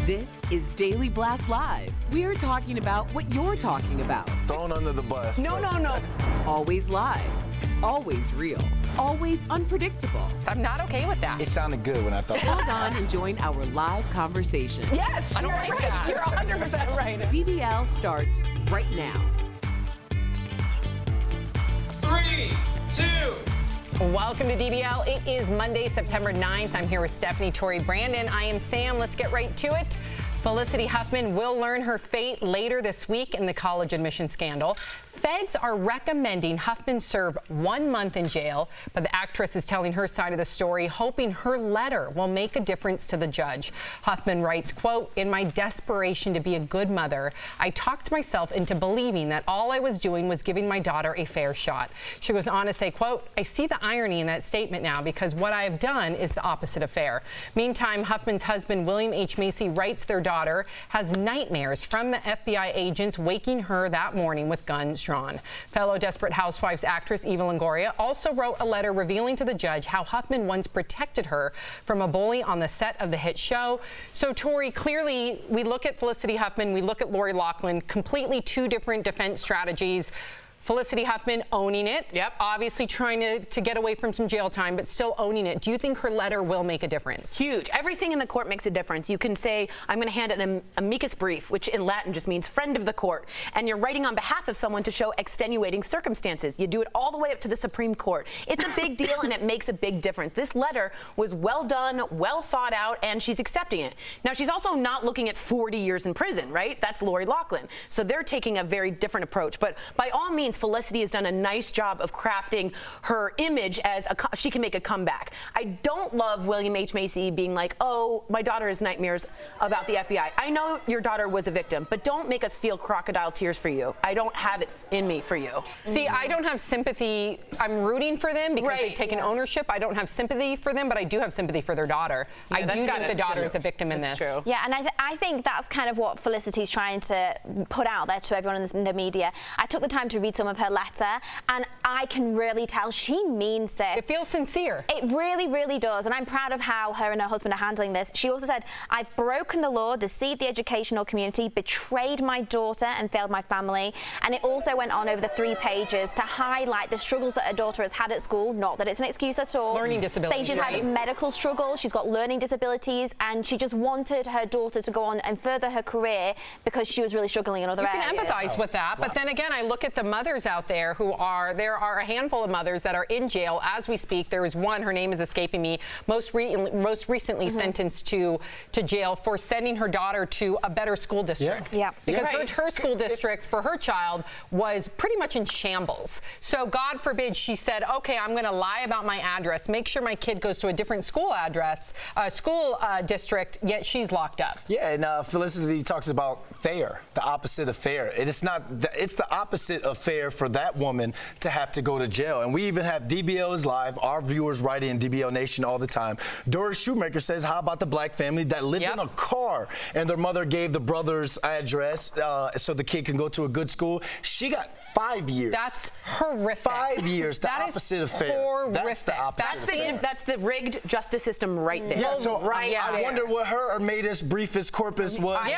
This is Daily Blast Live. We're talking about what you're talking about. Thrown under the bus. No. Always live, always real, always unpredictable. I'm not okay with that. It sounded good when I thought. Log on and join our live conversation. Yes, I don't like right. that. You're 100% right. DBL starts right now. 3, 2. Welcome to DBL. It is Monday, September 9th. I'm here with Stephanie, Tori, Brandon. I am Sam. Let's get right to it. Felicity Huffman will learn her fate later this week in the college admission scandal. Feds are recommending Huffman serve 1 month in jail, but the actress is telling her side of the story, hoping her letter will make a difference to the judge. Huffman writes, quote, "In my desperation to be a good mother, I talked myself into believing that all I was doing was giving my daughter a fair shot." She goes on to say, quote, "I see the irony in that statement now because what I have done is the opposite of fair." Meantime, Huffman's husband, William H. Macy, writes their daughter has nightmares from the FBI agents waking her that morning with guns drawn. Fellow Desperate Housewives actress Eva Longoria also wrote a letter revealing to the judge how Huffman once protected her from a bully on the set of the hit show. So, Tori, clearly we look at Felicity Huffman, we look at Lori Loughlin, completely two different defense strategies. Felicity Huffman owning it. Yep. Obviously trying to get away from some jail time, but still owning it. Do you think her letter will make a difference? Huge. Everything in the court makes a difference. You can say, I'm going to hand an amicus brief, which in Latin just means friend of the court. And you're writing on behalf of someone to show extenuating circumstances. You do it all the way up to the Supreme Court. It's a big deal and it makes a big difference. This letter was well done, well thought out, and she's accepting it. Now, she's also not looking at 40 years in prison, right? That's Lori Loughlin. So they're taking a very different approach. But by all means, Felicity has done a nice job of crafting her image as she can make a comeback. I don't love William H. Macy being like, oh, my daughter has nightmares about the FBI. I know your daughter was a victim, but don't make us feel crocodile tears for you. I don't have it in me for you. See, I don't have sympathy. I'm rooting for them because they've taken ownership. I don't have sympathy for them, but I do have sympathy for their daughter. I do think the daughter is a victim in this. True. Yeah, and I think that's kind of what Felicity's trying to put out there to everyone in the media. I took the time to read some of her letter, and I can really tell she means this. It feels sincere. It really, really does, and I'm proud of how her and her husband are handling this. She also said, "I've broken the law, deceived the educational community, betrayed my daughter, and failed my family." And it also went on over the 3 pages to highlight the struggles that her daughter has had at school. Not that it's an excuse at all. Learning disabilities, saying she's had medical struggles, she's got learning disabilities, and she just wanted her daughter to go on and further her career because she was really struggling in other areas. You can empathize with that, but then again, I look at the mothers out there there are a handful of mothers that are in jail as we speak. There is one, her name is escaping me, most recently sentenced to jail for sending her daughter to a better school district. Yeah. Because her school district for her child was pretty much in shambles. So God forbid she said, okay, I'm going to lie about my address, make sure my kid goes to a different school district, yet she's locked up. Yeah, and Felicity talks about fair, the opposite of fair. It's the opposite of fair for that woman to have to go to jail. And we even have DBL's live, our viewers writing in DBL Nation all the time. Doris Shoemaker says, how about the black family that lived in a car and their mother gave the brother's address so the kid can go to a good school? She got 5 years. That's horrific. 5 years, the opposite of fair. Horrific. That's the opposite of fair. That's the rigged justice system right there. Yeah, so I wonder what her Armatus Briefus Corpus was,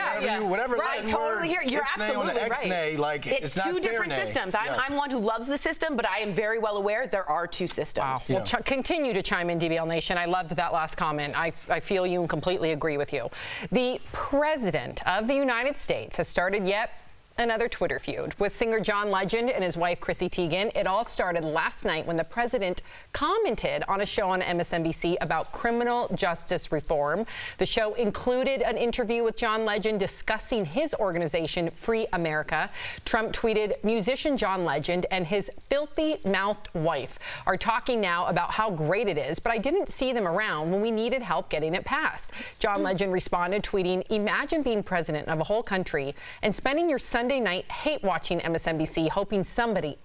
whatever right, totally here. You're absolutely right. Like, it's not two different systems. I'm one who loves the system, but I am very well aware there are 2 systems. Wow. Well, continue to chime in, DBL Nation. I loved that last comment. I feel you and completely agree with you. The President of the United States has started yet another Twitter feud with singer John Legend and his wife Chrissy Teigen. It all started last night when the president commented on a show on MSNBC about criminal justice reform. The show included an interview with John Legend discussing his organization, Free America. Trump tweeted, musician John Legend and his filthy-mouthed wife are talking now about how great it is, but I didn't see them around when we needed help getting it passed. John Legend responded, tweeting, imagine being president of a whole country and spending your Sunday Monday night hate-watching MSNBC, hoping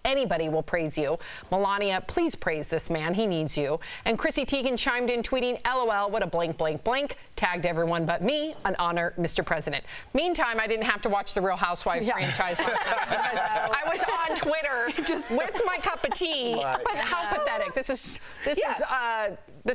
anybody will praise you. Melania, please praise this man. He needs you. And Chrissy Teigen chimed in, tweeting, LOL, what a blank, blank, blank. Tagged everyone but me, an honor, Mr. President. Meantime, I didn't have to watch the Real Housewives franchise last night because I was on Twitter just with my cup of tea. But how pathetic. This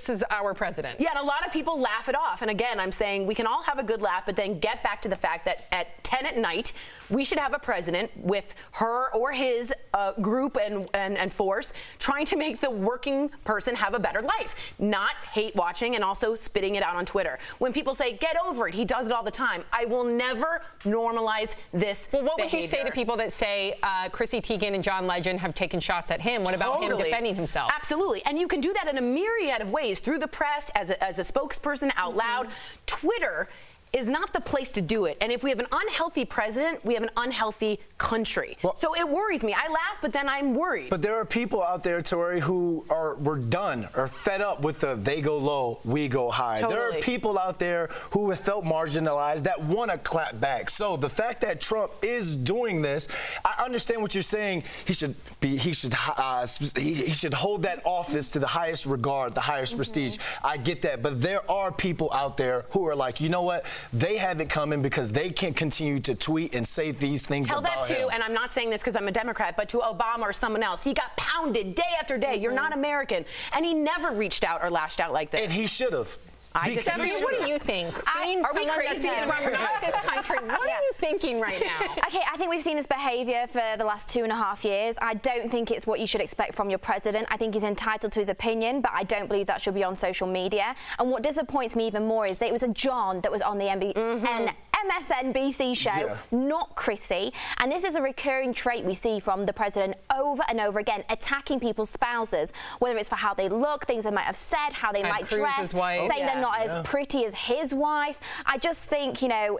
is our president. Yeah, and a lot of people laugh it off. And again, I'm saying we can all have a good laugh, but then get back to the fact that at 10 at night, we should have a president with her or his group and force trying to make the working person have a better life, not hate watching and also spitting it out on Twitter. When people say, get over it, he does it all the time. I will never normalize this Well, what behavior. would you say to people that say Chrissy Teigen and John Legend have taken shots at him? What about him defending himself? Absolutely. And you can do that in a myriad of ways, through the press, as a spokesperson, out loud. Twitter is not the place to do it. And if we have an unhealthy president, we have an unhealthy country. Well, so it worries me. I laugh, but then I'm worried. But there are people out there, Tori, who were done or fed up with the they go low, we go high. Totally. There are people out there who have felt marginalized that want to clap back. So the fact that Trump is doing this, I understand what you're saying. He should hold that office to the highest regard, the highest prestige. I get that. But there are people out there who are like, you know what? They have it coming because they can't continue to tweet and say these things Tell about that to, him. and I'm not saying this because I'm a Democrat, but to Obama or someone else. He got pounded day after day. You're not American. And he never reached out or lashed out like this. And he should have. Stephanie, what do you think? Being are we someone crazy? that's from not this country, what are you thinking right now? Okay, I think we've seen his behaviour for the last 2.5 years. I don't think it's what you should expect from your president. I think he's entitled to his opinion, but I don't believe that should be on social media. And what disappoints me even more is that it was a John that was on the MSNBC show, not Chrissy. And this is a recurring trait we see from the president over and over again, attacking people's spouses, whether it's for how they look, things they might have said, how they might dress, saying they're not as pretty as his wife. I just think, you know,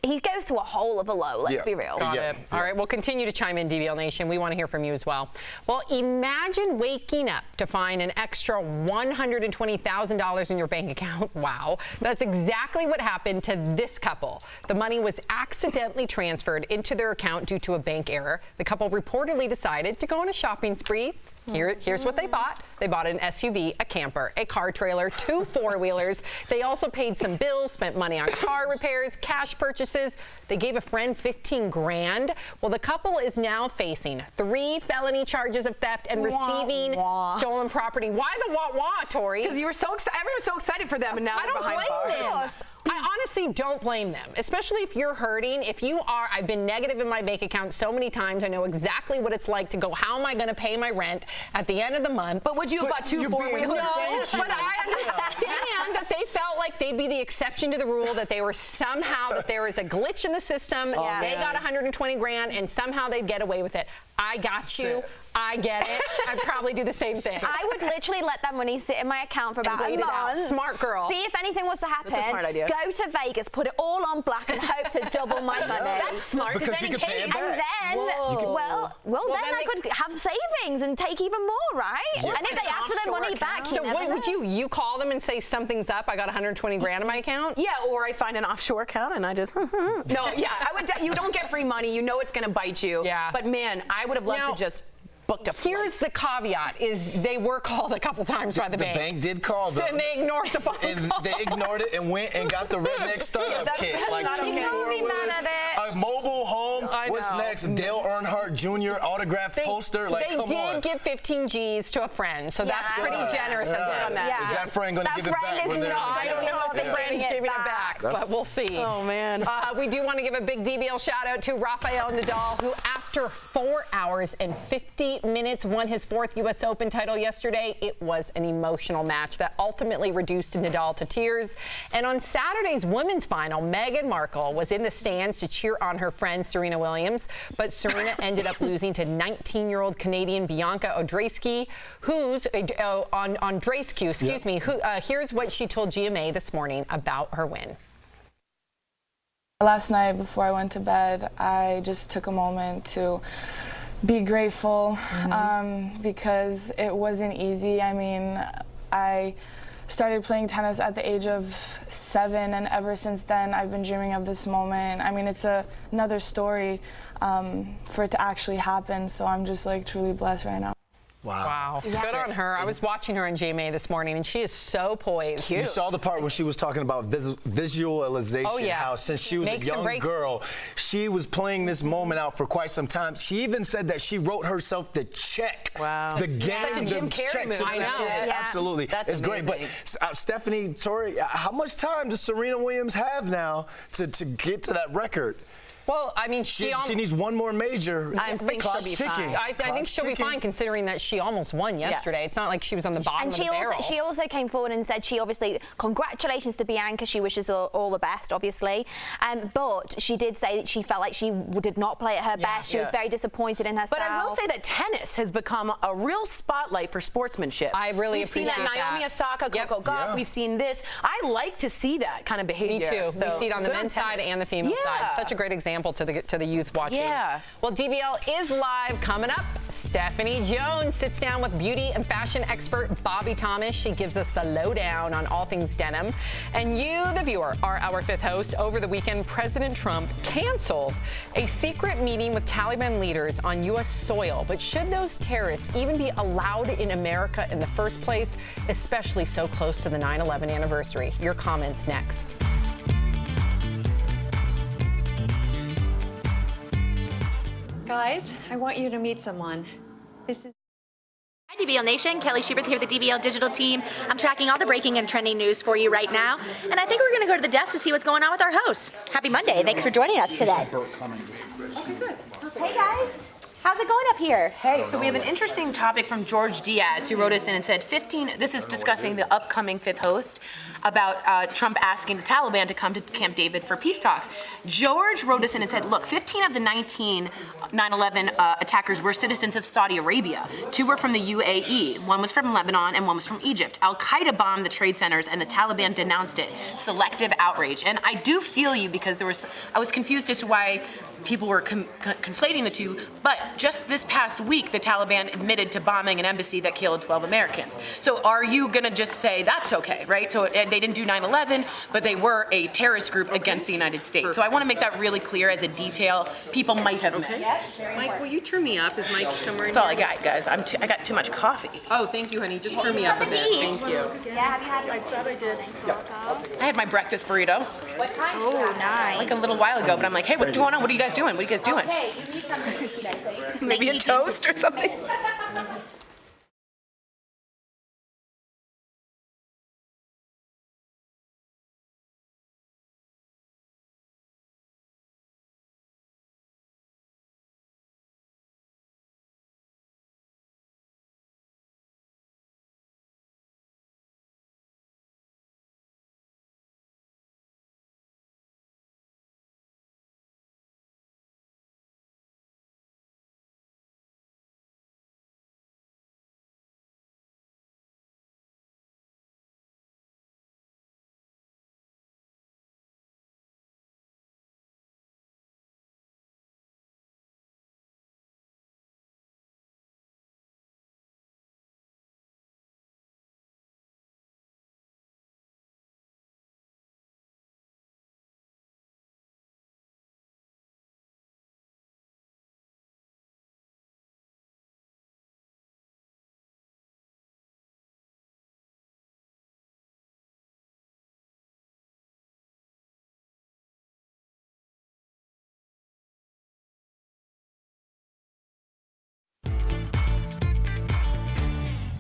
he goes to a hole of a low, let's be real. Got it. All right, we'll continue to chime in, DBL Nation. We want to hear from you as well. Well, imagine waking up to find an extra $120,000 in your bank account. Wow. That's exactly what happened to this couple. The money was accidentally transferred into their account due to a bank error. The couple reportedly decided to go on a shopping spree. Here's what they bought. They bought an SUV, a camper, a car trailer, 2 four-wheelers. They also paid some bills, spent money on car repairs, cash purchases. They gave a friend $15,000. Well, the couple is now facing 3 felony charges of theft and receiving stolen property. Why the wah-wah, Tori? Because you were so excited. Everyone's so excited for them, and now I don't blame them. I honestly don't blame them, especially if you're hurting. If you are, I've been negative in my bank account so many times. I know exactly what it's like to go, how am I going to pay my rent at the end of the month? But would you have bought 2 four-wheelers? No, but I understand that they felt like they'd be the exception to the rule, that they were somehow, that there was a glitch in the system. They got $120,000 and somehow they'd get away with it. I got you. I get it. I'd probably do the same thing. I would literally let that money sit in my account for about a month. Smart girl. See if anything was to happen. That's a smart idea. Go to Vegas, put it all on black, and hope to double my money. That's smart. Because you can pay it back. And then, well, then I could have savings and take even more, right? And if they ask for their money back, so what would you call them and say something's up? I got $120,000 in my account. Yeah, or I find an offshore account and I just no. Yeah, I would. You don't get free money. You know it's going to bite you. Yeah. But man, I would have loved to just booked a flight. Here's the caveat: is they were called a couple times by the bank. The bank did call them. And they ignored the phone And call. they ignored it and went and got the redneck startup kit. Like not 2 okay. four-wheelers, a mobile home. What's next? Dale Earnhardt Jr. autographed poster. Like, come on. They did give 15 G's to a friend, so that's pretty generous of them. Is that friend going to give it back? I don't know if the friend's giving it back, but we'll see. Oh, man. We do want to give a big DBL shout out to Rafael Nadal, who after 4 hours and 50 minutes won his 4th U.S. Open title yesterday. It was an emotional match that ultimately reduced Nadal to tears. And on Saturday's women's final, Meghan Markle was in the stands to cheer on her friend Serena Williams, but Serena ended up losing to 19-year-old Canadian Bianca Andreescu, here's what she told GMA this morning about her win. Last night before I went to bed, I just took a moment to be grateful because it wasn't easy. I mean, I started playing tennis at the age of 7, and ever since then I've been dreaming of this moment. I mean, it's another story for it to actually happen, so I'm just like truly blessed right now. Wow. Good on her. I was watching her on GMA this morning, and she is so poised. You saw the part where she was talking about visualization, how since she was a young girl, she was playing this moment out for quite some time. She even said that she wrote herself the check. Wow. The game, Such a Jim Carrey movie. I know. Yeah, absolutely. That's it's amazing. great. But Stephanie, Tori, how much time does Serena Williams have now to get to that record? Well, I mean, She needs one more major. I think she'll be fine. I think she'll be fine considering that she almost won yesterday. It's not like she was on the bottom of the barrel. And she also came forward and said she obviously, congratulations to Bianca, she wishes all the best, obviously. But she did say that she felt like she did not play at her best. She was very disappointed in herself. But I will say that tennis has become a real spotlight for sportsmanship. I really We've seen appreciate that. Naomi Osaka, Coco Gauff. We've seen this. I like to see that kind of behavior. Me too. So, we see it on the men's side and the female side. Such a great example to the youth watching. Yeah. Well, DBL is live. Coming up, Stephanie Jones sits down with beauty and fashion expert Bobby Thomas. She gives us the lowdown on all things denim. And you, the viewer, are our fifth host. Over the weekend, President Trump canceled a secret meeting with Taliban leaders on U.S. soil. But should those terrorists even be allowed in America in the first place, especially so close to the 9/11 anniversary? Your comments next. Guys, I want you to meet someone. This is Hi, DBL Nation. Kelly Schubert here with the DBL Digital team. I'm tracking all the breaking and trending news for you right now. And I think we're going to go to the desk to see what's going on with our hosts. Happy Monday. Thanks for joining us today. Okay, good. Hey, guys. How's it going up here? Hey, so we have an interesting topic from George Diaz, who wrote us in and said, this is discussing the upcoming fifth host about Trump asking the Taliban to come to Camp David for peace talks. George wrote us in and said, look, 15 of the 19 9/11 attackers were citizens of Saudi Arabia. 2 were from the UAE. 1 was from Lebanon and 1 was from Egypt. Al-Qaeda bombed the trade centers and the Taliban denounced it. Selective outrage. And I do feel you because I was confused as to why people were conflating the two, but just this past week, the Taliban admitted to bombing an embassy that killed 12 Americans. So are you gonna just say that's okay, right? So they didn't do 9/11, but they were a terrorist group against the United States. So I wanna make that really clear as a detail people might have missed. Mike, will you turn me up? Is Mike somewhere in That's all I got, guys. I got too much coffee. Oh, thank you, honey. Just turn me up a bit. Thank you. Yeah, have you had it? I did. I had my breakfast burrito What time? Oh, nice. like a little while ago, but I'm like, hey, what's going on? What are you guys doing? What are you guys doing? Okay, you need something to eat, I think. Maybe a toast or something?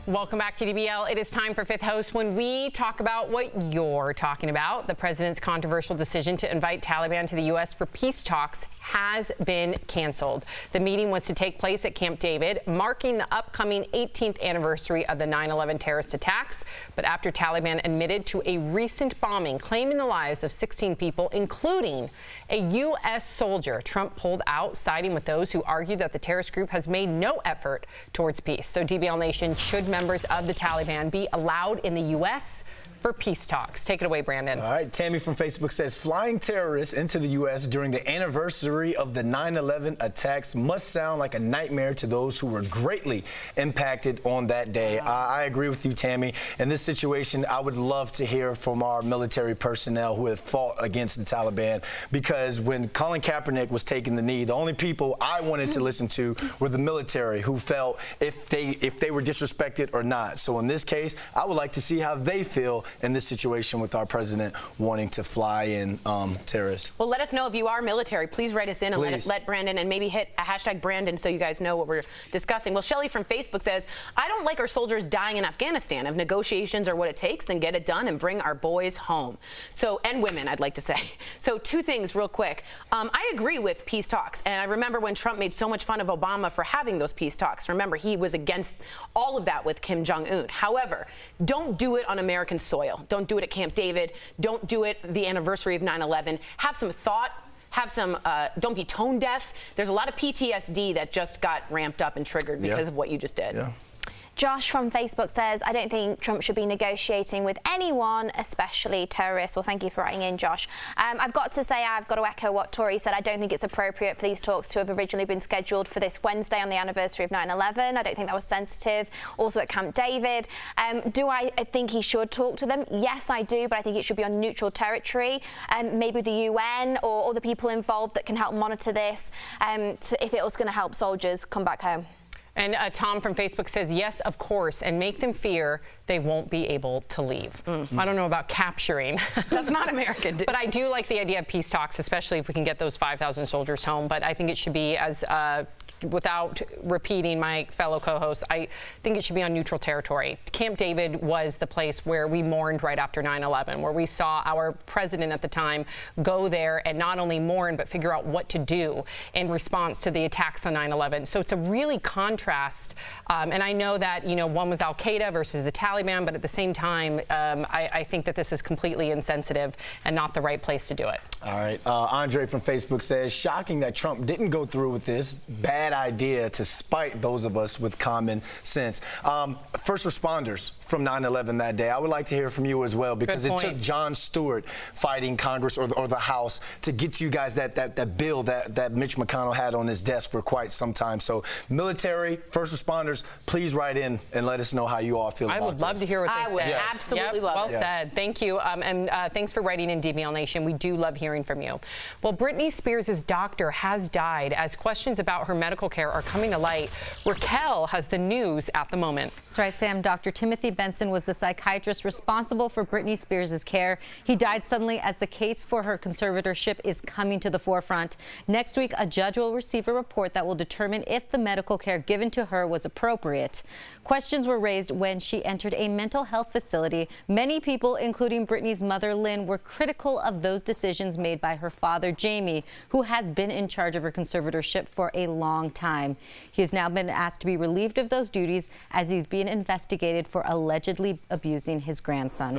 Welcome back to DBL. It is time for Fifth Host when we talk about what you're talking about. The president's controversial decision to invite Taliban to the U.S. for peace talks has been canceled. The meeting was to take place at Camp David, marking the upcoming 18th anniversary of the 9/11 terrorist attacks. But after Taliban admitted to a recent bombing claiming the lives of 16 people, including a U.S. soldier, Trump pulled out, siding with those who argued that the terrorist group has made no effort towards peace. So DBL Nation, should members of the Taliban be allowed in the U.S.? for peace talks. Take it away, Brandon. All right, Tammy from Facebook says, flying terrorists into the U.S. during the anniversary of the 9/11 attacks must sound like a nightmare to those who were greatly impacted on that day. I agree with you, Tammy. In this situation, I would love to hear from our military personnel who have fought against the Taliban, because when Colin Kaepernick was taking the knee, the only people I wanted to listen to were the military, who felt if they were disrespected or not. So in this case, I would like to see how they feel in this situation with our president wanting to fly in terrorists. Well, let us know if you are military. Please write us in and let Brandon, and maybe hit a hashtag Brandon so you guys know what we're discussing. Well, Shelly from Facebook says, I don't like our soldiers dying in Afghanistan. If negotiations are what it takes, then get it done and bring our boys home. So, and women, I'd like to say. So 2 things real quick. I agree with peace talks. And I remember when Trump made so much fun of Obama for having those peace talks. Remember, he was against all of that with Kim Jong-un. However, don't do it on American soil. Don't do it at Camp David. Don't do it the anniversary of 9/11. Have some thought. Have some, don't be tone deaf. There's a lot of PTSD that just got ramped up and triggered because of what you just did. Yeah. Josh from Facebook says, I don't think Trump should be negotiating with anyone, especially terrorists. Well, thank you for writing in, Josh. I've got to say, I've got to echo what Tori said. I don't think it's appropriate for these talks to have originally been scheduled for this Wednesday on the anniversary of 9/11. I don't think that was sensitive. Also at Camp David. Do I think he should talk to them? Yes, I do, but I think it should be on neutral territory. Maybe the UN or other people involved that can help monitor this if it was going to help soldiers come back home. And Tom from Facebook says, yes, of course, and make them fear they won't be able to leave. I don't know about capturing. That's not American. But I do like the idea of peace talks, especially if we can get those 5,000 soldiers home. But I think it should be, as without repeating my fellow co-hosts, I think it should be on neutral territory. Camp David was the place where we mourned right after 9/11, where we saw our president at the time go there and not only mourn, but figure out what to do in response to the attacks on 9/11. So it's a really contrast. And I know that, you know, one was Al-Qaeda versus the Taliban, but at the same time, I think that this is completely insensitive and not the right place to do it. All right. Andre from Facebook says, shocking that Trump didn't go through with this. Bad idea to spite those of us with common sense. First responders from 9/11 that day, I would like to hear from you as well, because it took Jon Stewart fighting Congress or the House to get you guys that bill that Mitch McConnell had on his desk for quite some time. So military, first responders, please write in and let us know how you all feel about this. I would love to hear what they say. I would absolutely love well it. Well said. Thank you. And thanks for writing in, DBL Nation. We do love hearing from you. Well, Britney Spears' doctor has died as questions about her medical care are coming to light. Raquel has the news at the moment. That's right, Sam. Dr. Timothy Benson was the psychiatrist responsible for Britney Spears' care. He died suddenly as the case for her conservatorship is coming to the forefront. Next week, a judge will receive a report that will determine if the medical care given to her was appropriate. Questions were raised when she entered a mental health facility. Many people, including Britney's mother, Lynn, were critical of those decisions made by her father, Jamie, who has been in charge of her conservatorship for a long time. He has now been asked to be relieved of those duties as he's being investigated for allegedly abusing his grandson.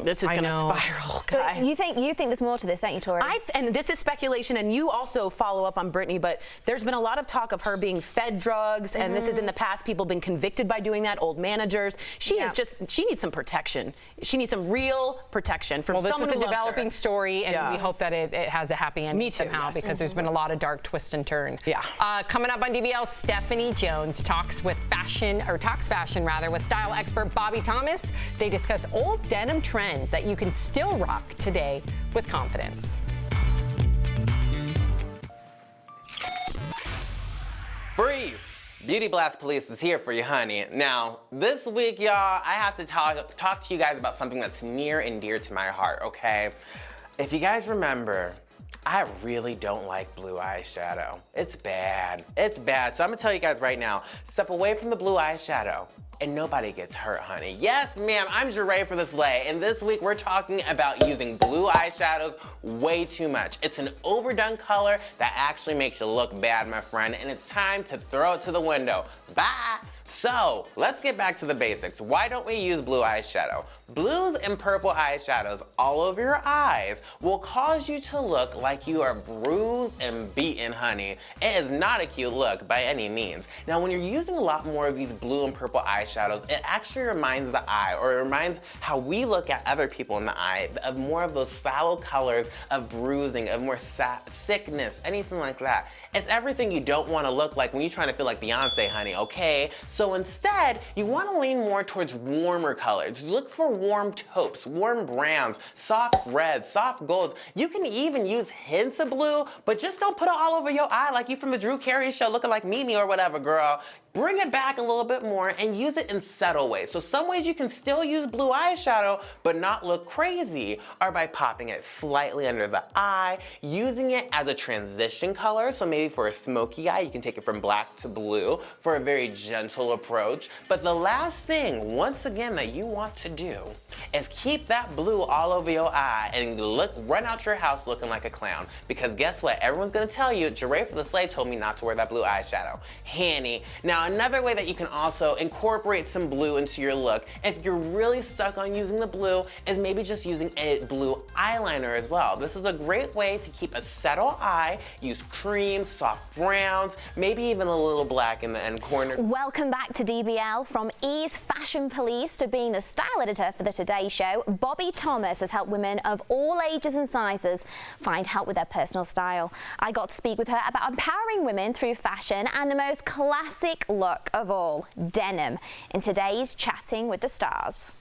This is going to spiral, guys. But you think there's more to this, don't you, Tori? And this is speculation, and you also follow up on Britney, but there's been a lot of talk of her being fed drugs, and this is in the past, people have been convicted by doing that, old managers. She is just, she needs some protection. She needs some real protection from someone who loves her. Well, this is a developing story, and we hope that it has a happy ending somehow, because there's been a lot of dark twist and turn. Coming up on DBL, Stephanie Jones talks fashion with style expert Bobby Thomas. They discuss old denim trends that you can still rock today with confidence. Breathe. Beauty Blast Police is here for you, honey. Now, this week, y'all, I have to talk to you guys about something that's near and dear to my heart, okay? If you guys remember, I really don't like blue eyeshadow. It's bad. It's bad. So I'm gonna tell you guys right now, step away from the blue eyeshadow and nobody gets hurt, honey. Yes, ma'am, I'm DeRay for the Slay, and this week we're talking about using blue eyeshadows way too much. It's an overdone color that actually makes you look bad, my friend, and it's time to throw it to the window. Bye. So let's get back to the basics. Why don't we use blue eyeshadow? Blues and purple eyeshadows all over your eyes will cause you to look like you are bruised and beaten, honey. It is not a cute look by any means. Now, when you're using a lot more of these blue and purple eyeshadows, it actually reminds the eye, or it reminds how we look at other people in the eye, of more of those sallow colors of bruising, of more sickness, anything like that. It's everything you don't want to look like when you're trying to feel like Beyonce, honey, okay? So instead, you want to lean more towards warmer colors. Look for warm taupes, warm browns, soft reds, soft golds. You can even use hints of blue, but just don't put it all over your eye like you from the Drew Carey show looking like Mimi or whatever, girl. Bring it back a little bit more and use it in subtle ways. So some ways you can still use blue eyeshadow but not look crazy are by popping it slightly under the eye, using it as a transition color. So maybe for a smoky eye, you can take it from black to blue for a very gentle approach. But the last thing, once again, that you want to do is keep that blue all over your eye and run out your house looking like a clown. Because guess what? Everyone's gonna tell you, DeRay for the Slay told me not to wear that blue eyeshadow. Hanny. Now, another way that you can also incorporate some blue into your look, if you're really stuck on using the blue, is maybe just using a blue eyeliner as well. This is a great way to keep a subtle eye, use creams, soft browns, maybe even a little black in the end corner. Welcome back to DBL. From E's Fashion Police to being the style editor for the Today Show, Bobby Thomas has helped women of all ages and sizes find help with their personal style. I got to speak with her about empowering women through fashion and the most classic look of all, denim, in today's Chatting with the Stars.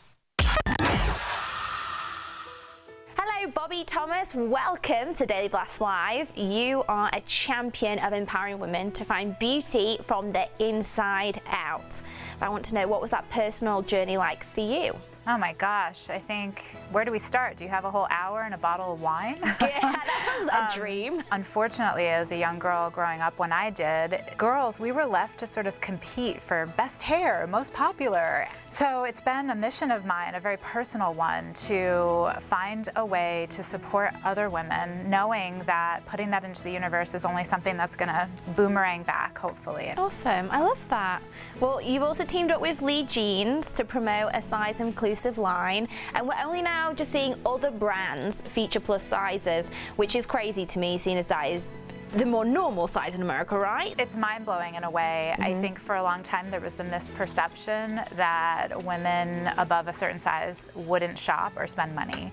Hello, Bobby Thomas. Welcome to Daily Blast Live. You are a champion of empowering women to find beauty from the inside out. But I want to know, what was that personal journey like for you? Oh my gosh, I think, where do we start? Do you have a whole hour and a bottle of wine? Yeah, that sounds a dream. Unfortunately, as a young girl growing up when I did, girls, we were left to sort of compete for best hair, most popular. So it's been a mission of mine, a very personal one, to find a way to support other women, knowing that putting that into the universe is only something that's gonna boomerang back, hopefully. Awesome, I love that. Well, you've also teamed up with Lee Jeans to promote a size inclusive line, and we're only now just seeing other brands feature plus sizes, which is crazy to me, seeing as that is the more normal size in America, right? It's mind-blowing in a way. I think for a long time there was the misperception that women above a certain size wouldn't shop or spend money.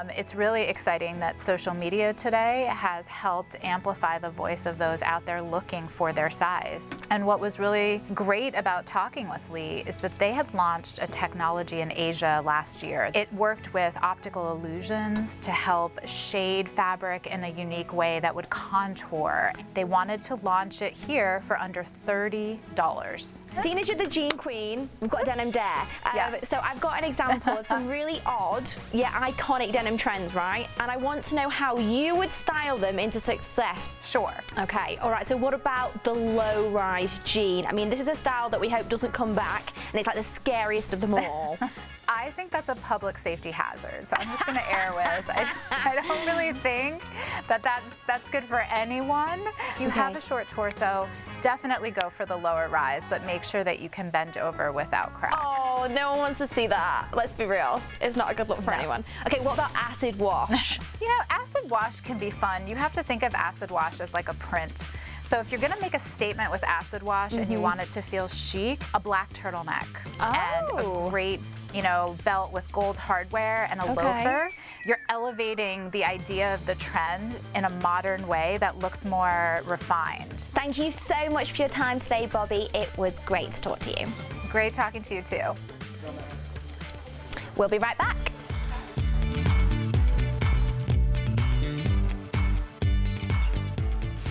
It's really exciting that social media today has helped amplify the voice of those out there looking for their size. And what was really great about talking with Lee is that they had launched a technology in Asia last year. It worked with optical illusions to help shade fabric in a unique way that would contour. They wanted to launch it here for under $30. Seeing as you're the jean queen, we've got denim dare. So I've got an example of some really odd yet iconic denim trends, right? And I want to know how you would style them into success. Sure. Okay, all right, so what about the low-rise jean? I mean, this is a style that we hope doesn't come back, and it's like the scariest of them all. I think that's a public safety hazard, so I'm just going to air with. I don't really think that that's good for anyone. If you have a short torso, definitely go for the lower rise, but make sure that you can bend over without crack. Oh, no one wants to see that. Let's be real. It's not a good look for anyone. Okay, what about acid wash? You know, acid wash can be fun. You have to think of acid wash as like a print. So if you're gonna make a statement with acid wash and you want it to feel chic, a black turtleneck and a great, you know, belt with gold hardware and a loafer, you're elevating the idea of the trend in a modern way that looks more refined. Thank you so much for your time today, Bobby. It was great to talk to you. Great talking to you too. We'll be right back.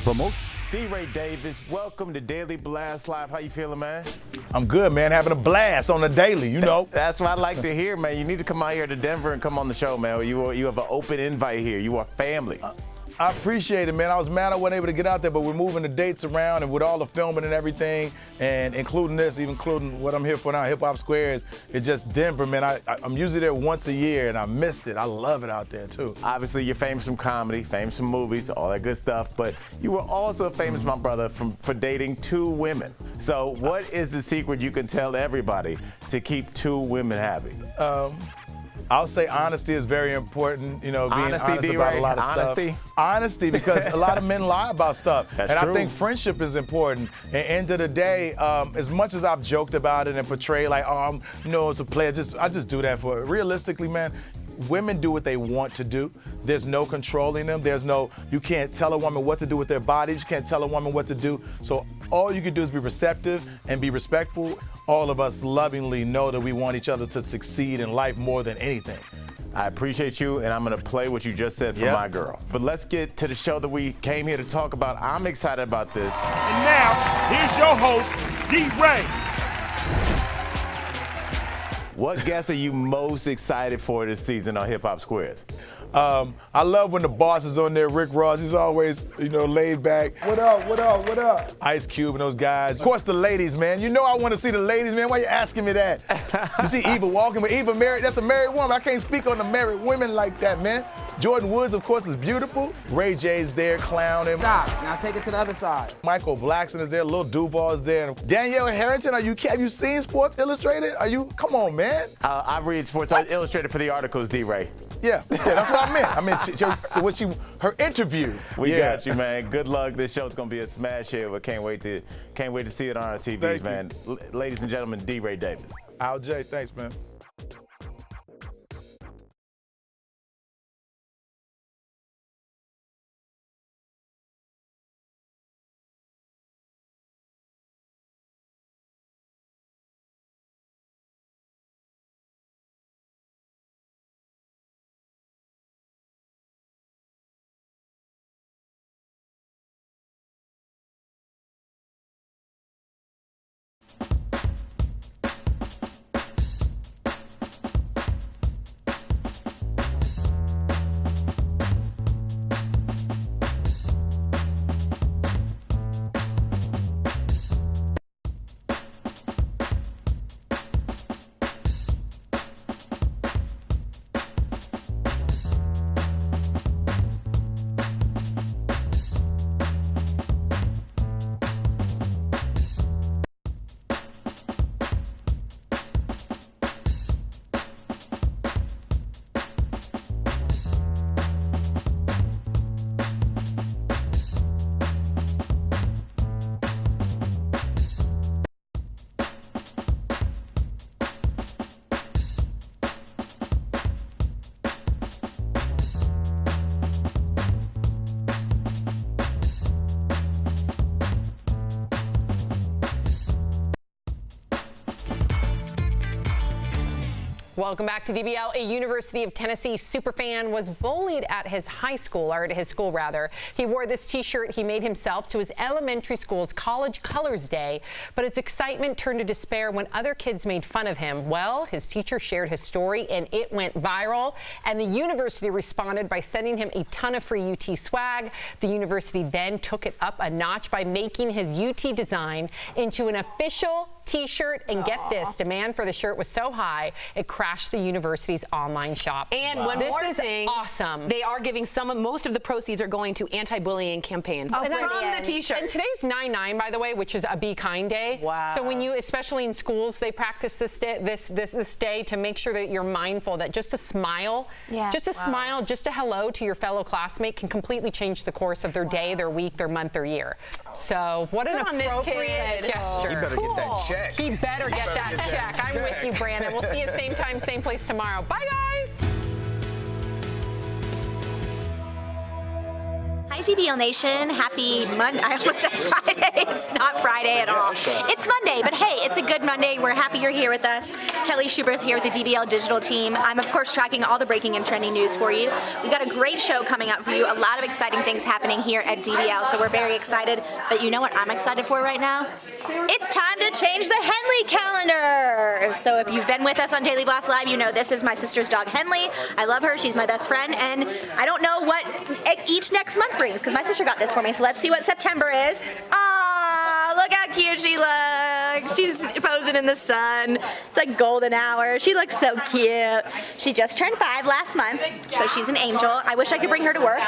Promote. DeRay Davis, welcome to Daily Blast Live. How you feeling, man? I'm good, man. Having a blast on the daily, you know. That's what I like to hear, man. You need to come out here to Denver and come on the show, man. You have an open invite here. You are family. I appreciate it, man. I was mad I wasn't able to get out there, but we're moving the dates around, and with all the filming and everything, and including this, even including what I'm here for now, Hip Hop Squares, it's just Denver, man. I'm usually there once a year, and I missed it. I love it out there, too. Obviously, you're famous from comedy, famous from movies, all that good stuff, but you were also famous, my brother, for dating 2 women. So what is the secret you can tell everybody to keep 2 women happy? I'll say honesty is very important, you know, being Honesty, honest D-Ray? about a lot of Honesty? stuff. Honesty, because a lot of men lie about stuff. That's and true. I think friendship is important. At the end of the day, as much as I've joked about it and portrayed like, oh, you know, it's a play, I just do that for it. Realistically, man, women do what they want to do. There's no controlling them. You can't tell a woman what to do with their bodies. You can't tell a woman what to do. So all you can do is be receptive and be respectful. All of us lovingly know that we want each other to succeed in life more than anything. I appreciate you, and I'm going to play what you just said for my girl. But let's get to the show that we came here to talk about. I'm excited about this. And now, here's your host, DeRay. What guests are you most excited for this season on Hip Hop Squares? I love when the boss is on there. Rick Ross, he's always, you know, laid back. What up, what up, what up? Ice Cube and those guys. Of course, the ladies, man. You know I want to see the ladies, man. Why you asking me that? You see Eva walking, but Eva married, that's a married woman. I can't speak on the married women like that, man. Jordan Woods, of course, is beautiful. Ray J's there, clowning. Stop, now take it to the other side. Michael Blackson is there, Lil Duval is there. Danielle Harrington, have you seen Sports Illustrated? Come on, man. I read Sports Illustrated for the articles, D-Ray. Yeah, that's what I meant. I meant her interview. We got you, man. Good luck. This show's gonna be a smash hit. But can't wait to see it on our TVs, man. Ladies and gentlemen, DeRay Davis. Al J, thanks, man. Welcome back to DBL. A University of Tennessee superfan was bullied at his school. He wore this t-shirt he made himself to his elementary school's College Colors Day, but his excitement turned to despair when other kids made fun of him. Well, his teacher shared his story and it went viral, and the university responded by sending him a ton of free UT swag. The university then took it up a notch by making his UT design into an official t-shirt, and get this, demand for the shirt was so high it crashed the university's online shop. And one more thing, awesome. They are giving most of the proceeds are going to anti-bullying campaigns from the t-shirt. And today's 9/9, by the way, which is a Be Kind Day. Wow. So when you, especially in schools, they practice this day to make sure that you're mindful that just a smile, smile, just a hello to your fellow classmate can completely change the course of their day, their week, their month, their year. So what an appropriate gesture. He better get that check. He better get that check. I'm with you, Brandon. We'll see you same time, same place tomorrow. Bye, guys. Hi, Hi, DBL Nation. Happy Monday. I almost said Friday. It's not Friday at all. It's Monday, but hey, it's a good Monday. We're happy you're here with us. Kelly Schubert here with the DBL Digital team. I'm, of course, tracking all the breaking and trending news for you. We've got a great show coming up for you. A lot of exciting things happening here at DBL, so we're very excited. But you know what I'm excited for right now? It's time to change the Henley calendar. So if you've been with us on Daily Blast Live, you know this is my sister's dog, Henley. I love her. She's my best friend, and I don't know what each next month brings because my sister got this for me. So let's see what September is. Ah, look how cute she looks. She's posing in the sun. It's like golden hour. She looks so cute. She just turned 5 last month, so she's an angel. I wish I could bring her to work.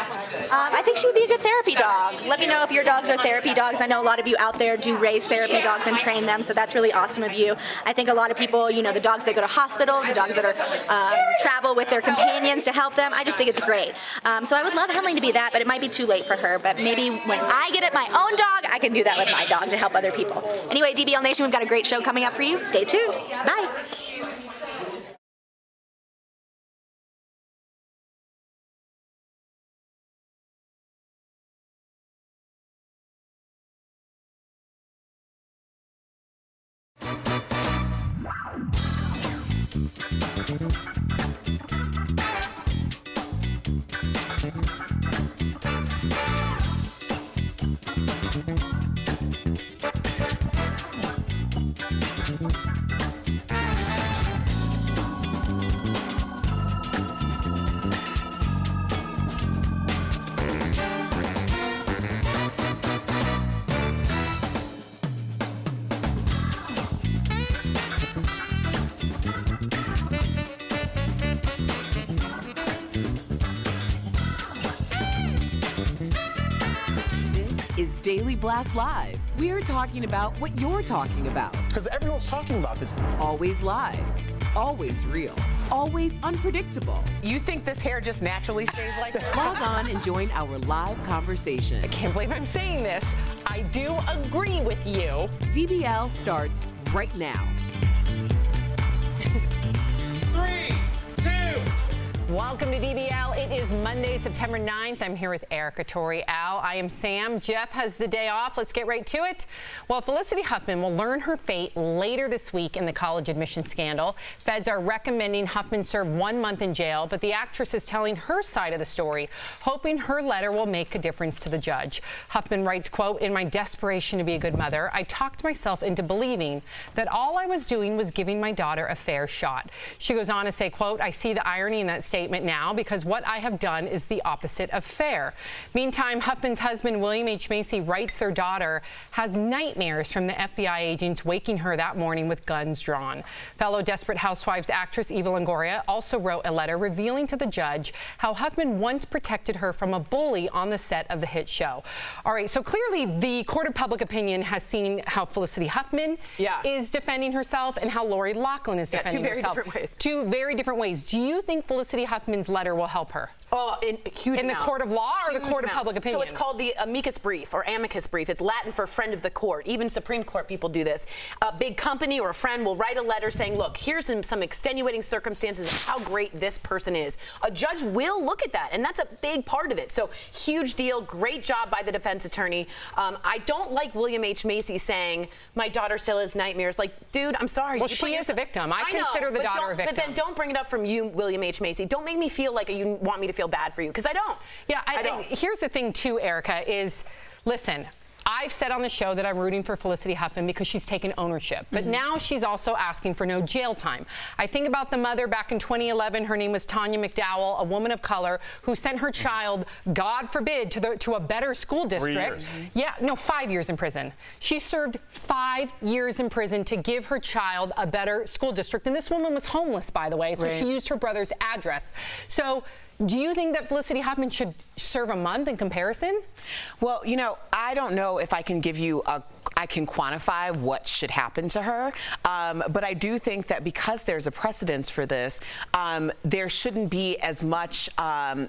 I think she would be a good therapy dog. Let me know if your dogs are therapy dogs. I know a lot of you out there do raise therapy dogs and train them, so that's really awesome of you. I think a lot of people, you know, the dogs that go to hospitals, the dogs that are travel with their companions to help them, I just think it's great. So I would love Henley to be that, but it might be too late for her. But maybe when I get it my own dog, I can do that with my dog to help other people. Anyway, DBL Nation, we've got a great show coming up for you. Stay tuned. Bye. Daily Blast Live. We're talking about what you're talking about. Because everyone's talking about this. Always live, always real, always unpredictable. You think this hair just naturally stays like that? Log on and join our live conversation. I can't believe I'm saying this. I do agree with you. DBL starts right now. 3, 2. Welcome to DBL. It is Monday, September 9th. I'm here with Erica, Tori, Al. I am Sam. Jeff has the day off. Let's get right to it. Well, Felicity Huffman will learn her fate later this week in the college admission scandal. Feds are recommending Huffman serve 1 month in jail, but the actress is telling her side of the story, hoping her letter will make a difference to the judge. Huffman writes, quote, "In my desperation to be a good mother, I talked myself into believing that all I was doing was giving my daughter a fair shot." She goes on to say, quote, "I see the irony in that statement now because what I have done is the opposite of fair." Meantime, Huffman's husband, William H. Macy, writes their daughter has nightmares from the FBI agents waking her that morning with guns drawn. Fellow Desperate Housewives actress Eva Longoria also wrote a letter revealing to the judge how Huffman once protected her from a bully on the set of the hit show. All right, so clearly the court of public opinion has seen how Felicity Huffman is defending herself and how Lori Loughlin is defending herself. Two very different ways. Do you think Felicity Huffman's letter will help her? Oh, in the court of law or the court of public opinion? So it's called the amicus brief or amicus brief. It's Latin for friend of the court. Even Supreme Court people do this. A big company or a friend will write a letter saying, look, here's some extenuating circumstances of how great this person is. A judge will look at that, and that's a big part of it. So huge deal. Great job by the defense attorney. I don't like William H. Macy saying, my daughter still has nightmares. Like, dude, I'm sorry. Well, she is a victim. I consider the daughter a victim. But then don't bring it up from you, William H. Macy. Don't make me feel like you want me to feel bad for you, because I don't. Yeah, I don't. Here's the thing, too, Erica, is, listen, I've said on the show that I'm rooting for Felicity Huffman because she's taken ownership. But now she's also asking for no jail time. I think about the mother back in 2011. Her name was Tanya McDowell, a woman of color who sent her child, God forbid, to a better school district. 3 years. Yeah, no, 5 years in prison. She served 5 years in prison to give her child a better school district. And this woman was homeless, by the way, so she used her brother's address. So do you think that Felicity Huffman should serve a month in comparison? Well, you know, I don't know if I can give you I can quantify what should happen to her. But I do think that because there's a precedence for this, there shouldn't be as much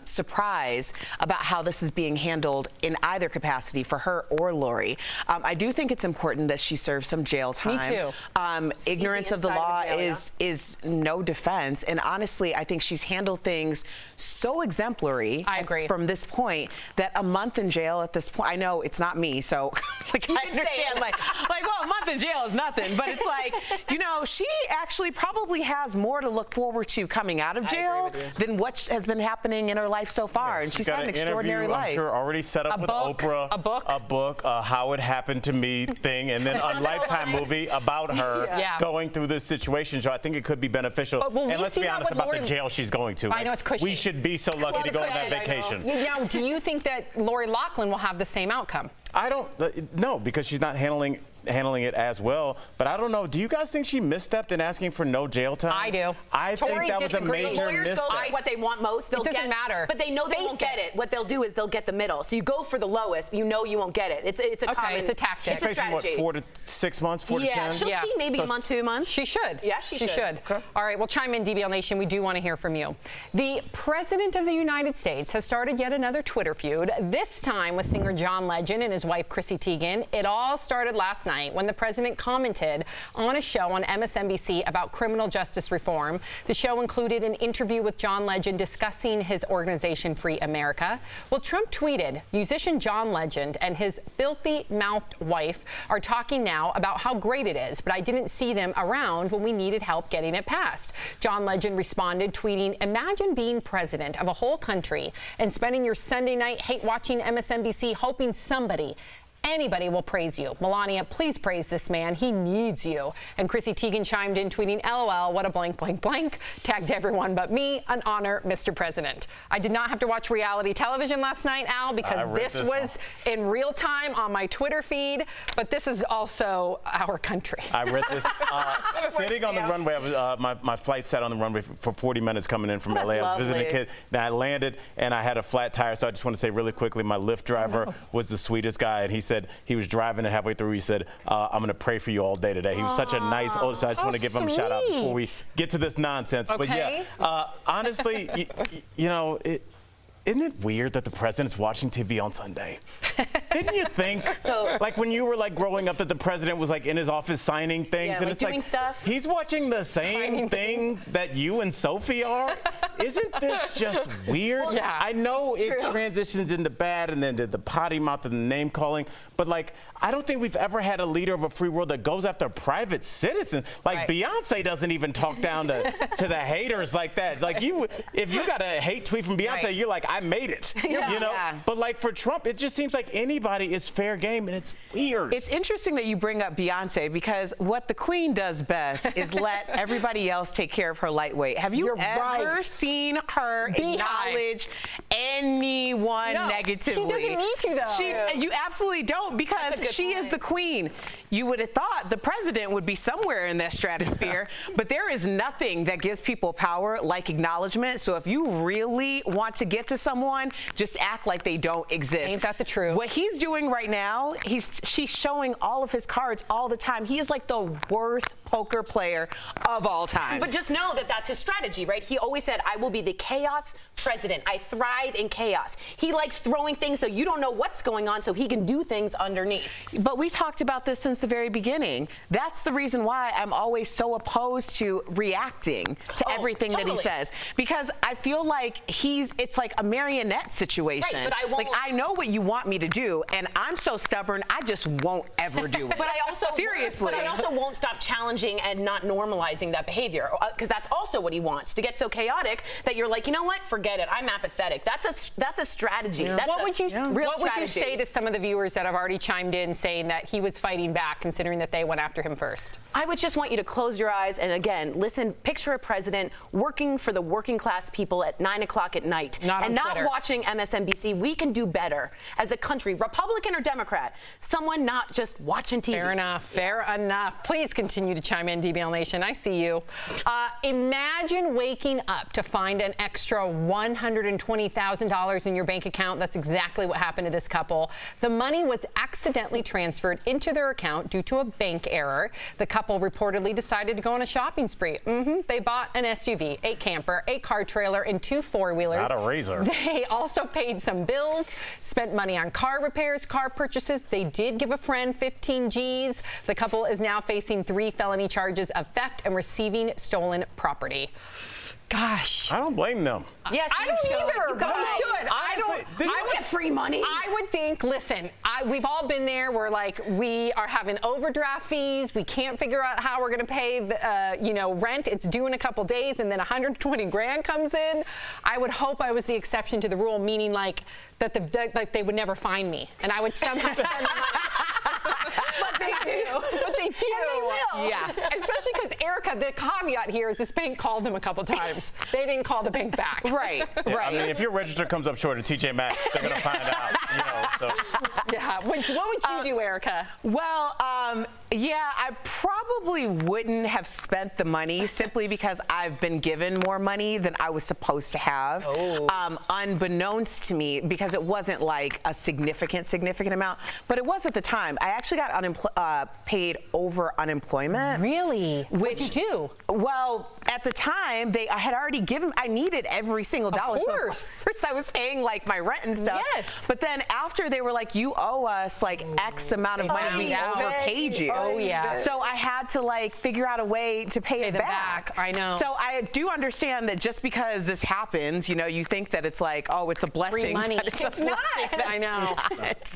surprise about how this is being handled in either capacity for her or Lori. I do think it's important that she serve some jail time. Me too. Ignorance of the law is no defense. And honestly, I think she's handled things so exemplary from this point that a month in jail at this point, I know it's not me, so like I understand like well, a month in jail is nothing, but it's like, you know, she actually probably has more to look forward to coming out of jail than what has been happening in her life so far. And she's had an extraordinary life. I'm sure already set up with Oprah. A book, How It Happened to Me thing, and then a Lifetime movie about her going through this situation. So I think it could be beneficial. And let's be honest about the jail she's going to. I know it's cushy. We should be so lucky to go on that vacation. Now, do you think that Lori Loughlin will have the same outcome? I don't know, because she's not handling it as well. But I don't know. Do you guys think she misstepped in asking for no jail time? I do. I think that was a major Lawyers misstep. go for what they want most. It doesn't matter. But they know they won't get it. What they'll do is they'll get the middle. So you go for the lowest. You know you won't get it. It's a common. It's a tactic. She's facing what, 4 to 6 months, 4 to 10? She'll see maybe a month, 2 months. She should. Yeah, she should. Okay. All right, well, chime in, DBL Nation. We do want to hear from you. The President of the United States has started yet another Twitter feud, this time with singer John Legend and his wife, Chrissy Teigen. It all started last night when the president commented on a show on MSNBC about criminal justice reform. The show included an interview with John Legend discussing his organization, Free America. Well, Trump tweeted, musician John Legend and his filthy-mouthed wife are talking now about how great it is, but I didn't see them around when we needed help getting it passed. John Legend responded, tweeting, imagine being president of a whole country and spending your Sunday night hate-watching MSNBC hoping anybody will praise you. Melania, please praise this man. He needs you. And Chrissy Teigen chimed in, tweeting, LOL, what a blank, blank, blank. Tagged everyone but me. An honor, Mr. President. I did not have to watch reality television last night, Al, because this was in real time on my Twitter feed. But this is also our country. I read this sitting on the runway. My flight sat on the runway for 40 minutes coming in from LA. I was visiting a kid. Then I landed and I had a flat tire. So I just want to say really quickly, my Lyft driver was the sweetest guy, and he said he was driving, and halfway through he said, I'm going to pray for you all day today. He was such a nice old, so I just want to give him a shout out before we get to this nonsense. Okay. But yeah, honestly, you know, isn't it weird that the president's watching TV on Sunday? Didn't you think, like when you were like growing up, that the president was like in his office signing things, and like it's doing like stuff. He's watching the same thing that you and Sophie are? Isn't this just weird? Well, yeah, I know it transitions into bad, and then the potty mouth and the name calling, but like I don't think we've ever had a leader of a free world that goes after private citizens. Like Beyonce doesn't even talk down to the haters like that. Like if you got a hate tweet from Beyonce, you're like, I made it. You know? But like for Trump, it just seems like anybody is fair game, and it's weird. It's interesting that you bring up Beyonce, because what the queen does best is let everybody else take care of her lightweight. Have you ever seen her acknowledge anyone negatively? She doesn't need to, though. You absolutely don't, because she is the queen. You would have thought the president would be somewhere in that stratosphere, but there is nothing that gives people power like acknowledgement. So if you really want to get to someone, just act like they don't exist. Ain't that the truth? What he's doing right now, she's showing all of his cards all the time. He is like the worst poker player of all time. But just know that that's his strategy, right? He always said, I will be the chaos president. I thrive in chaos. He likes throwing things so you don't know what's going on, so he can do things underneath. But we talked about this since the very beginning. That's the reason why I'm always so opposed to reacting to everything that he says, because I feel like it's like a marionette situation. Right, but I won't. Like, I know what you want me to do, and I'm so stubborn, I just won't ever do it. But I also seriously. But I also won't stop challenging and not normalizing that behavior, because that's also what he wants, to get so chaotic that you're like, you know what, forget it, I'm apathetic. That's a strategy. That's what would you strategy. say to some of the viewers that have already chimed in saying that he was fighting back, considering that they went after him first? I would just want you to close your eyes and again listen. Picture a president working for the working class people at 9 o'clock at night, not watching MSNBC. We can do better as a country, Republican or Democrat. Someone not just watching TV. Fair enough. Fair enough. Please continue to chime in, DBL Nation. I see you. Imagine waking up to find an extra $120,000 in your bank account. That's exactly what happened to this couple. The money was accidentally transferred into their account due to a bank error. The couple reportedly decided to go on a shopping spree. They bought an SUV, a camper, a car trailer, and 2 4-wheelers. Not a razor. They also paid some bills, spent money on car repairs, car purchases. They did give a friend 15 G's. The couple is now facing 3 felony charges of theft and receiving stolen property. Gosh. I don't blame them. Yes, I don't either, but we should. I don't get free money. I would think, listen, we've all been there where like we are having overdraft fees. We can't figure out how we're going to pay the, rent. It's due in a couple days, and then 120 grand comes in. I would hope I was the exception to the rule, meaning like that they would never find me, and I would somehow spend the money. But they do. But they do. And they will. Yeah. Especially because Erica, the caveat here is this bank called them a couple times. They didn't call the bank back. Right. Yeah, right. I mean, if your register comes up short of TJ Maxx, they're gonna find out. So. Yeah. What would you do, Erica? Well, yeah, I probably wouldn't have spent the money simply because I've been given more money than I was supposed to have, unbeknownst to me, because it wasn't like a significant amount, but it was at the time. I actually got paid over unemployment. Really? What'd you do? Well, at the time, I had already given, I needed every single dollar. Of course. So of course I was paying like my rent and stuff. Yes. But then after they were like, you owe us like X amount of money, we overpaid you. Oh, yeah. So I had to like figure out a way to pay it back. I know. So I do understand that just because this happens, you think that it's like, oh, it's a blessing. Free money. But it's not. I know.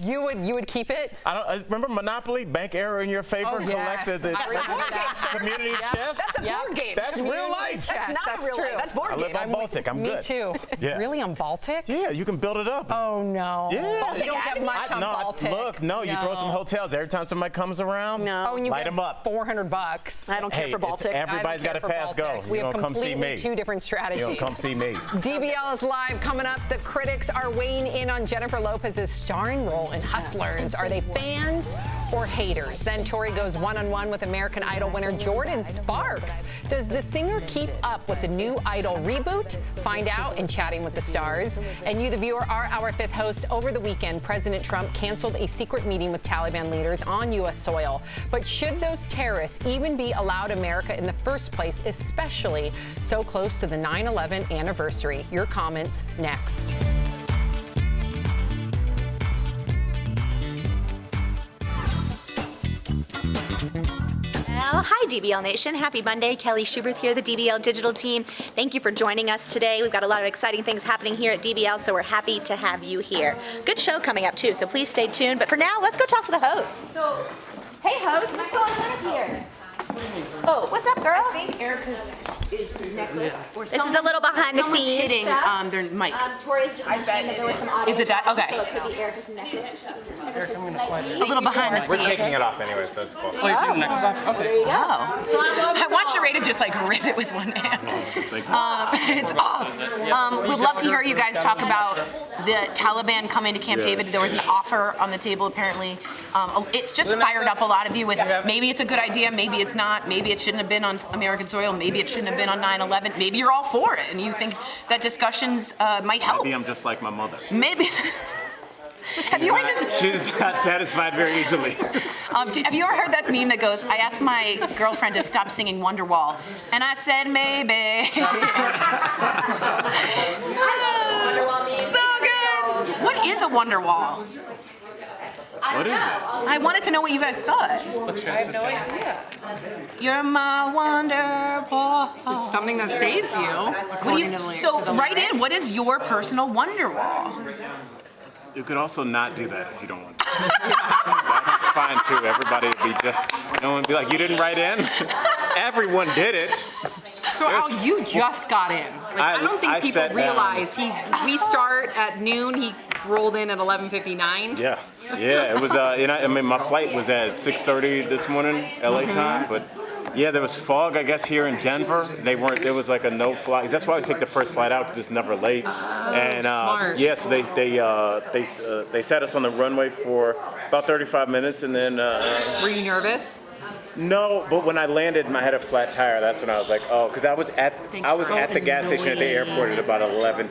You would keep it? I remember Monopoly, bank error in your favor, collected the community chest. That's a board game. That's real life. That's not real life. That's board game. I live on Baltic. I'm good. Me too. Yeah. Really, on Baltic? Yeah, you can build it up. Oh, no. Yeah. You don't get much on Baltic. You throw some hotels. Every time somebody comes around, and you light get them up. $400. I don't care for Baltic. Everybody's got a pass go. We have come see me. completely 2 different strategies. You don't come see me. DBL is live coming up. The critics are weighing in on Jennifer Lopez's starring role in Hustlers. Are they fans or haters? Then Tori goes one-on-one with American Idol winner Jordan Sparks. Does the singer keep up with the new Idol reboot? Find out in Chatting with the Stars. And you, the viewer, are our 5th host. Over the weekend, President Trump canceled a secret meeting with Taliban leaders on U.S. soil. But should those terrorists even be allowed America in the first place, especially so close to the 9/11 anniversary? Your comments next. Well, hi DBL Nation. Happy Monday. Kelly Schubert here, the DBL digital team. Thank you for joining us today. We've got a lot of exciting things happening here at DBL, so we're happy to have you here. Good show coming up too, so please stay tuned. But for now, let's go talk to the host. Hey host, what's going on here? Oh, what's up, girl? I think Erica's necklace. This is a little behind the scenes. Hitting their mic. Tori's just mentioned that there was some audio. Is it that? Okay. So it could be Erica's necklace. Just a little behind the scenes. We're taking it off anyway, so it's cool. Oh, you're taking the necklace off? Okay. There you go. I want Sheree to just like rip it with one hand. It's off. We'd love to hear you guys talk about the Taliban coming to Camp David. There was an offer on the table apparently. It's just fired up a lot of you with maybe it's a good idea, maybe it's not, maybe it shouldn't have been on American soil, maybe it shouldn't have been on 9/11. Maybe you're all for it and you think that discussions might help. Maybe I'm just like my mother. Maybe. Have you heard this? She's not satisfied very easily. Have you ever heard that meme that goes, I asked my girlfriend to stop singing Wonderwall, and I said maybe. So good. What is a Wonderwall? What is it? I wanted to know what you guys thought. I have no idea. You're my Wonderwall. It's something that saves you. So write in, what is your personal Wonderwall? You could also not do that if you don't want to. That's fine too. Everybody would be just, no one would be like, you didn't write in? Everyone did it. So Al, you just got in. I don't think people realize we start at noon. He rolled in at 11:59. Yeah, it was. I mean, my flight was at 6:30 this morning, LA time, but. Yeah, there was fog, I guess, here in Denver. There was like a no flight. That's why I take the first flight out because it's never late. And smart. yeah, so they set us on the runway for about 35 minutes, and then. Were you nervous? No, but when I landed and I had a flat tire, that's when I was like, oh, because I was at the gas station at the airport at about 11:15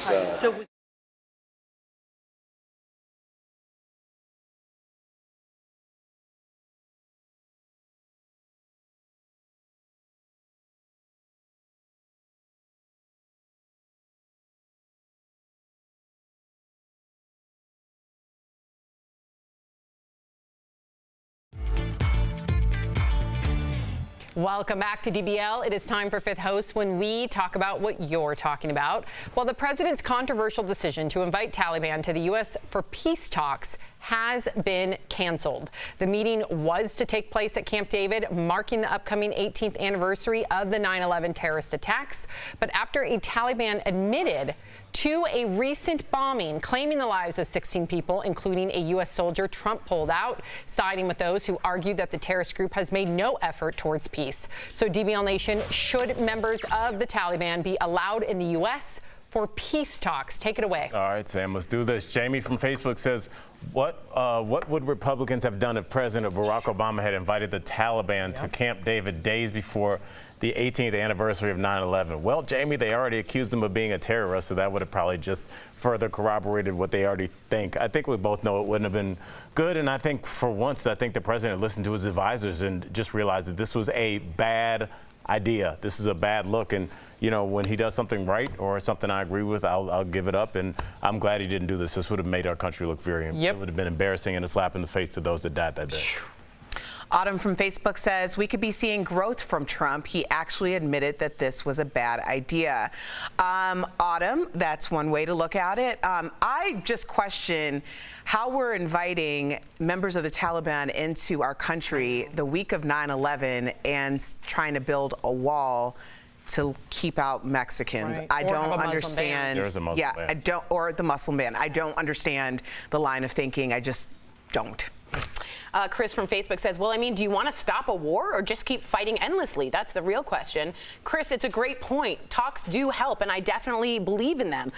today. So Welcome back to DBL. It is time for Fifth Host when we talk about what you're talking about. Well, the president's controversial decision to invite Taliban to the U.S. for peace talks has been canceled. The meeting was to take place at Camp David, marking the upcoming 18th anniversary of the 9/11 terrorist attacks. But after a Taliban admitted to a recent bombing claiming the lives of 16 people, including a U.S. soldier, Trump pulled out, siding with those who argued that the terrorist group has made no effort towards peace. So DBL Nation, should members of the Taliban be allowed in the U.S. for peace talks? Take it away. All right, Sam, let's do this. Jamie from Facebook says, what would Republicans have done if President Barack Obama had invited the Taliban to Camp David days before the 18th anniversary of 9/11? Well, Jamie, they already accused him of being a terrorist, so that would have probably just further corroborated what they already think. I think we both know it wouldn't have been good, and I think for once, I think the president listened to his advisors and just realized that this was a bad idea. This is a bad look, and you know, when he does something right or something I agree with, I'll give it up, and I'm glad he didn't do this. This would have made our country look very, it would have been embarrassing and a slap in the face to those that died that day. Autumn from Facebook says, we could be seeing growth from Trump. He actually admitted that this was a bad idea. Autumn, that's one way to look at it. I just question how we're inviting members of the Taliban into our country the week of 9/11 and trying to build a wall to keep out Mexicans. Right. I Or don't have a understand. There is a Muslim ban. I don't, or the Muslim ban. I don't understand the line of thinking. I just don't. Chris from Facebook says, well, I mean, do you want to stop a war or just keep fighting endlessly? That's the real question. Chris, it's a great point. Talks do help, and I definitely believe in them.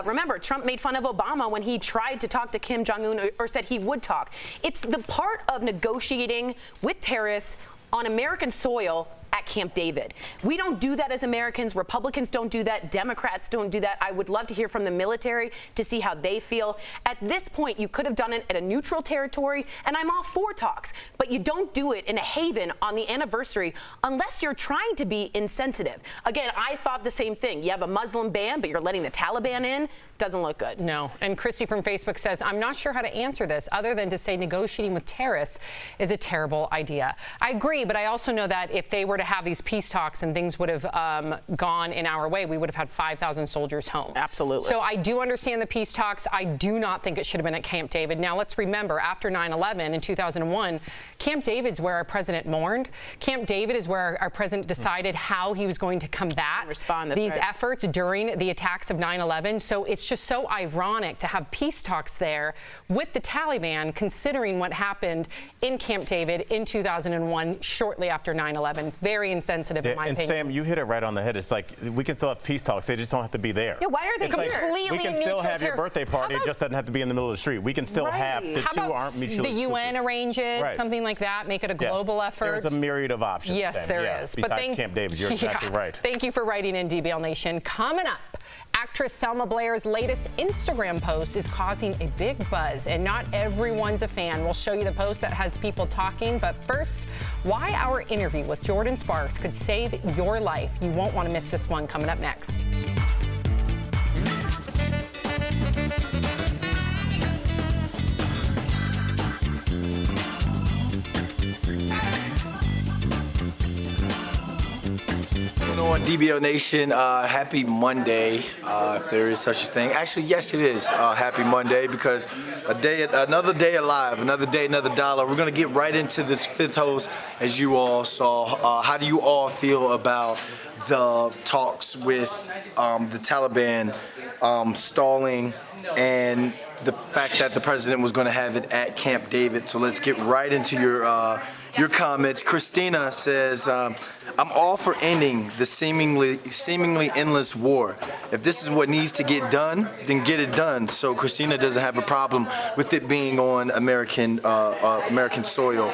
Remember, Trump made fun of Obama when he tried to talk to Kim Jong-un or said he would talk. It's the part of negotiating with terrorists on American soil at Camp David. We don't do that as Americans. Republicans don't do that. Democrats don't do that. I would love to hear from the military to see how they feel. At this point, you could have done it at a neutral territory, and I'm all for talks, but you don't do it in a haven on the anniversary unless you're trying to be insensitive. Again, I thought the same thing. You have a Muslim ban, but you're letting the Taliban in. Doesn't look good. No. And Christy from Facebook says, I'm not sure how to answer this other than to say negotiating with terrorists is a terrible idea. I agree, but I also know that if they were to have these peace talks and things would have gone in our way, we would have had 5,000 soldiers home. Absolutely. So I do understand the peace talks. I do not think it should have been at Camp David. Now, let's remember, after 9/11 in 2001, Camp David's where our president mourned. Camp David is where our president decided how he was going to combat these efforts during the attacks of 9/11. So it's just so ironic to have peace talks there with the Taliban, considering what happened in Camp David in 2001, shortly after 9/11. Very insensitive, in my opinion. And Sam, you hit it right on the head. It's like we can still have peace talks. They just don't have to be there. Yeah, why are they completely We can still have your birthday party. It just doesn't have to be in the middle of the street. We can still have the How two about aren't mutually the UN arrange it, something like that, make it a global effort? There's a myriad of options. Yes, Sam. there is. Besides Camp David, you're exactly right. Thank you for writing in, DBL Nation. Coming up, actress Selma Blair's latest Instagram post is causing a big buzz, and not everyone's a fan. We'll show you the post that has people talking, but first, why our interview with Jordan Sparks could save your life. You won't want to miss this one coming up next. On DBL Nation, happy Monday, if there is such a thing. Actually, yes, it is happy Monday because another day alive, another day, another dollar. We're gonna get right into this fifth host, as you all saw. How do you all feel about the talks with the Taliban stalling and the fact that the president was gonna have it at Camp David? So let's get right into your comments. Christina says, I'm all for ending the seemingly endless war. If this is what needs to get done, then get it done. So Christina doesn't have a problem with it being on American soil.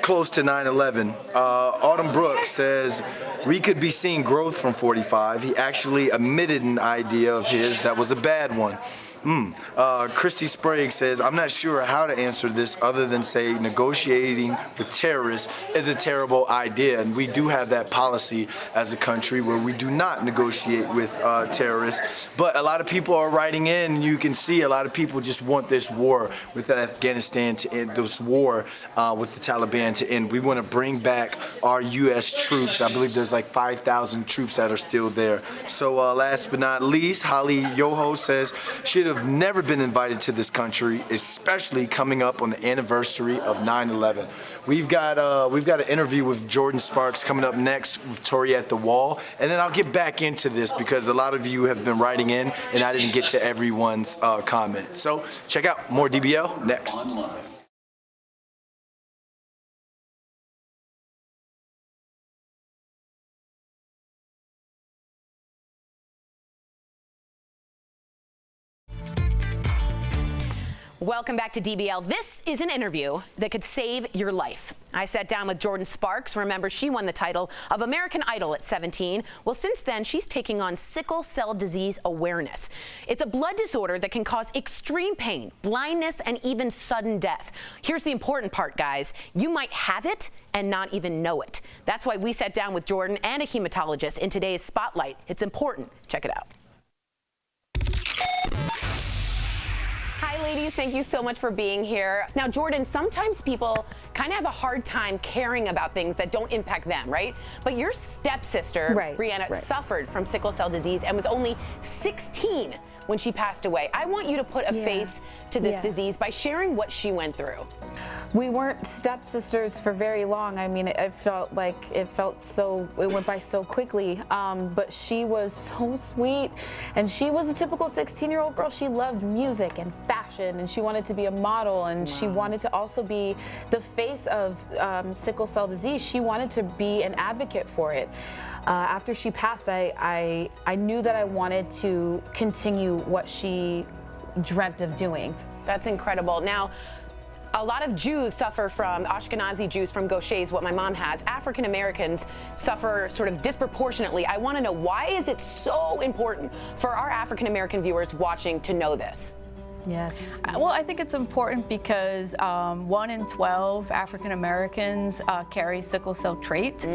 close to 9/11. Autumn Brooks says, we could be seeing growth from 45. He actually admitted an idea of his that was a bad one. Christy Sprague says, I'm not sure how to answer this other than say negotiating with terrorists is a terrible idea. And we do have that policy as a country where we do not negotiate with terrorists. But a lot of people are writing in. You can see a lot of people just want this war with Afghanistan to end, this war with the Taliban to end. We want to bring back our U.S. troops. I believe there's like 5,000 troops that are still there. So last but not least, Holly Yoho says, should have never been invited to this country, especially coming up on the anniversary of 9/11. We've got an interview with Jordan Sparks coming up next with Tori at the Wall, and then I'll get back into this because a lot of you have been writing in, and I didn't get to everyone's comment. So check out more DBL next. Welcome back to DBL. This is an interview that could save your life. I sat down with Jordan Sparks. Remember, she won the title of American Idol at 17. Well, since then, she's taking on sickle cell disease awareness. It's a blood disorder that can cause extreme pain, blindness, and even sudden death. Here's the important part, guys. You might have it and not even know it. That's why we sat down with Jordan and a hematologist in today's Spotlight. It's important. Check it out. Hi, ladies. Thank you so much for being here. Now, Jordan, sometimes people kind of have a hard time caring about things that don't impact them, right? But your stepsister, Brianna, suffered from sickle cell disease and was only 16 when she passed away. I want you to put a face to this disease by sharing what she went through. We weren't stepsisters for very long. I mean, it felt like it went by so quickly. But she was so sweet, and she was a typical 16-year-old girl. She loved music and fashion, and she wanted to be a model, and she wanted to also be the face of sickle cell disease. She wanted to be an advocate for it. After she passed, I knew that I wanted to continue what she dreamt of doing. That's incredible. Now, a lot of Jews suffer from, Ashkenazi Jews from Gaucher is what my mom has. African Americans suffer sort of disproportionately. I want to know, why is it so important for our African American viewers watching to know this? Yes. Well, I think it's important because 1 in 12 African Americans carry sickle cell trait.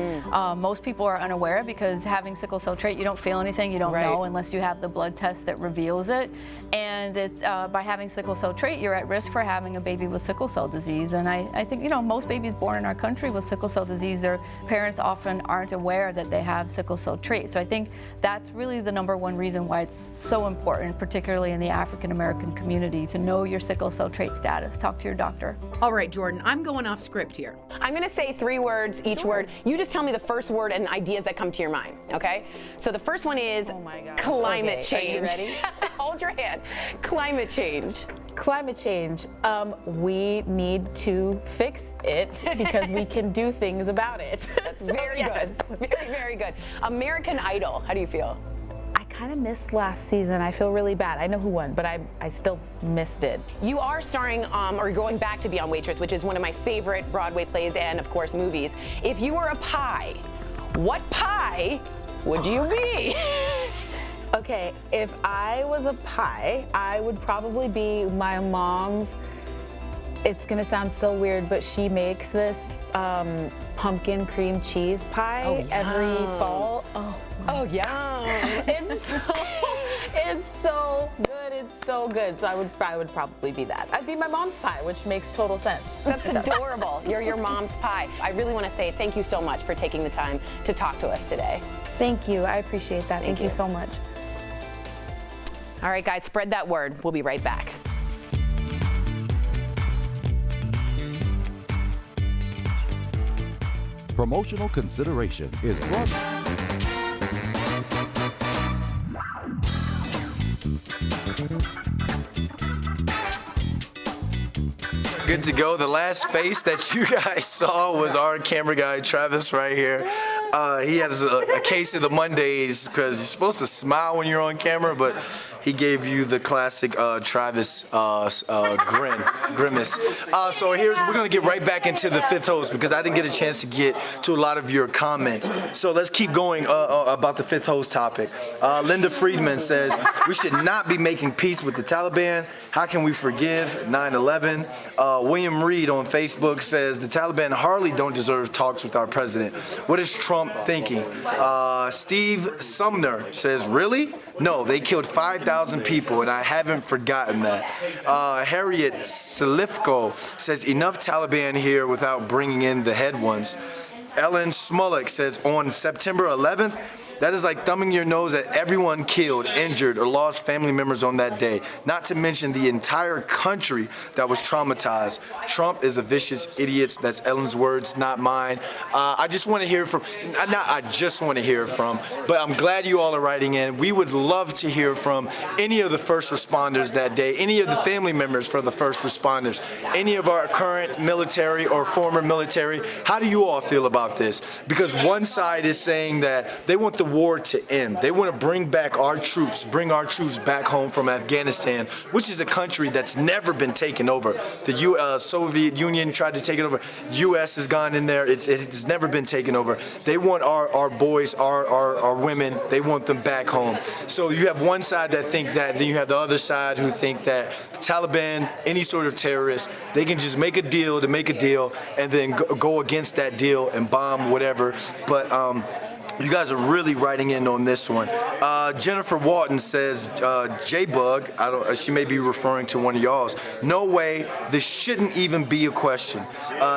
Most people are unaware because having sickle cell trait, you don't feel anything, you don't know unless you have the blood test that reveals it. And by having sickle cell trait, you're at risk for having a baby with sickle cell disease. And I think, most babies born in our country with sickle cell disease, their parents often aren't aware that they have sickle cell trait. So I think that's really the #1 reason why it's so important, particularly in the African American community, to know your sickle cell trait status. Talk to your doctor. All right, Jordan, I'm going off script here. I'm going to say 3 words, each word. You just tell me the first word and ideas that come to your mind, okay? So the first one is climate change. Are you ready? Hold your hand. Climate change. Climate change. We need to fix it because we can do things about it. That's very good. Very, very good. American Idol. How do you feel? I kind of missed last season. I feel really bad. I know who won, but I still missed it. You are starring, or going back to be on Waitress, which is one of my favorite Broadway plays and, of course, movies. If you were a pie, what pie would you be? Okay, if I was a pie, I would probably be my mom's. It's gonna sound so weird, but she makes this pumpkin cream cheese pie every fall. Oh, yum. It's so good. It's so good. So I would probably be that. I'd be my mom's pie, which makes total sense. That's adorable. You're your mom's pie. I really want to say thank you so much for taking the time to talk to us today. Thank you. I appreciate that. Thank you so much. All right, guys, spread that word. We'll be right back. Promotional consideration is brought. Good to go. The last face that you guys saw was our camera guy, Travis, right here. He has a case of the Mondays because you're supposed to smile when you're on camera, but he gave you the classic Travis grimace. So we're gonna get right back into the fifth host because I didn't get a chance to get to a lot of your comments. So let's keep going about the fifth host topic. Linda Friedman says, we should not be making peace with the Taliban. How can we forgive 9/11? William Reed on Facebook says, the Taliban hardly don't deserve talks with our president. What is Trump thinking? Steve Sumner says, really? No, they killed 5,000 people, and I haven't forgotten that. Harriet Salifko says, enough Taliban here without bringing in the head ones. Ellen Smolik says, on September 11th, that is like thumbing your nose at everyone killed, injured, or lost family members on that day, not to mention the entire country that was traumatized. Trump is a vicious idiot. That's Ellen's words, not mine. I just want to hear from, but I'm glad you all are writing in. We would love to hear from any of the first responders that day, any of the family members for the first responders, any of our current military or former military. How do you all feel about this? Because one side is saying that they want the war to end. They want to bring back our troops, bring our troops back home from Afghanistan, which is a country that's never been taken over. The Soviet Union tried to take it over. U.S. has gone in there. It's never been taken over. They want our boys, our women, they want them back home. So you have one side that think that, then you have the other side who think that the Taliban, any sort of terrorist, they can just make a deal to make a deal and then go against that deal and bomb whatever. But you guys are really writing in on this one. Jennifer Walton says, J-Bug, she may be referring to one of y'all's. No way, this shouldn't even be a question.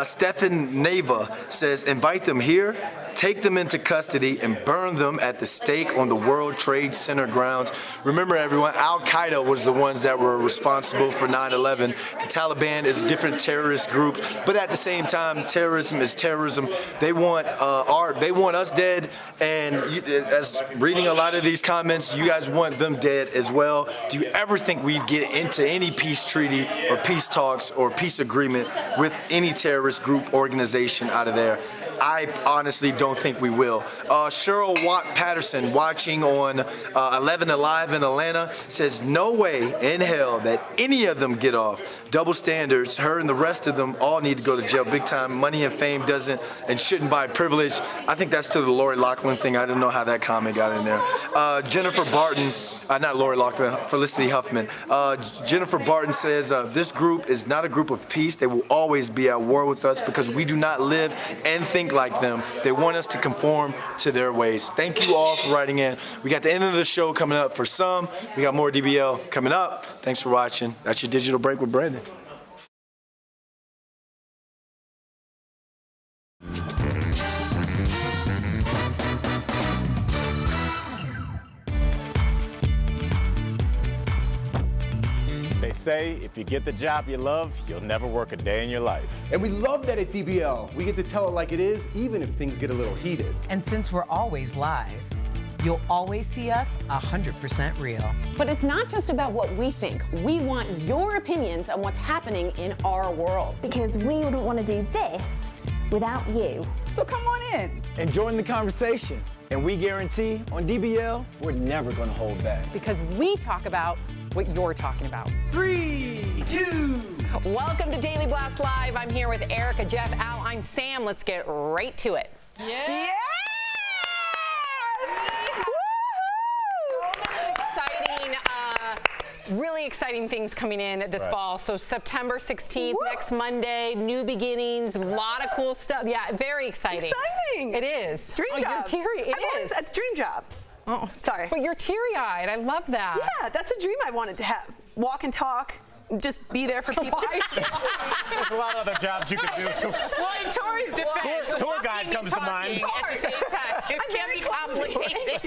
Stefan Neva says, invite them here, take them into custody, and burn them at the stake on the World Trade Center grounds. Remember, everyone, Al-Qaeda was the ones that were responsible for 9/11. The Taliban is a different terrorist group, but at the same time, terrorism is terrorism. They want us dead, and as reading a lot of these comments, you guys want them dead as well. Do you ever think we'd get into any peace treaty or peace talks or peace agreement with any terrorist group organization out of there? I honestly don't think we will. Cheryl Watt Patterson, watching on 11 Alive in Atlanta, says no way in hell that any of them get off. Double standards. Her and the rest of them all need to go to jail big time. Money and fame doesn't and shouldn't buy privilege. I think that's to the Lori Loughlin thing. I don't know how that comment got in there. Jennifer Barton, not Lori Loughlin, Felicity Huffman. Jennifer Barton says, this group is not a group of peace. They will always be at war with us because we do not live and think like them. They want us to conform to their ways. Thank you all for writing in. We got the end of the show coming up for some. We got more DBL coming up. Thanks for watching. That's your Digital Break with Brandon. They say if you get the job you love, you'll never work a day in your life. And we love that at DBL. We get to tell it like it is, even if things get a little heated. And since we're always live, you'll always see us 100% real. But it's not just about what we think. We want your opinions on what's happening in our world. Because we wouldn't want to do this without you. So come on in and join the conversation. And we guarantee on DBL, we're never going to hold back. Because we talk about what you're talking about. 3, 2. Welcome to Daily Blast Live. I'm here with Erica, Jeff, Al. I'm Sam. Let's get right to it. Yeah. Really exciting things coming in this fall. So September 16th, next Monday, new beginnings, a lot of cool stuff. Yeah, very exciting. Exciting. It is. Dream job. You're teary. It is. That's dream job. Oh, sorry. But you're teary-eyed. I love that. Yeah, that's a dream I wanted to have. Walk and talk. Just be there for people. There's a lot of other jobs you could do. Well, in Tori's defense, tour guide comes to mind. At the same time, it can be complicated.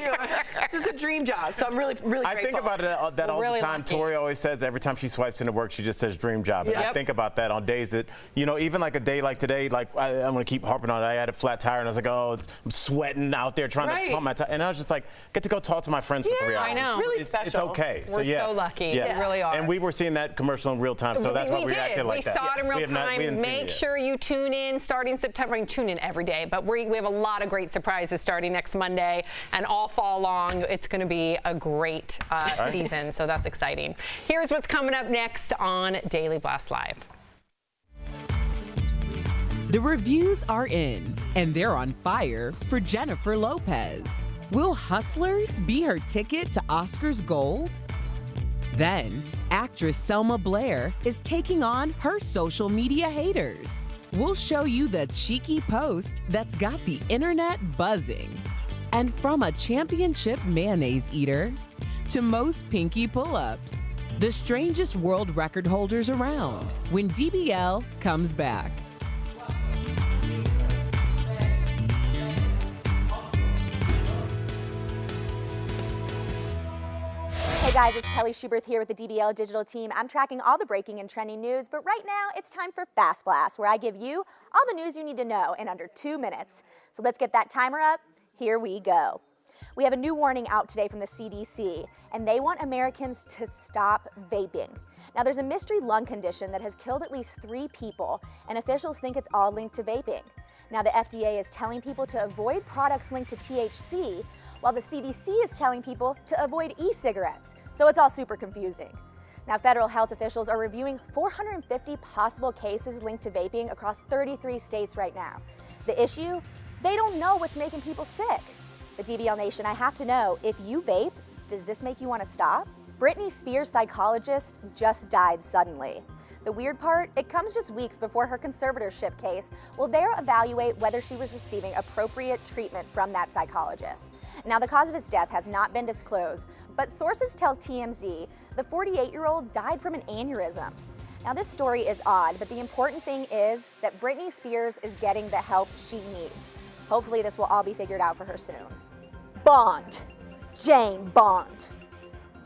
It's just a dream job, so I'm really grateful. I think about that all the time. Tori always says every time she swipes into work, she just says dream job. And I think about that on days that, even like a day like today, like I'm going to keep harping on it. I had a flat tire and I was like, oh, I'm sweating out there trying to pump my tire. And I was just like, get to go talk to my friends for 3 hours. I know. It's really special. It's okay. We're so lucky. Yes. We really are. And we were seeing that commercial commercial in real time, so that's why we acted like that. We saw it in real time. Make sure you tune in starting September. I mean, tune in every day, but we have a lot of great surprises starting next Monday and all fall long. It's going to be a great season, so that's exciting. Here's what's coming up next on Daily Blast Live. The reviews are in, and they're on fire for Jennifer Lopez. Will Hustlers be her ticket to Oscars gold? Then, actress Selma Blair is taking on her social media haters. We'll show you the cheeky post that's got the internet buzzing. And from a championship mayonnaise eater to most pinky pull-ups, the strangest world record holders around when DBL comes back. Hey guys, it's Kelly Schubert here with the DBL Digital Team. I'm tracking all the breaking and trending news, but right now it's time for Fast Blast, where I give you all the news you need to know in under 2 minutes. So let's get that timer up. Here we go. We have a new warning out today from the CDC, and they want Americans to stop vaping. Now, there's a mystery lung condition that has killed at least 3 people, and officials think it's all linked to vaping. Now, the FDA is telling people to avoid products linked to THC, while the CDC is telling people to avoid e-cigarettes. So it's all super confusing. Now, federal health officials are reviewing 450 possible cases linked to vaping across 33 states right now. The issue? They don't know what's making people sick. But DBL Nation, I have to know, if you vape, does this make you want to stop? Britney Spears' psychologist just died suddenly. The weird part, it comes just weeks before her conservatorship case. Will they evaluate whether she was receiving appropriate treatment from that psychologist? Now, the cause of his death has not been disclosed, but sources tell TMZ the 48-year-old died from an aneurysm. Now, this story is odd, but the important thing is that Britney Spears is getting the help she needs. Hopefully, this will all be figured out for her soon. Bond. Jane Bond.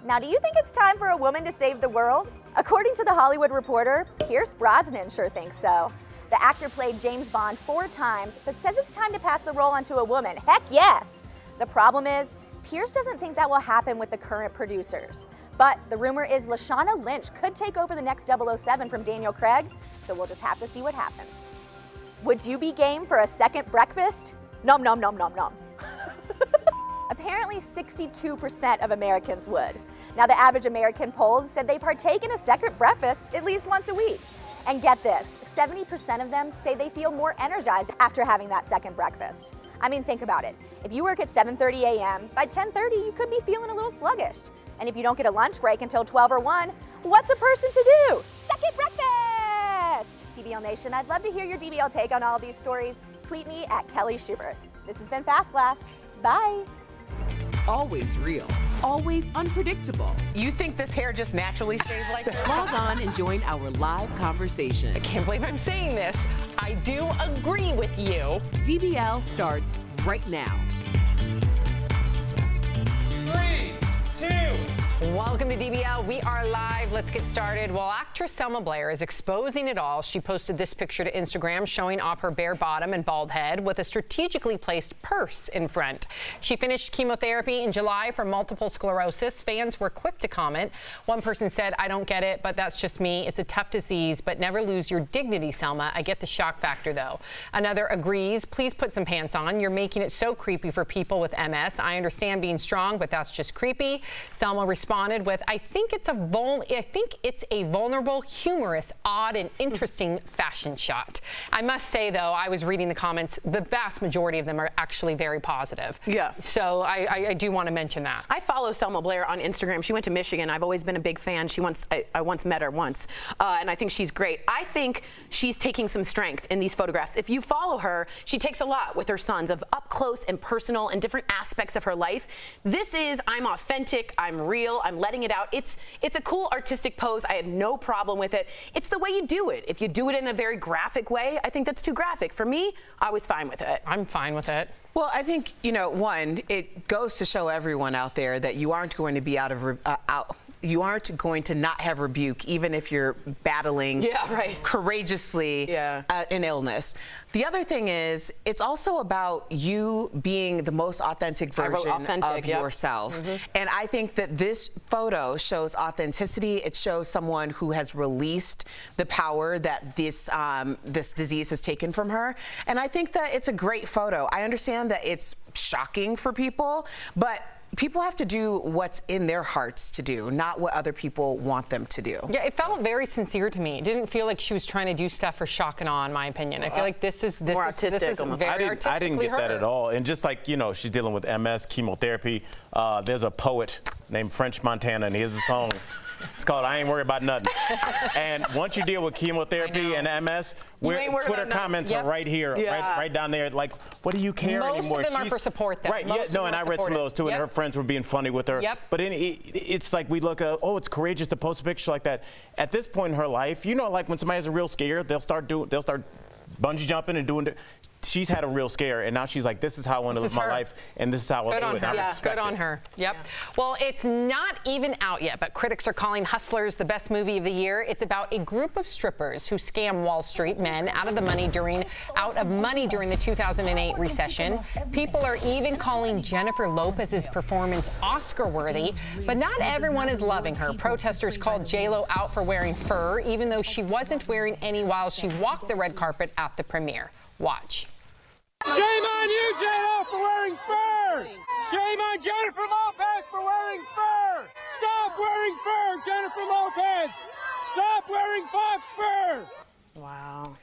Now, do you think it's time for a woman to save the world? According to The Hollywood Reporter, Pierce Brosnan sure thinks so. The actor played James Bond 4 times, but says it's time to pass the role on to a woman. Heck yes! The problem is, Pierce doesn't think that will happen with the current producers. But the rumor is Lashana Lynch could take over the next 007 from Daniel Craig, so we'll just have to see what happens. Would you be game for a second breakfast? Nom nom nom nom nom. Apparently 62% of Americans would. Now, the average American polled said they partake in a second breakfast at least once a week. And get this, 70% of them say they feel more energized after having that second breakfast. I mean, think about it. If you work at 7:30 a.m., by 10:30 you could be feeling a little sluggish. And if you don't get a lunch break until 12 or 1, what's a person to do? Second breakfast! DBL Nation, I'd love to hear your DBL take on all of these stories. Tweet me at Kelly Schubert. This has been Fast Blast. Bye. Always real, always unpredictable. You think this hair just naturally stays like that? Log on and join our live conversation. I can't believe I'm saying this. I do agree with you. DBL starts right now. 3, 2. Welcome to DBL. We are live. Let's get started. Well, actress Selma Blair is exposing it all. She posted this picture to Instagram showing off her bare bottom and bald head with a strategically placed purse in front. She finished chemotherapy in July for multiple sclerosis. Fans were quick to comment. One person said, "I don't get it, but that's just me. It's a tough disease, but never lose your dignity, Selma. I get the shock factor, though." Another agrees, "Please put some pants on. You're making it so creepy for people with MS. I understand being strong, but that's just creepy." Selma responded with, I think it's a vulnerable, humorous, odd, and interesting fashion shot. I must say, though, I was reading the comments. The vast majority of them are actually very positive. Yeah. So I do want to mention that. I follow Selma Blair on Instagram. She went to Michigan. I've always been a big fan. I once met her once, and I think she's great. I think she's taking some strength in these photographs. If you follow her, she takes a lot with her sons of up close and personal and different aspects of her life. This is, I'm authentic, I'm real, I'm letting it out. It's a cool artistic pose. I have no problem with it. It's the way you do it. If you do it in a very graphic way, I think that's too graphic. For me, I was fine with it. I'm fine with it. Well, I think, you know, one, it goes to show everyone out there that you aren't going to be you aren't going to not have rebuke, even if you're battling courageously an illness. The other thing is, it's also about you being the most authentic version of yourself. And I think that this photo shows authenticity. It shows someone who has released the power that this disease has taken from her. And I think that it's a great photo. I understand that it's shocking for people, but people have to do what's in their hearts to do, not what other people want them to do. Yeah, it felt very sincere to me. It didn't feel like she was trying to do stuff for shock and awe, in my opinion. I feel like this is very artistically I didn't get her. that at all. And just like, you know, she's dealing with MS, chemotherapy. There's a poet named French Montana, and he has a song. It's called I Ain't Worried About Nothing. And once you deal with chemotherapy and MS, Twitter comments are right here, right down there. Like, what do you care anymore? Most of them are for support, though. Right, and I read some of those too, and her friends were being funny with her. But it's like we look at, oh, it's courageous to post a picture like that. At this point in her life, you know, like when somebody has a real scare, they'll start bungee jumping and doing she's had a real scare, and now she's like, this is how I want to live my life, and this is how I'll do it. Good on her. Yep. Well, it's not even out yet, but critics are calling Hustlers the best movie of the year. It's about a group of strippers who scam Wall Street men out of money during the 2008 recession. People are even calling Jennifer Lopez's performance Oscar-worthy, but not everyone is loving her. Protesters called J-Lo out for wearing fur, even though she wasn't wearing any while she walked the red carpet at the premiere. Watch. Shame on you, J-Lo, for wearing fur! Shame on Jennifer Lopez for wearing fur! Stop wearing fur, Jennifer Lopez! Stop wearing fox fur! Wow.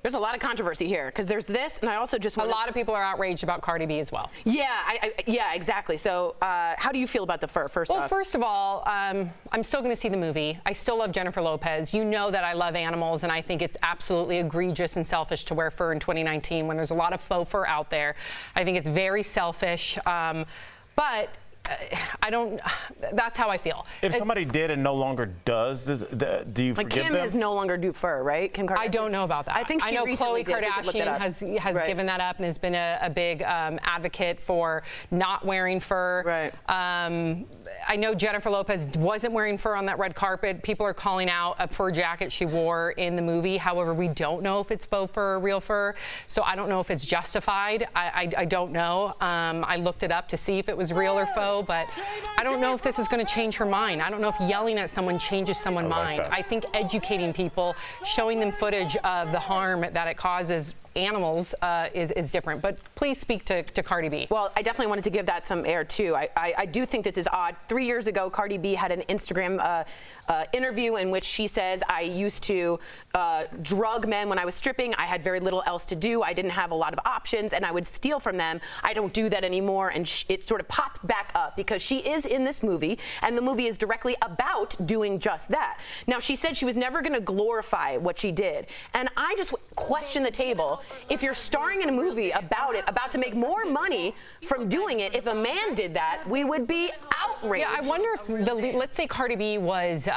There's a lot of controversy here because there's this, and I also just want a lot of people are outraged about Cardi B as well. Yeah, exactly. So, how do you feel about the fur? First of all, I'm still going to see the movie. I still love Jennifer Lopez. You know that I love animals, and I think it's absolutely egregious and selfish to wear fur in 2019 when there's a lot of faux fur out there. I think it's very selfish, but. That's how I feel. If somebody did and no longer does, do you forgive Kim them? has no longer do fur, right? Kim Kardashian? I don't know about that. I think know Khloe Kardashian has given that up and has been a big advocate for not wearing fur. Right. I know Jennifer Lopez wasn't wearing fur on that red carpet. People are calling out a fur jacket she wore in the movie. However, we don't know if it's faux fur or real fur, so I don't know if it's justified. I don't know. I looked it up to see if it was real or faux. But I don't know if this is going to change her mind. I don't know if yelling at someone changes someone's mind. I think educating people, showing them footage of the harm that it causes animals is different. But please speak to Cardi B. Well, I definitely wanted to give that some air, too. I do think this is odd. 3 years ago, Cardi B had an Instagram interview in which she says, I used to drug men when I was stripping. I had very little else to do. I didn't have a lot of options, and I would steal from them. I don't do that anymore. And it sort of popped back up because she is in this movie, and the movie is directly about doing just that. Now, she said she was never going to glorify what she did. And I just question the table. If you're starring in a movie about to make more money from doing it, if a man did that, we would be outraged. Yeah, I wonder if let's say Cardi B was,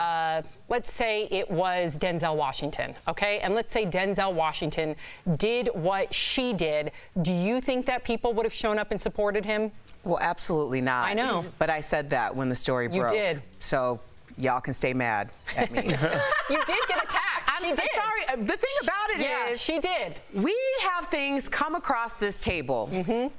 let's say it was Denzel Washington, okay? And let's say Denzel Washington did what she did. Do you think that people would have shown up and supported him? Well, absolutely not. I know. But I said that when the story broke. You did. So y'all can stay mad at me. You did get attacked. She did. Sorry. The thing about it is, she did. We have things come across this table.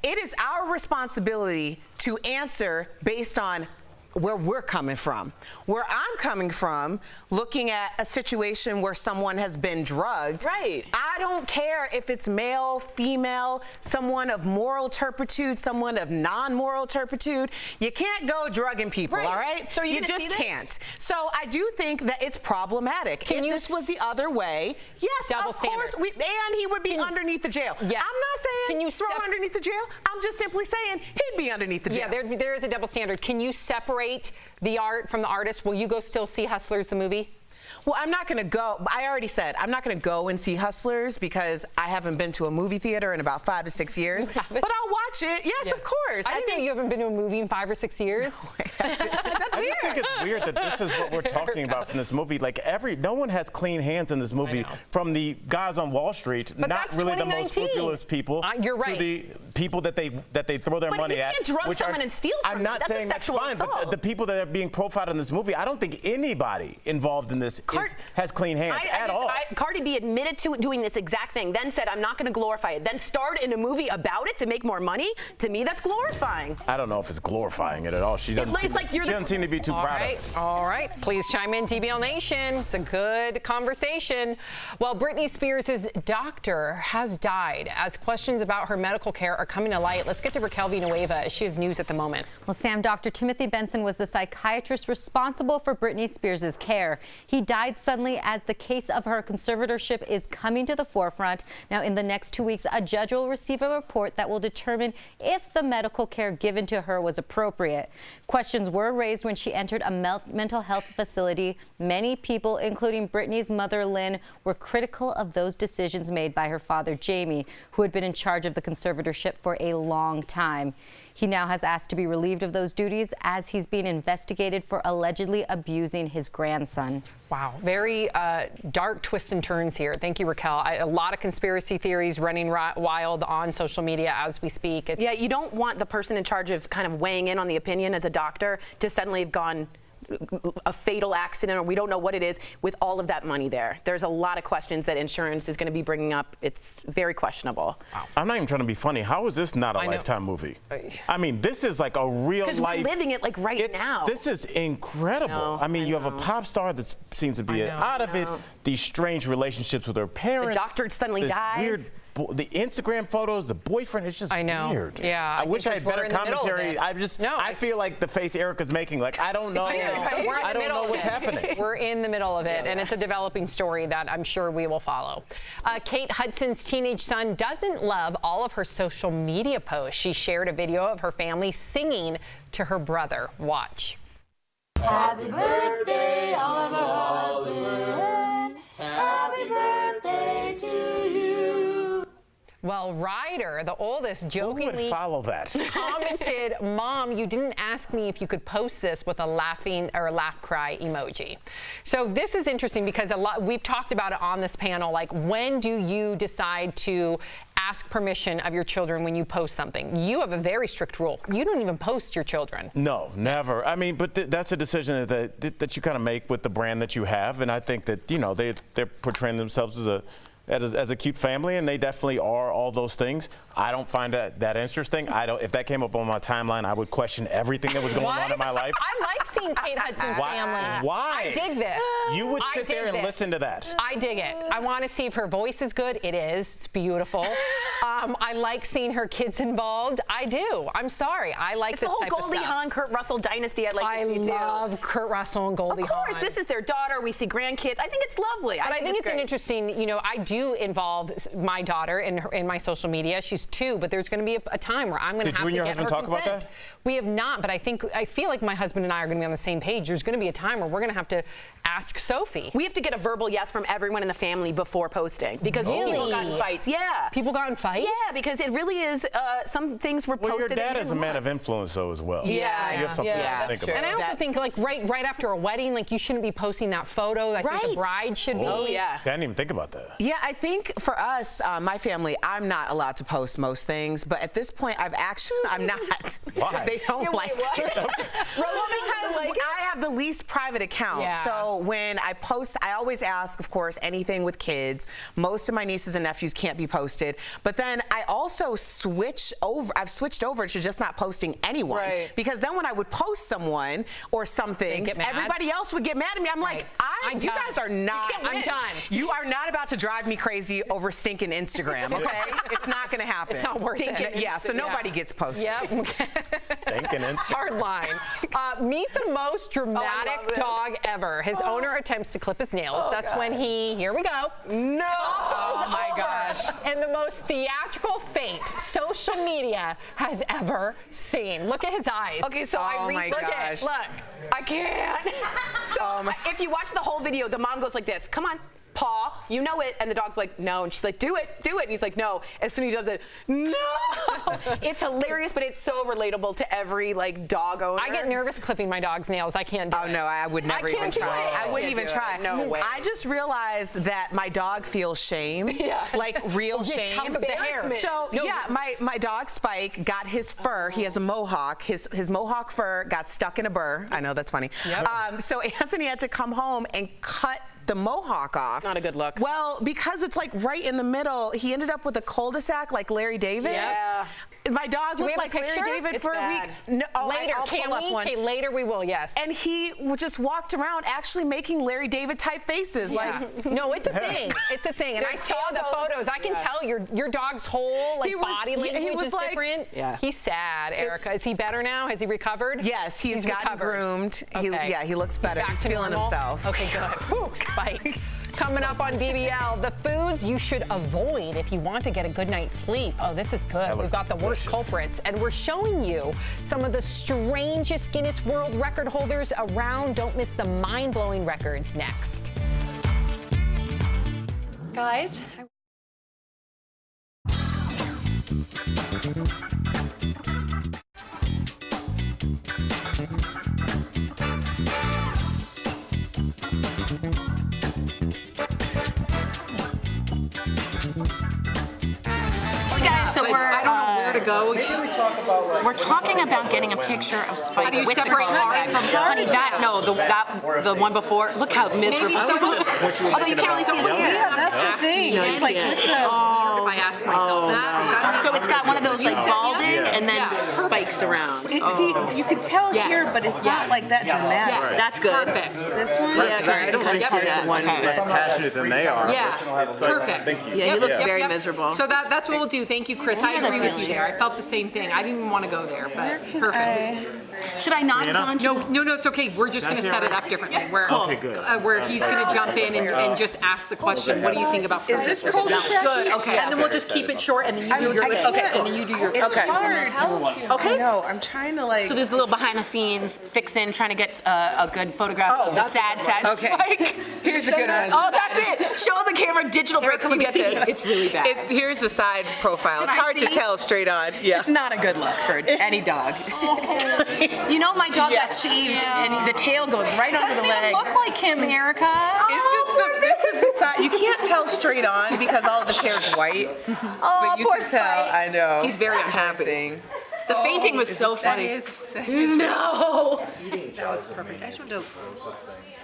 It is our responsibility to answer based on where we're coming from. Where I'm coming from, looking at a situation where someone has been drugged. Right. I don't care if it's male, female, someone of moral turpitude, someone of non-moral turpitude. You can't go drugging people, all right? So you just can't. So I do think that it's problematic. If this was the other way, yes, of course, and he would be underneath the jail. Yes. I'm not saying throw him underneath the jail. I'm just simply saying he'd be underneath the jail. Yeah, there is a double standard. Can you separate the art from the artist? Will you go still see Hustlers, the movie? Well, I'm not going to go. I already said I'm not going to go and see Hustlers because I haven't been to a movie theater in about 5 to 6 years. But I'll watch it. Yes, of course. I think you haven't been to a movie in 5 or 6 years. I I just think it's weird that this is what we're talking about from this movie. Like no one has clean hands in this movie, from the guys on Wall Street, but not really the most scrupulous people, you're right, to the people that they throw their money at. But you can't drug someone and steal from I'm not saying that's fine, but the people that are being profiled in this movie, I don't think anybody involved in this has clean hands at all. Cardi B admitted to doing this exact thing, then said, I'm not going to glorify it, then starred in a movie about it to make more money. To me, that's glorifying. I don't know if it's glorifying it at all. She doesn't seem to be too proud of it. All right. Please chime in, DBL Nation. It's a good conversation. Well, Britney Spears' doctor has died as questions about her medical care are coming to light. Let's get to Raquel Villanueva. She has news at the moment. Well, Sam, Dr. Timothy Benson was the psychiatrist responsible for Britney Spears' care. He died suddenly as the case of her conservatorship is coming to the forefront. Now, in the next 2 weeks, a judge will receive a report that will determine if the medical care given to her was appropriate. Questions were raised when she entered a mental health facility. Many people, including Britney's mother, Lynn, were critical of those decisions made by her father, Jamie, who had been in charge of the conservatorship for a long time. He now has asked to be relieved of those duties as he's being investigated for allegedly abusing his grandson. Wow. Very dark twists and turns here. Thank you, Raquel. A lot of conspiracy theories running wild on social media as we speak. Yeah, you don't want the person in charge of kind of weighing in on the opinion as a doctor to suddenly have gone a fatal accident, or we don't know what it is, with all of that money there. There's a lot of questions that insurance is going to be bringing up. It's very questionable. Wow. I'm not even trying to be funny. How is this not a Lifetime movie? I mean, this is like a real life. Because we're living it like right now. This is incredible. I mean, you have a pop star that seems to be out of it. These strange relationships with her parents. The doctor suddenly dies. Weird, the Instagram photos, the boyfriend, it's just weird. Yeah. I wish I had better commentary. I feel like the face Erica's making, like, I don't know. I don't know what's happening. We're in the middle of it, and it's a developing story that I'm sure we will follow. Kate Hudson's teenage son doesn't love all of her social media posts. She shared a video of her family singing to her brother. Watch. Happy birthday, Oliver Hudson. Happy birthday to you. Well, Ryder, the oldest, jokingly follow that. commented, "Mom, you didn't ask me if you could post this," with a laughing or laugh cry emoji. So this is interesting because we've talked about it on this panel. Like, when do you decide to ask permission of your children when you post something? You have a very strict rule. You don't even post your children. No, never. I mean, but that's a decision that you kind of make with the brand that you have, and I think that they're portraying themselves as a cute family, and they definitely are all those things. I don't find that interesting. If that came up on my timeline, I would question everything that was going on in my life. I like seeing Kate Hudson's family. Why? I dig this. You would sit there and listen to that. I dig it. I want to see if her voice is good. It is. It's beautiful. I like seeing her kids involved. I do. I'm sorry. I like this type of stuff. The whole Goldie Hawn, Kurt Russell dynasty I'd like to see too. I love Kurt Russell and Goldie Hawn. Of course, this is their daughter. We see grandkids. I think it's lovely. But I think it's an interesting, I do involve my daughter in my social media. She's 2, but there's going to be a time where I'm going to have to get her consent. Did you and your husband talk about that? We have not, but I feel like my husband and I are going to be on the same page. There's going to be a time where we're going to have to ask Sophie. We have to get a verbal yes from everyone in the family before posting, because people got in fights. Yeah. People got in fights? Yeah, because it really is, some things were posted. Well, your dad is a man of influence, though, as well. Yeah. You have something to think about. And I also think, like, right after a wedding, like, you shouldn't be posting that photo. I think the bride should be. Oh, yeah. See, I didn't even think about that. Yeah, I think for us, my family, I'm not allowed to post most things, but at this point, I'm not. Why? They don't like it. Well, because I have the least private account. Yeah. So when I post, I always ask, of course, anything with kids. Most of my nieces and nephews can't be posted. But then I also switched over to just not posting anyone. Right. Because then when I would post someone or something, everybody else would get mad at me. I'm like, you guys are not. I'm done. You are not about to drive me crazy over stinking Instagram, okay? It's not going to happen. It's not worth it. Yeah, so nobody gets posted. Yep. Stinking Instagram. Hard line. Meet the most dramatic dog ever. His owner attempts to clip his nails. That's when he, here we go, topples over. Gosh. And the most theatrical faint social media has ever seen. Look at his eyes. Okay, so I researched. Look, I can't. So if you watch the whole video, the mom goes like this. Come on. paw, you know it, and the dog's like, no, and she's like, do it, and he's like, no. As soon as he does it, no. It's hilarious, but it's so relatable to every like dog owner. I get nervous clipping my dog's nails. I can't do it. Oh no, I would never even try. I wouldn't even try. No way. I just realized that my dog feels shame, like real shame. Talk about the hair. So yeah, my dog Spike got his fur. He has a mohawk. His mohawk fur got stuck in a burr. I know that's funny. Yep. So Anthony had to come home and cut the mohawk off. Not a good look. Well, because it's like right in the middle, he ended up with a cul-de-sac like Larry David. Yeah. My dog looked like Larry David for a week. No, later, I'll can pull up we? one. Okay, later we will, yes. And he just walked around actually making Larry David type faces. Yeah. Like, no, it's a thing. It's a thing. And I saw the photos. I can tell your dog's whole body language is different. Yeah. He's sad, Erica. Is he better now? Has he recovered? Yes, he's gotten groomed. Okay. He looks better. He's feeling himself. Okay, good. Whew, Spike. Coming up on DBL, the foods you should avoid if you want to get a good night's sleep. Oh, this is good. We've got the worst culprits, and we're showing you some of the strangest Guinness World Record holders around. Don't miss the mind-blowing records next. Guys, So I don't know where to go. We're talking about getting a picture of Spike. How do you with separate the heart from heart? Honey, the one before. Look how miserable. Although you can't really see his hair. Yeah, that's the thing. It's like with the. If I ask myself that. So it's got one of those like balding and then spikes around. See, you can tell here, but it's not like that dramatic. Yes. That's good. Perfect. This one? Yeah, because I don't really see that. Ones Less passionate than they are. Yeah, perfect. Thank you. Yeah, he looks very miserable. So that's what we'll do. Thank you, Chris. I agree with you there. I felt the same thing. I didn't even want to go there, but perfect. Should I not have gone to? No, it's okay. We're just going to set it up differently. Where, Okay, good. Where he's going to jump in and just ask the question, what do you think about Is this cul-de-sac? Good, okay. And then we'll just keep it short, and then you do yours. Okay, and then you do yours. It's hard. Okay. No, I'm trying to like. So there's a little behind the scenes fix-in, trying to get a good photograph of the sad Spike. Here's a good one. Oh, that's it. Show the camera digital break so you get this. It's really bad. Here's the side profile. It's hard to tell straight on. Yeah. It's not a good look for any dog. You know, my dog got shaved and the tail goes right under the leg. Look like him, Erica. This is the side. You can't tell straight on because all of his hair is white. But you can tell. I know. He's very unhappy. The fainting was so funny. No. That was perfect. I just want to.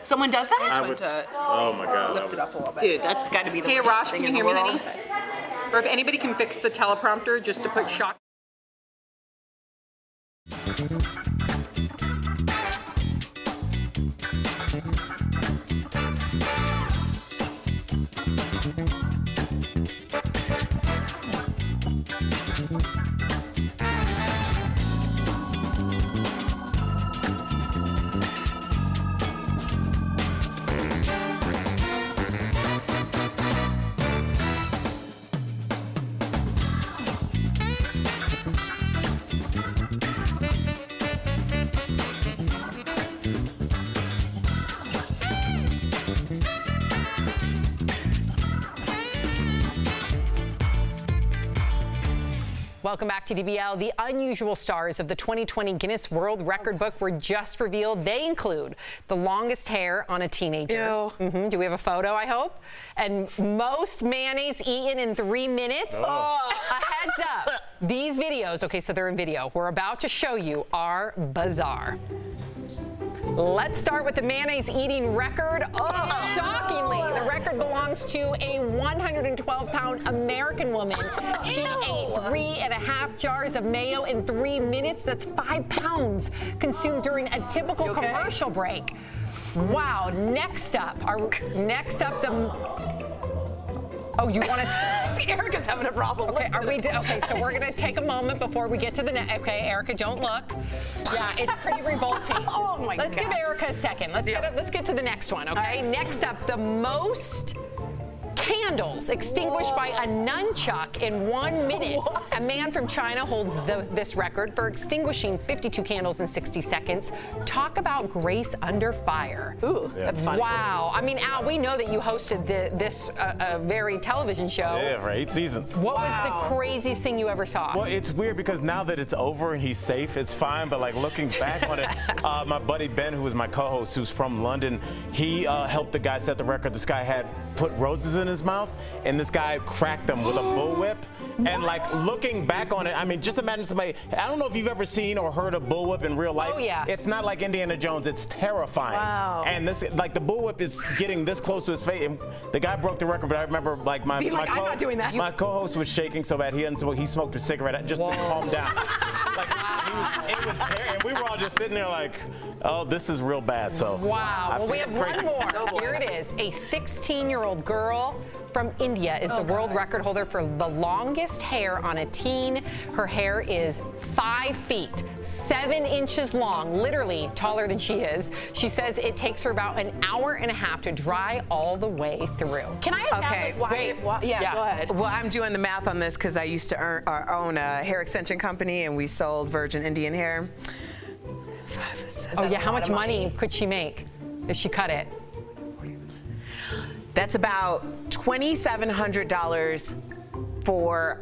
Someone does that? Oh my God. Lift it up a little bit. Dude, that's got to be the Hey, worst Ross, thing can you in hear the me, world. honey? Or if anybody can fix the teleprompter just to put shock. Welcome back to DBL. The unusual stars of the 2020 Guinness World Record book were just revealed. They include the longest hair on a teenager. Do we have a photo, I hope? And most mayonnaise eaten in 3 minutes. A heads up. These videos, okay, so they're in video, we're about to show you are bizarre. Let's start with the mayonnaise eating record. Oh, shockingly, the record belongs to a 112-pound American woman. She ate 3.5 jars of mayo in 3 minutes. That's 5 pounds consumed during a typical commercial break. Wow. Next up, oh, you want to? Erica's having a problem. Okay, okay, so we're gonna take a moment before we get to the next. Okay, Erica, don't look. Yeah, it's pretty revolting. Oh my God. Let's give Erica a second. Let's get to the next one. Okay. Next up, the most candles extinguished by a nunchuck in 1 minute. A man from China holds this record for extinguishing 52 candles in 60 seconds. Talk about grace under fire. Ooh, that's funny. Wow. I mean, Al, we know that you hosted this very television show. Yeah, for 8 seasons. What was the craziest thing you ever saw? Well, it's weird because now that it's over and he's safe, it's fine. But like looking back on it, my buddy Ben, who was my co-host, who's from London, he helped the guy set the record. This guy had put roses in his mouth, and this guy cracked them with a bullwhip. And like looking back on it, I mean, just imagine somebody. I don't know if you've ever seen or heard a bullwhip in real life. Oh yeah. It's not like Indiana Jones. It's terrifying. Wow. And this, like, the bullwhip is getting this close to his face. And the guy broke the record, but I remember like my I'm not doing that. My co-host was shaking so bad he smoked a cigarette just to calm down. Like it was there, and we were all just sitting there like, oh, this is real bad. So wow. Well, we have one more. Here it is. A 16-year-old girl from India is the world record holder for the longest hair on a teen. Her hair is 5 feet, 7 inches long, literally taller than she is. She says it takes her about an hour and a half to dry all the way through. Can I ask Yeah, go ahead. Well, I'm doing the math on this because I used to own a hair extension company, and we sold virgin Indian hair. Oh yeah, how much money could she make if she cut it? That's about $2,700 for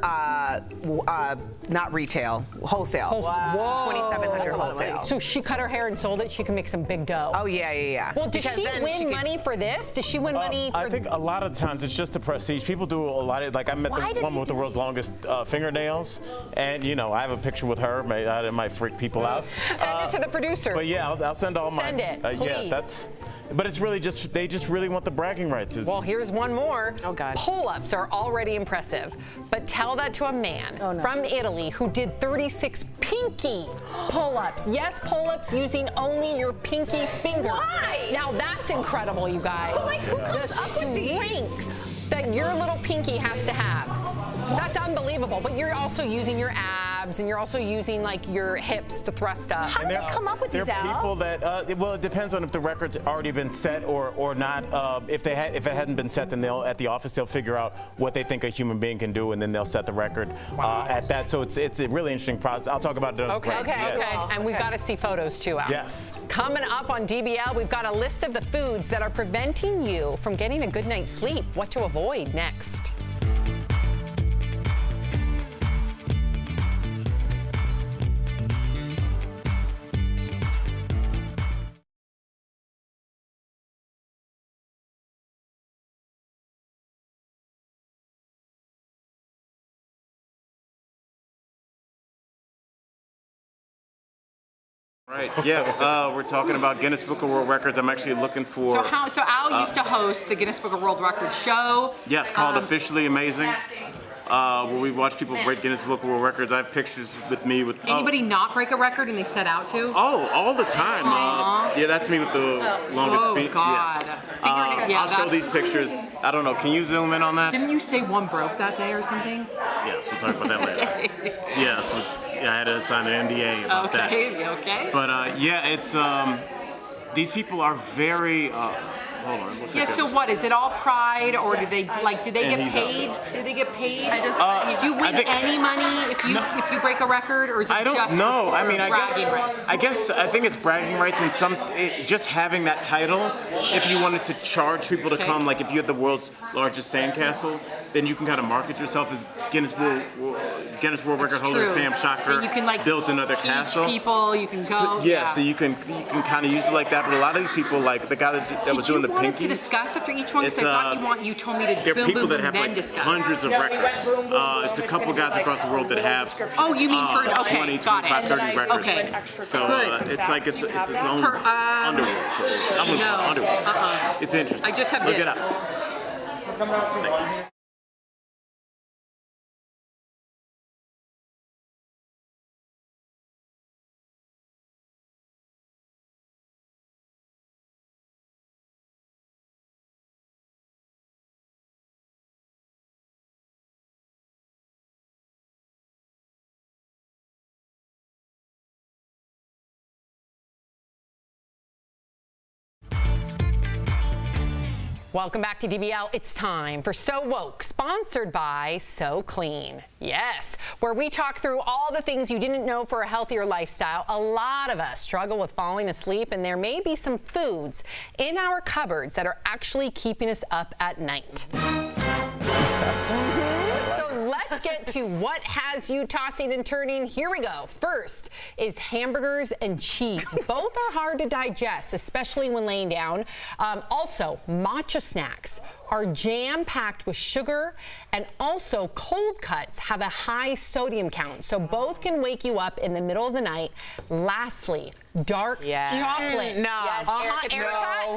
not retail, wholesale. Whoa. $2,700 wholesale. So she cut her hair and sold it. She can make some big dough. Oh yeah. Well, does she win money for this? Does she win money? I think a lot of times it's just the prestige. People do a lot of, like, I met the woman with the world's longest fingernails, and you know, I have a picture with her. It might freak people out. Send it to the producers. But yeah, I'll send all my. Send it, please. Yeah, that's. But it's really just, they just really want the bragging rights. Well, here's one more. Oh, God. Pull-ups are already impressive, but tell that to a man from Italy who did 36 pinky pull-ups. Yes, pull-ups using only your pinky finger. Why? Now that's incredible, you guys. But like, who comes up with these? Strength that your little pinky has to have. That's unbelievable, but you're also using your abs and you're also using like your hips to thrust up. How do they come up with these, There are people that, well, it depends on if the record's already been set or not. If it hadn't been set, then at the office they'll figure out what they think a human being can do, and then they'll set the record at that. So it's a really interesting process. I'll talk about it. Okay. And we've got to see photos too, Al. Yes. Coming up on DBL, we've got a list of the foods that are preventing you from getting a good night's sleep. What to avoid next. Right. Yeah. We're talking about Guinness Book of World Records. I'm actually looking for. So Al used to host the Guinness Book of World Records show. Yes, called Officially Amazing. Where we watch people break Guinness Book of World Records. I have pictures with me with. Anybody not break a record and they set out to? Oh, all the time. Yeah, that's me with the longest feet. God. Yes. I'll show these pictures. I don't know. Can you zoom in on that? Didn't you say one broke that day or something? Yes, we'll talk about that later. Yes, I had to sign an NDA about that. Okay. But yeah, it's these people are very. Hold on. Yeah. So what is it? All pride, or did they get paid? Did they get paid? Do you win any money if you break a record, or is it I don't just know. I mean, I think it's bragging rights and just having that title. If you wanted to charge people to come, like if you had the world's largest sandcastle, then you can kind of market yourself as Guinness World Record holder Sam Shocker. You can built another teach castle. People. You can go. So you can kind of use it like that. But a lot of these people, like the guy that was doing the pinkies. Want us to discuss after each one? Because I thought you told me to. There are people that have like hundreds of records. It's a couple guys across the world that have. Oh, you mean for 20, 25, 30 records. Okay. So it's like it's its own underworld. So I'm gonna call it underworld. It's interesting. I just have Look this. it up. Thanks. Welcome back to DBL. It's time for So Woke, sponsored by So Clean. Yes, where we talk through all the things you didn't know for a healthier lifestyle. A lot of us struggle with falling asleep, and there may be some foods in our cupboards that are actually keeping us up at night. So let's get to what has you tossing and turning. Here we go. First is hamburgers and cheese. Both are hard to digest, especially when laying down. Also, matcha snacks are jam-packed with sugar, and also cold cuts have a high sodium count, so both can wake you up in the middle of the night. Lastly, dark chocolate. No. Yes,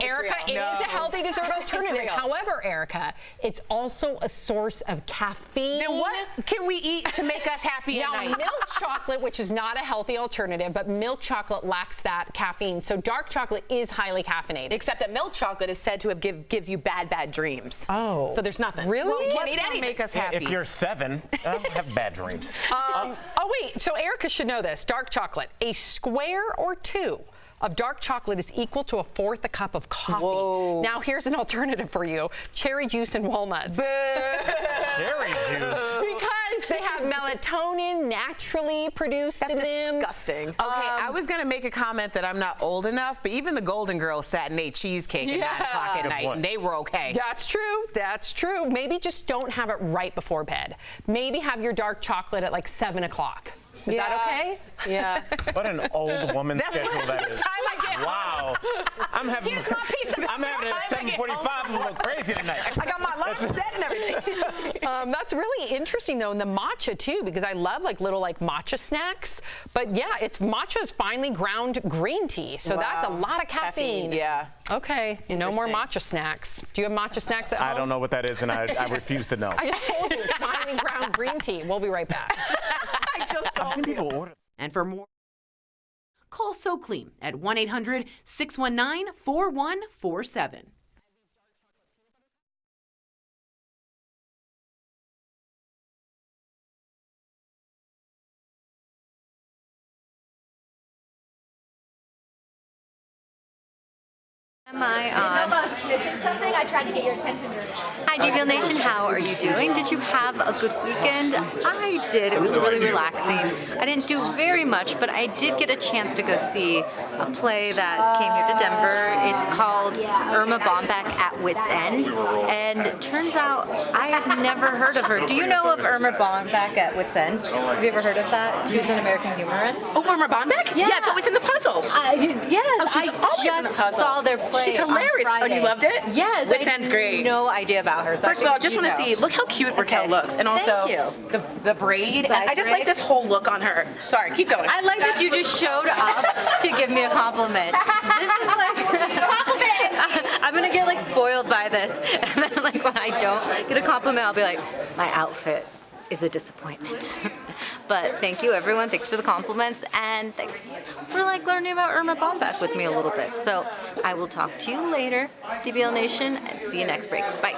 Erica, it is a healthy dessert alternative. However, Erica, it's also a source of caffeine. Then what can we eat to make us happy at night? Milk chocolate, which is not a healthy alternative, but milk chocolate lacks that caffeine, so dark chocolate is highly caffeinated. Except that milk chocolate is said to have gives you bad dreams. Oh. So there's nothing. Really? Well, What's gonna make us happy? If you're 7, have bad dreams. Oh, wait. So Erica should know this. Dark chocolate. A square or two of dark chocolate is equal to a fourth a cup of coffee. Whoa. Now, here's an alternative for you. Cherry juice and walnuts. Cherry juice? Because they have melatonin naturally produced in them. Disgusting. Okay, I was going to make a comment that I'm not old enough, but even the Golden Girls sat and ate cheesecake at 9 o'clock at night, and they were okay. That's true. That's true. Maybe just don't have it right before bed. Maybe have your dark chocolate at like 7 o'clock. Is that okay? Yeah. What an old woman schedule that is. Time I get Wow. I'm having it at 7:45. I'm a little crazy tonight. I got my alarm set and everything. That's really interesting though, and the matcha too, because I love like little like matcha snacks. But yeah, matcha is finely ground green tea, so that's a lot of caffeine. Yeah. Okay, no more matcha snacks. Do you have matcha snacks at home? I don't know what that is, and I refuse to know. I just told you, it's finely ground green tea. We'll be right back. I've seen people order. And for more, call So Clean at 1-800-619-4147. Am I on? I was just missing something. I tried to get your attention. Hi, DBL Nation. How are you doing? Did you have a good weekend? I did. It was really relaxing. I didn't do very much, but I did get a chance to go see a play that came here to Denver. It's called Irma Bombeck at Wit's End, and it turns out I had never heard of her. Do you know of Irma Bombeck at Wit's End? Have you ever heard of that? She was an American humorist. Oh, Irma Bombeck? Yeah, it's always in the puzzle. Yes, she's always in the puzzle. Saw their play. She's hilarious. On Friday. Oh, you loved it? Yes. Wit's End's great. No idea about her. So First of all, I just want to see, look how cute Raquel looks. And also the braid. And I just like this whole look on her. Sorry, keep going. I like that you just showed up to give me a compliment. This is like compliment. I'm gonna get like spoiled by this, and then like when I don't get a compliment, I'll be like, my outfit is a disappointment. But thank you, everyone. Thanks for the compliments, and thanks for like learning about Irma Bombeck with me a little bit. So I will talk to you later, DBL Nation, and see you next break. Bye.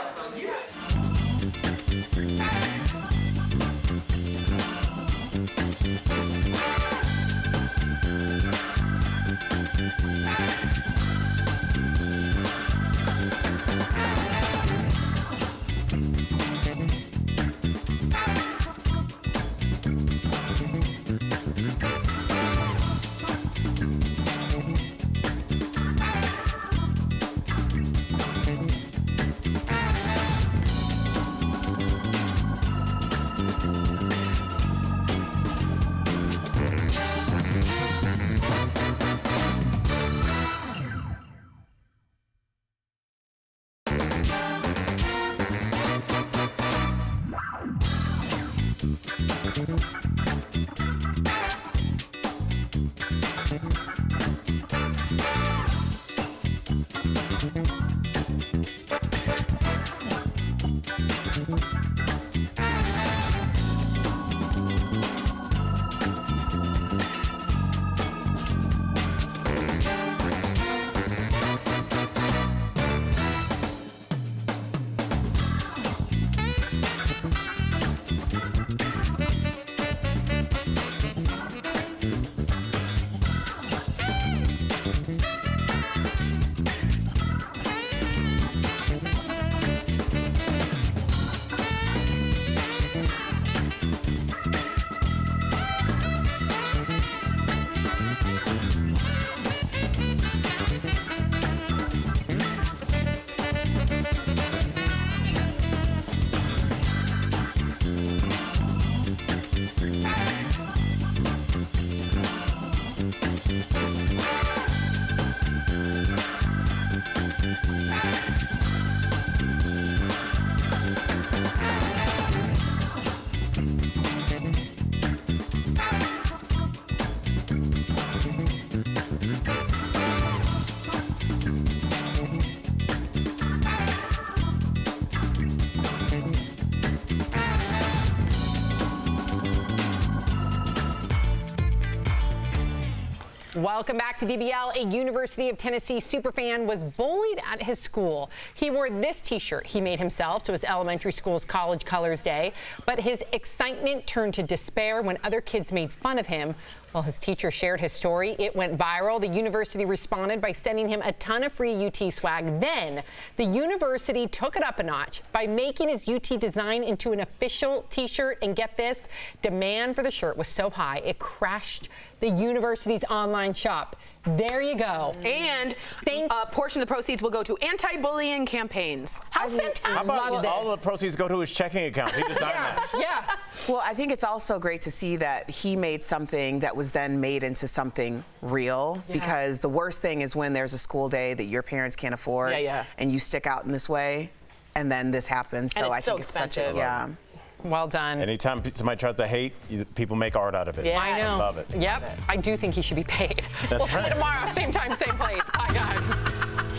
Welcome back to DBL. A University of Tennessee superfan was bullied at his school. He wore this t-shirt he made himself to his elementary school's College Colors Day, but his excitement turned to despair when other kids made fun of him. Well, his teacher shared his story. It went viral. The university responded by sending him a ton of free UT swag. Then the university took it up a notch by making his UT design into an official t-shirt. And get this, demand for the shirt was so high, it crashed the university's online shop. There you go. And a portion of the proceeds will go to anti-bullying campaigns. How fantastic. How about all the proceeds go to his checking account? He designed that. Yeah. Well, I think it's also great to see that he made something that was then made into something real, because the worst thing is when there's a school day that your parents can't afford and you stick out in this way, and then this happens. So I think it's such a, Well done. Anytime somebody tries to hate, people make art out of it. Yeah, I know. Love it. Yep. I do think he should be paid. We'll see you tomorrow, same time, same place. Bye, guys.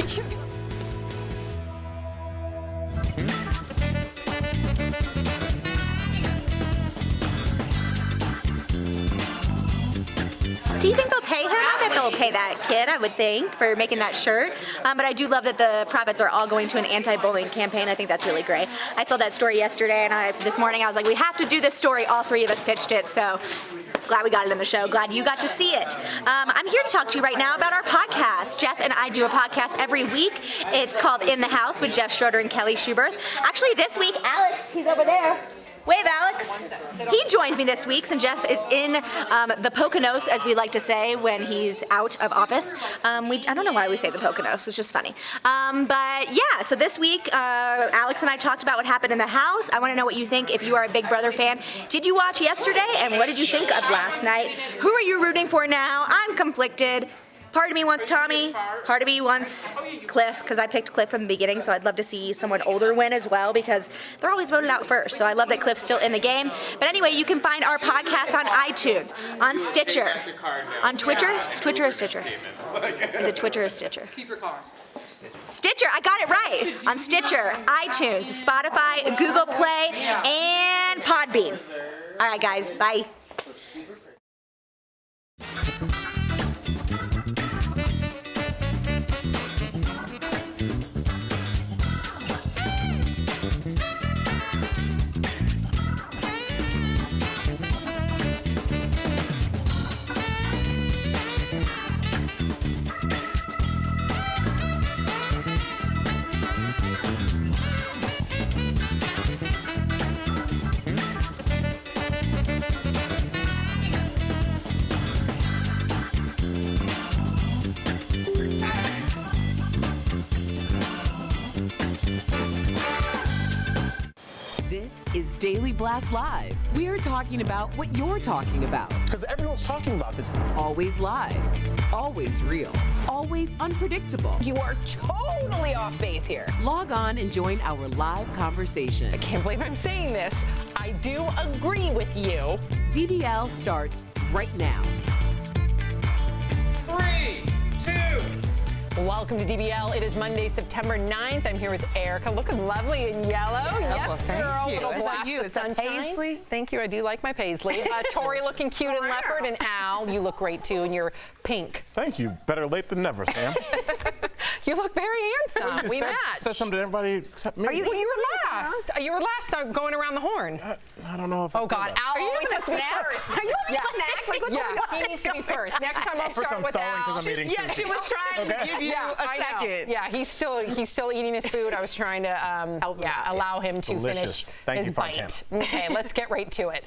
He should be. Do you think they'll pay him? I bet they'll pay that kid, I would think, for making that shirt. But I do love that the profits are all going to an anti-bullying campaign. I think that's really great. I saw that story yesterday, and this morning I was like, we have to do this story. All three of us pitched it, so glad we got it in the show. Glad you got to see it. I'm here to talk to you right now about our podcast. Jeff and I do a podcast every week. It's called In the House with Jeff Schroeder and Kelly Schuberth. Actually, this week, Alex, he's over there. Wave, Alex. He joined me this week, and Jeff is in the Poconos, as we like to say when he's out of office. I don't know why we say the Poconos. It's just funny. But yeah, so this week, Alex and I talked about what happened in the house. I want to know what you think if you are a Big Brother fan. Did you watch yesterday, and what did you think of last night? Who are you rooting for now? I'm conflicted. Part of me wants Tommy, part of me wants Cliff, because I picked Cliff from the beginning, so I'd love to see someone older win as well, because they're always voted out first, so I love that Cliff's still in the game. But anyway, you can find our podcast on iTunes, on Stitcher, on Twitter. It's Twitter or Stitcher? Is it Twitter or Stitcher? Keep your car. Stitcher, I got it right. On Stitcher, iTunes, Spotify, Google Play, and Podbean. All right, guys, bye. This is Daily Blast Live. We're talking about what you're talking about. Because everyone's talking about this. Always live, always real, always unpredictable. You are totally off base here. Log on and join our live conversation. I can't believe I'm saying this. I do agree with you. DBL starts right now. 3, 2. Welcome to DBL. It is Monday, September 9th. I'm here with Erica, looking lovely in yellow. Yes, well, thank girl. you. Little Is that blast you? of Is that sunshine. Paisley? Thank you. I do like my Paisley. Tori looking cute in leopard, and Al, you look great too, and you're pink. Thank you. Better late than never, Sam. You look very handsome. We match. Said something to everybody except me. You were last. You were last going around the horn. I don't know if Oh, God. Al always has to be snack? first. Are you having a snack? Like, what's going on? He needs to be first. Next time I'll start I'm with stalling Al. 'cause I'm eating sushi. She was trying to give you a I know. second. Yeah, he's still eating his food. I was trying to allow him to Delicious. finish Thank his you, bite. Fontana. Okay, let's get right to it.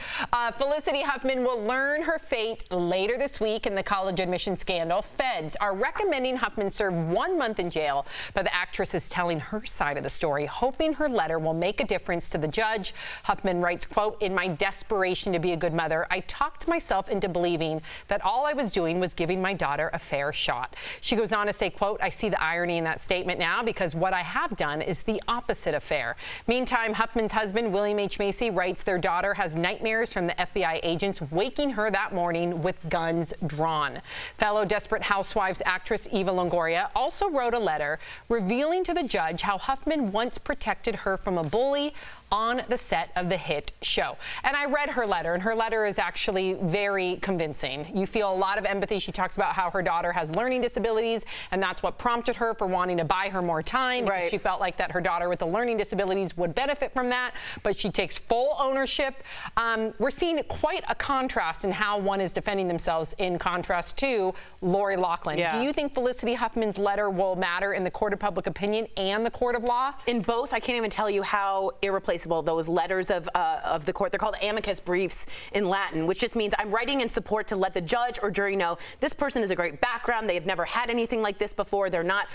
Felicity Huffman will learn her fate later this week in the college admission scandal. Feds are recommending Huffman serve 1 month in jail, but the actress is telling her side of the story, hoping her letter will make a difference to the judge. Huffman writes, quote, "In my desperation to be a good mother, I talked myself into believing that all I was doing was giving my daughter a fair shot." She goes on to say, quote, "I see the irony in that statement now because what I have done is the opposite of fair." Meantime, Huffman's husband, William H. Macy, writes their daughter has nightmares from the FBI agents waking her that morning with guns drawn. Fellow Desperate Housewives actress Eva Longoria also wrote a letter revealing to the judge how Huffman once protected her from a bully on the set of the hit show. And I read her letter, and her letter is actually very convincing. You feel a lot of empathy. She talks about how her daughter has learning disabilities, and that's what prompted her for wanting to buy her more time, because she felt like that her daughter with the learning disabilities would benefit from that, but she takes full ownership. We're seeing quite a contrast in how one is defending themselves in contrast to Lori Loughlin. Do you think Felicity Huffman's letter will matter in the court of public opinion and the court of law? In both, I can't even tell you how irreplaceable those letters of the court, they're called amicus briefs in Latin, which just means I'm writing in support to let the judge or jury know this person has a great background, they have never had anything like this before, they're not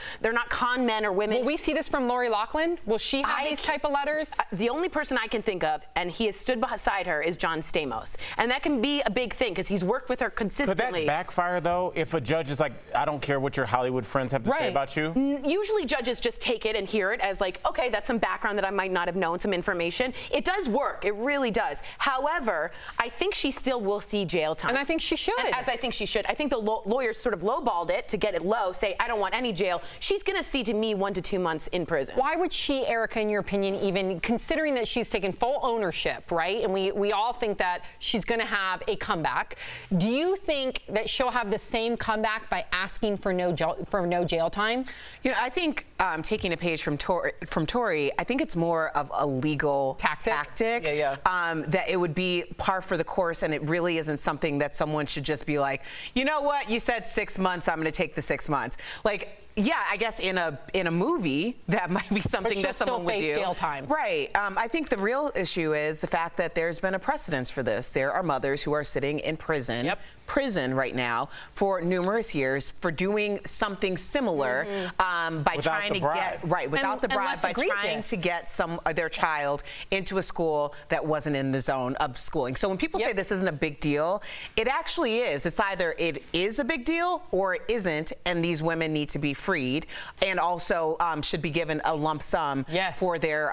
con men or women. Will we see this from Lori Loughlin? Will she have these type of letters? The only person I can think of, and he has stood beside her, is John Stamos. And that can be a big thing because he's worked with her consistently. Could that backfire, though, if a judge is like, I don't care what your Hollywood friends have to say about you? Usually judges just take it and hear it as like, okay, that's some background that I might not have known, some information. It does work. It really does. However, I think she still will see jail time. And I think she should. And as I think she should. I think the lawyers sort of lowballed it to get it low, say, I don't want any jail. She's going to see, to me, 1 to 2 months in prison. Why would she, Erica, in your opinion, even considering that she's taken full ownership, right? And we all think that she's going to have a comeback. Do you think that she'll have the same comeback by asking for no jail time? You know, I think taking a page from Tori, I think it's more of a legal tactic. That it would be par for the course, and it really isn't something that someone should just be like, you know what, you said 6 months, I'm going to take the 6 months. Like, yeah, I guess in a movie that might be something that someone would do. But she'll still face jail time. Right. I think the real issue is the fact that there's been a precedence for this. There are mothers who are sitting in prison right now for numerous years for doing something similar by trying to get without the bribe, by trying to get their child into a school that wasn't in the zone of schooling. So when people say this isn't a big deal, it actually is. It's either it is a big deal or it isn't, and these women need to be freed, and also should be given a lump sum for their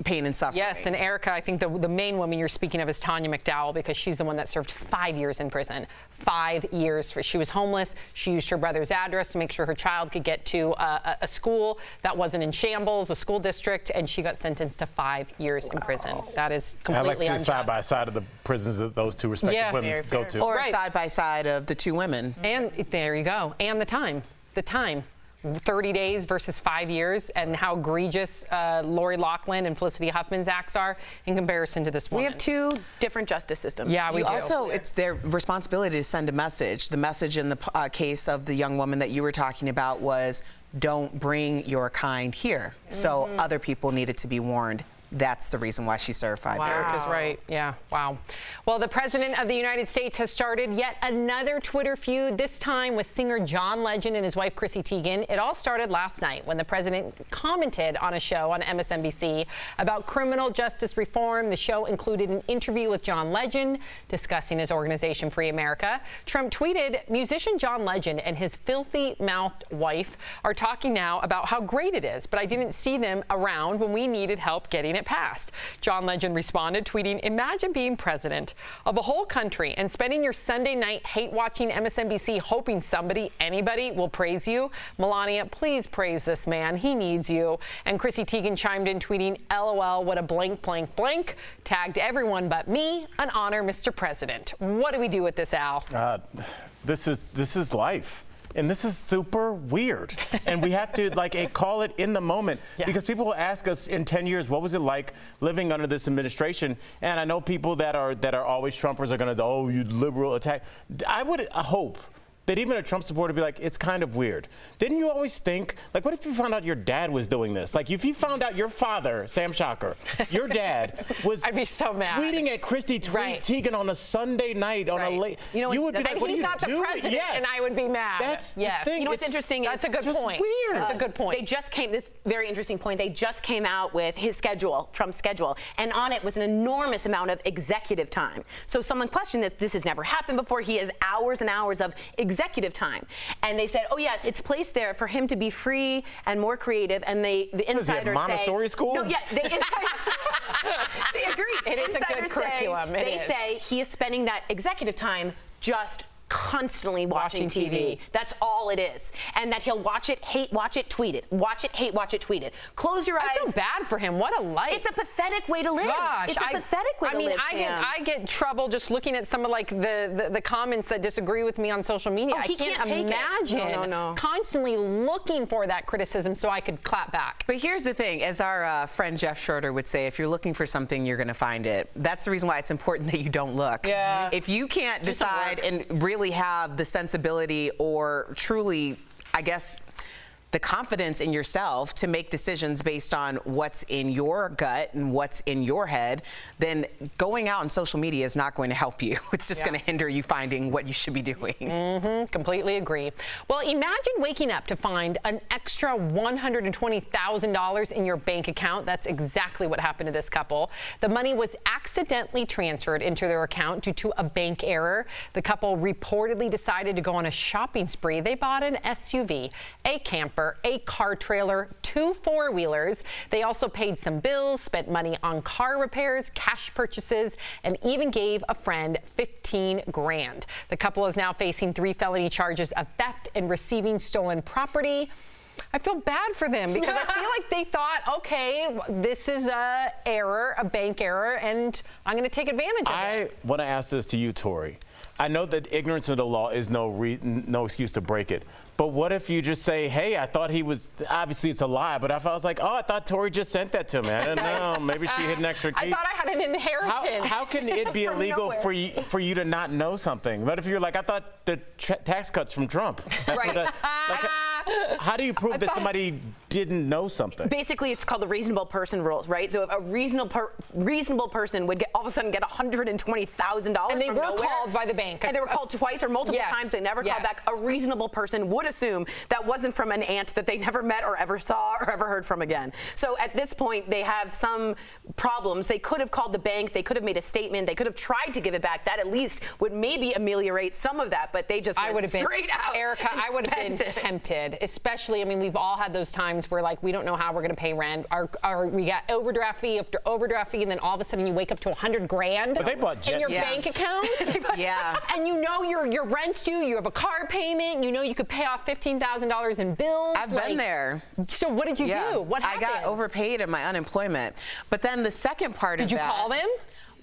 pain and suffering. Yes, and Erica, I think the main woman you're speaking of is Tanya McDowell, because she's the one that served 5 years in prison. 5 years. She was homeless. She used her brother's address to make sure her child could get to a school that wasn't in shambles, a school district, and she got sentenced to 5 years in prison. That is completely unjust. I like to see side by side of the prisons that those two respective women go to. Or side by side of the two women. And there you go. And the time. 30 days versus 5 years, and how egregious Lori Loughlin and Felicity Huffman's acts are in comparison to this woman. We have two different justice systems. Yeah, we do. Also, it's their responsibility to send a message. The message in the case of the young woman that you were talking about was, don't bring your kind here. So other people needed to be warned. That's the reason why she served 5 years. Erica's right. Yeah. Wow. Well, the President of the United States has started yet another Twitter feud, this time with singer John Legend and his wife, Chrissy Teigen. It all started last night when the president commented on a show on MSNBC about criminal justice reform. The show included an interview with John Legend discussing his organization, Free America. Trump tweeted, musician John Legend and his filthy-mouthed wife are talking now about how great it is, but I didn't see them around when we needed help getting it passed. John Legend responded, tweeting, imagine being president of a whole country and spending your Sunday night hate-watching MSNBC hoping anybody will praise you. Melania, please praise this man. He needs you. And Chrissy Teigen chimed in, tweeting, LOL, what a blank, blank, blank. Tagged everyone but me. An honor, Mr. President. What do we do with this, Al? This is life. And this is super weird. And we have to call it in the moment. Because people will ask us in 10 years, what was it like living under this administration? And I know people that are always Trumpers are gonna, oh, you liberal attack. I would hope that even a Trump supporter would be like, it's kind of weird. Didn't you always think, what if you found out your dad was doing this? If you found out your father, Sam Shocker, your dad was I'd be so mad. tweeting at Chrissy Teigen on a Sunday night on a late, you would be like, what are you doing? He's not the president, and I would be mad. That's the thing. You know what's interesting? That's a good point. Weird. That's a good point. They just came, this very interesting point, they just came out with his schedule, Trump's schedule, and on it was an enormous amount of executive time. So someone questioned this has never happened before. He has hours and hours of executive time. And they said, oh yes, it's placed there for him to be free and more creative. And the insiders say, Montessori school? No, yeah, the insiders, they agree. It is a good curriculum. They say he is spending that executive time just constantly watching TV. That's all it is. And that he'll watch it, hate watch it, tweet it. Watch it, hate watch it, tweet it. Close your eyes. I feel bad for him. What a life. It's a pathetic way to live. Gosh, it's a pathetic way to live, Sam. I get trouble just looking at some of like the comments that disagree with me on social media. Oh, I can't imagine constantly looking for that criticism so I could clap back. But here's the thing, as our friend Jeff Schroeder would say, if you're looking for something, you're going to find it. That's the reason why it's important that you don't look. Yeah. If you can't decide and really have the sensibility or truly, I guess, the confidence in yourself to make decisions based on what's in your gut and what's in your head, then going out on social media is not going to help you. It's just going to hinder you finding what you should be doing. Completely agree. Well, imagine waking up to find an extra $120,000 in your bank account. That's exactly what happened to this couple. The money was accidentally transferred into their account due to a bank error. The couple reportedly decided to go on a shopping spree. They bought an SUV, a camper, a car trailer, 2 four-wheelers. They also paid some bills, spent money on car repairs, cash purchases, and even gave a friend $15 grand. The couple is now facing 3 felony charges of theft and receiving stolen property. I feel bad for them because I feel like they thought, okay, this is a bank error, and I'm going to take advantage of it. I want to ask this to you, Tori. I know that ignorance of the law is no excuse to break it. But what if you just say, hey, I thought he was, obviously it's a lie, but if I was like, oh, I thought Tori just sent that to me. I don't know. Maybe she hid an extra key. I thought I had an inheritance. How can it be illegal for you to not know something? But if you're like, I thought the tax cuts from Trump. Right. How do you prove that somebody didn't know something? Basically, it's called the reasonable person rules, right? So if a reasonable person would all of a sudden get $120,000 and they from were nowhere, called by the bank. And they were called twice or multiple times. They never called back. A reasonable person would assume that wasn't from an aunt that they never met or ever saw or ever heard from again. So at this point, they have some problems. They could have called the bank. They could have made a statement. They could have tried to give it back. That at least would maybe ameliorate some of that. But they just went straight out. Erica, I would have been tempted. Especially, I mean, we've all had those times where like we don't know how we're going to pay rent. We got overdraft fee after overdraft fee, and then all of a sudden you wake up to $100 grand in your bank account. And you know your rent's due. You have a car payment. You know you could pay off $15,000 in bills. I've been there. So what did you do? What happened? I got overpaid in my unemployment. But then the second part of that. Did you call them?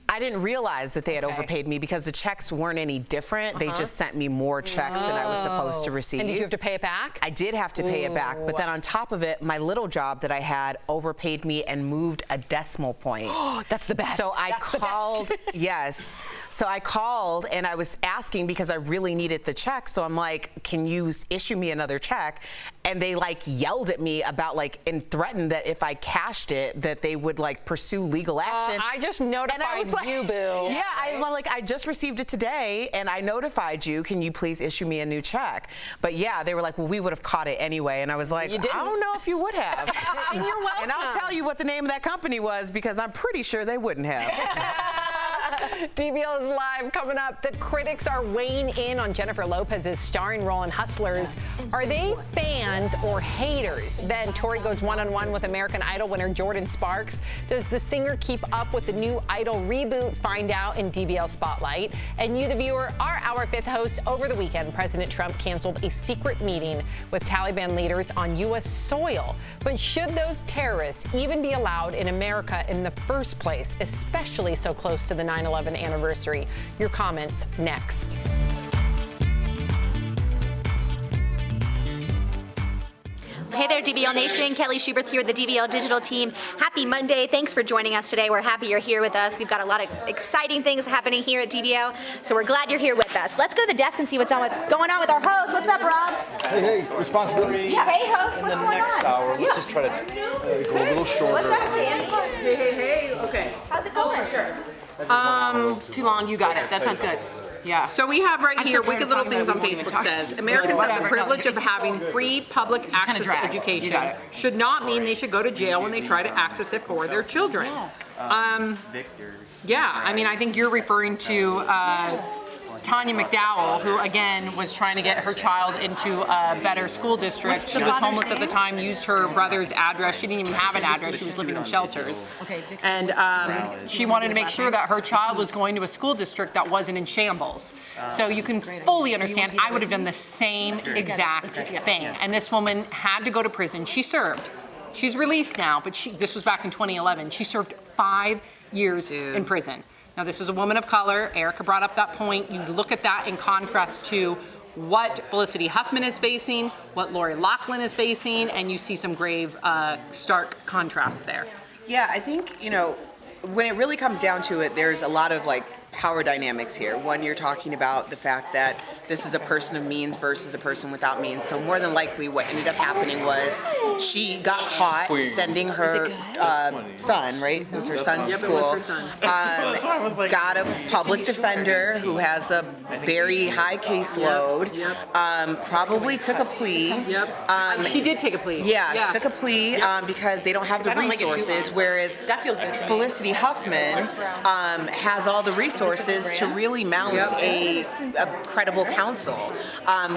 I didn't realize that they had overpaid me because the checks weren't any different. They just sent me more checks than I was supposed to receive. And did you have to pay it back? I did have to pay it back. But then on top of it, my little job that I had overpaid me and moved a decimal point. That's the best. So I called, yes. So I called and I was asking because I really needed the check. So I'm like, can you issue me another check? And they like yelled at me about and threatened that if I cashed it, that they would like pursue legal action. I just notified you, boo. Yeah, I just received it today and I notified you. Can you please issue me a new check? But yeah, they were like, well, we would have caught it anyway. And I was like, I don't know if you would have. And you're welcome. And I'll tell you what the name of that company was because I'm pretty sure they wouldn't have. DBL is live coming up. The critics are weighing in on Jennifer Lopez's starring role in Hustlers. Are they fans or haters? Then Tori goes one-on-one with American Idol winner Jordan Sparks. Does the singer keep up with the new Idol reboot? Find out in DBL Spotlight. And you, the viewer, are our 5th host. Over the weekend, President Trump canceled a secret meeting with Taliban leaders on U.S. soil. But should those terrorists even be allowed in America in the first place, especially so close to the 9/11 anniversary? Your comments next. Hey there, DBL Nation. Kelly Schubert here with the DBL Digital team. Happy Monday. Thanks for joining us today. We're happy you're here with us. We've got a lot of exciting things happening here at DBL, so we're glad you're here with us. Let's go to the desk and see what's going on with our host. What's up, Rob? Hey, responsibility. Yeah, hey, host. What's going on? In the next hour, let's just try to go a little shorter. What's up, Sam? Hey. Okay. How's it going? Too long. You got it. That sounds good. Yeah. So we have right here, Wicked Little Things on Facebook says, Americans have the privilege of having free public access to education. Should not mean they should go to jail when they try to access it for their children. Yeah, I mean, I think you're referring to Tanya McDowell, who again was trying to get her child into a better school district. She was homeless at the time, used her brother's address. She didn't even have an address. She was living in shelters. And she wanted to make sure that her child was going to a school district that wasn't in shambles. So you can fully understand, I would have done the same exact thing. And this woman had to go to prison. She served. She's released now, but this was back in 2011. She served 5 years in prison. Now, this is a woman of color. Erica brought up that point. You look at that in contrast to what Felicity Huffman is facing, what Lori Loughlin is facing, and you see some grave, stark contrasts there. Yeah, I think, you know, when it really comes down to it, there's a lot of like power dynamics here. One, you're talking about the fact that this is a person of means versus a person without means. So more than likely what ended up happening was she got caught sending her son, right? It was her son to school. Got a public defender who has a very high caseload. Probably took a plea. She did take a plea. Yeah, she took a plea because they don't have the resources, whereas Felicity Huffman has all the resources to really mount a credible counsel,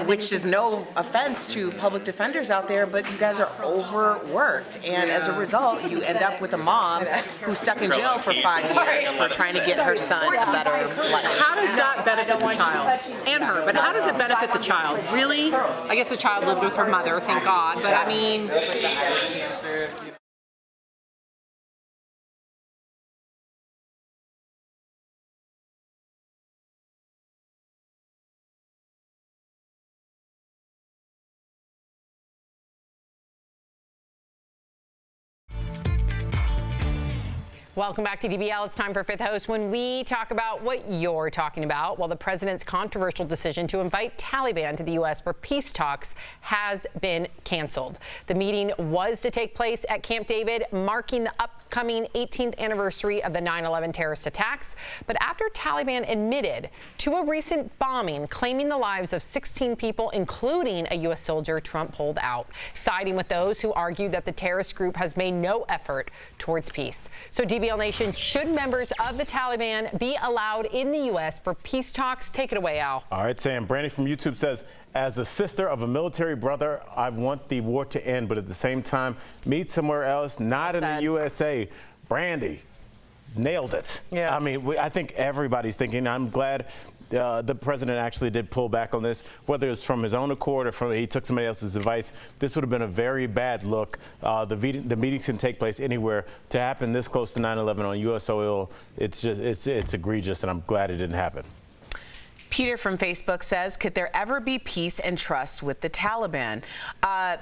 which is no offense to public defenders out there, but you guys are overworked, and as a result, you end up with a mom who's stuck in jail for 5 years for trying to get her son a better life. How does that benefit the child and her? But how does it benefit the child? Really? I guess the child lived with her mother, thank God, but I mean... Welcome back to DBL. It's time for Fifth Host, when we talk about what you're talking about. Well, the president's controversial decision to invite Taliban to the U.S. for peace talks has been canceled. The meeting was to take place at Camp David, marking the upcoming 18th anniversary of the 9/11 terrorist attacks. But after Taliban admitted to a recent bombing claiming the lives of 16 people, including a U.S. soldier, Trump pulled out, siding with those who argued that the terrorist group has made no effort towards peace. So DBL Nation, should members of the Taliban be allowed in the U.S. for peace talks? Take it away, Al. All right, Sam. Brandy from YouTube says, as a sister of a military brother, I want the war to end, but at the same time, meet somewhere else, not in the USA. Brandy, nailed it. Yeah. I mean, I think everybody's thinking. I'm glad the president actually did pull back on this, whether it's from his own accord or from he took somebody else's advice. This would have been a very bad look. The meetings can take place anywhere. To happen this close to 9/11 on U.S. soil, it's egregious, and I'm glad it didn't happen. Peter from Facebook says, could there ever be peace and trust with the Taliban?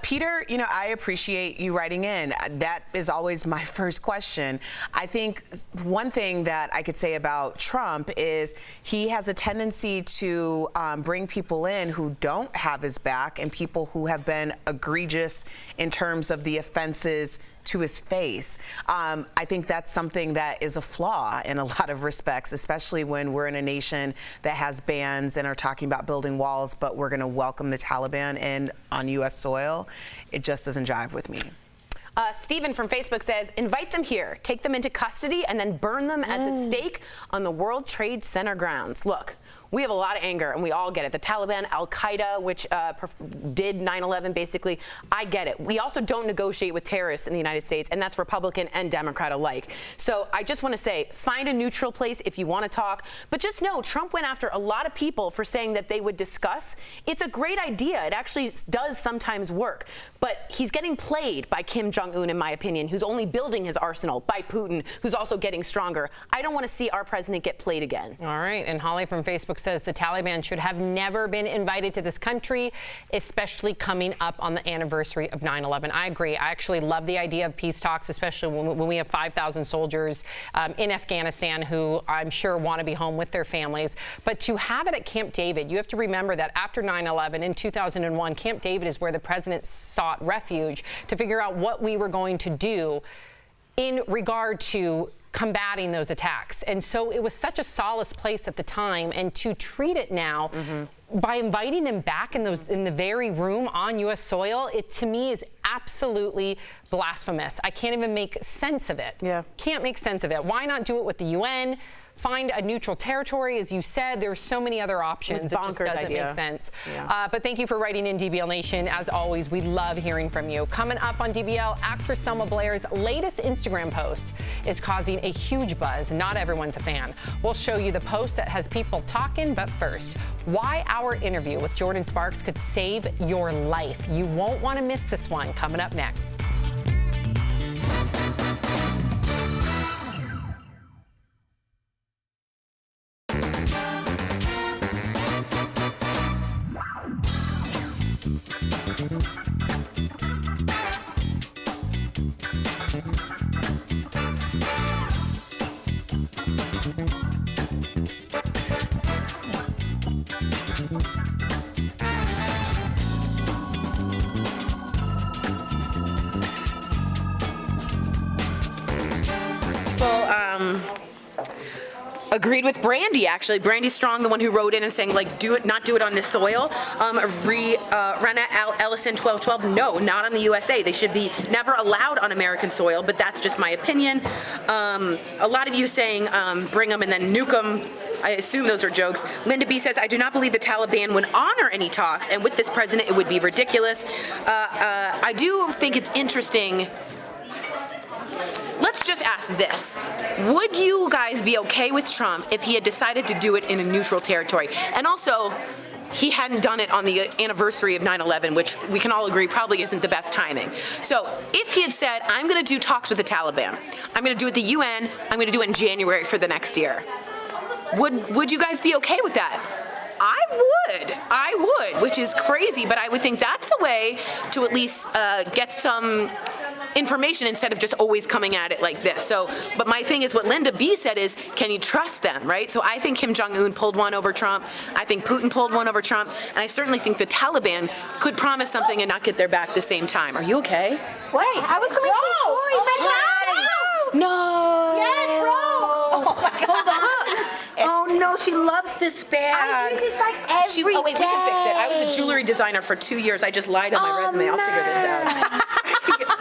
Peter, you know, I appreciate you writing in. That is always my first question. I think one thing that I could say about Trump is he has a tendency to bring people in who don't have his back and people who have been egregious in terms of the offenses to his face. I think that's something that is a flaw in a lot of respects, especially when we're in a nation that has bans and are talking about building walls, but we're going to welcome the Taliban in on U.S. soil. It just doesn't jive with me. Stephen from Facebook says, invite them here, take them into custody, and then burn them at the stake on the World Trade Center grounds. Look, we have a lot of anger, and we all get it. The Taliban, Al-Qaeda, which did 9/11, basically, I get it. We also don't negotiate with terrorists in the United States, and that's Republican and Democrat alike. So I just want to say, find a neutral place if you want to talk, but just know Trump went after a lot of people for saying that they would discuss. It's a great idea. It actually does sometimes work, but he's getting played by Kim Jong-un, in my opinion, who's only building his arsenal, by Putin, who's also getting stronger. I don't want to see our president get played again. All right, and Holly from Facebook says the Taliban should have never been invited to this country, especially coming up on the anniversary of 9/11. I agree. I actually love the idea of peace talks, especially when we have 5,000 soldiers in Afghanistan who I'm sure want to be home with their families. But to have it at Camp David, you have to remember that after 9/11 in 2001, Camp David is where the president sought refuge to figure out what we were going to do in regard to combating those attacks. And so it was such a solace place at the time, and to treat it now by inviting them back in the very room on U.S. soil, it to me is absolutely blasphemous. I can't even make sense of it. Yeah. Can't make sense of it. Why not do it with the UN? find a neutral territory, as you said. There's so many other options. It just doesn't make sense. Yeah. But thank you for writing in, DBL Nation. As always, we love hearing from you. Coming up on DBL, actress Selma Blair's latest Instagram post is causing a huge buzz. Not everyone's a fan. We'll show you the post that has people talking, but first, why our interview with Jordin Sparks could save your life. You won't want to miss this one. Coming up next. Agreed with Brandy, actually. Brandy Strong, the one who wrote in and saying, like, not do it on this soil. Rena Ellison 1212, no, not on the USA. They should be never allowed on American soil, but that's just my opinion. A lot of you saying bring them and then nuke them. I assume those are jokes. Linda B says, I do not believe the Taliban would honor any talks, and with this president, it would be ridiculous. I do think it's interesting. Let's just ask this. Would you guys be okay with Trump if he had decided to do it in a neutral territory? And also, he hadn't done it on the anniversary of 9/11, which we can all agree probably isn't the best timing. So if he had said, I'm going to do talks with the Taliban, I'm going to do it at the UN, I'm going to do it in January for the next year, would you guys be okay with that? I would, which is crazy, but I would think that's a way to at least get some information instead of just always coming at it like this. So, but my thing is what Linda B said is, can you trust them, right? So I think Kim Jong-un pulled one over Trump. I think Putin pulled one over Trump. And I certainly think the Taliban could promise something and not get their back at the same time. Are you okay? Wait, I was going to say Tori, but no. Yeah, it broke. Oh my God. Hold on. Oh no, she loves this bag. I use this bag every wait, we can fix it. I was a day. jewelry designer for 2 years. I just lied on my resume. I'll figure this out.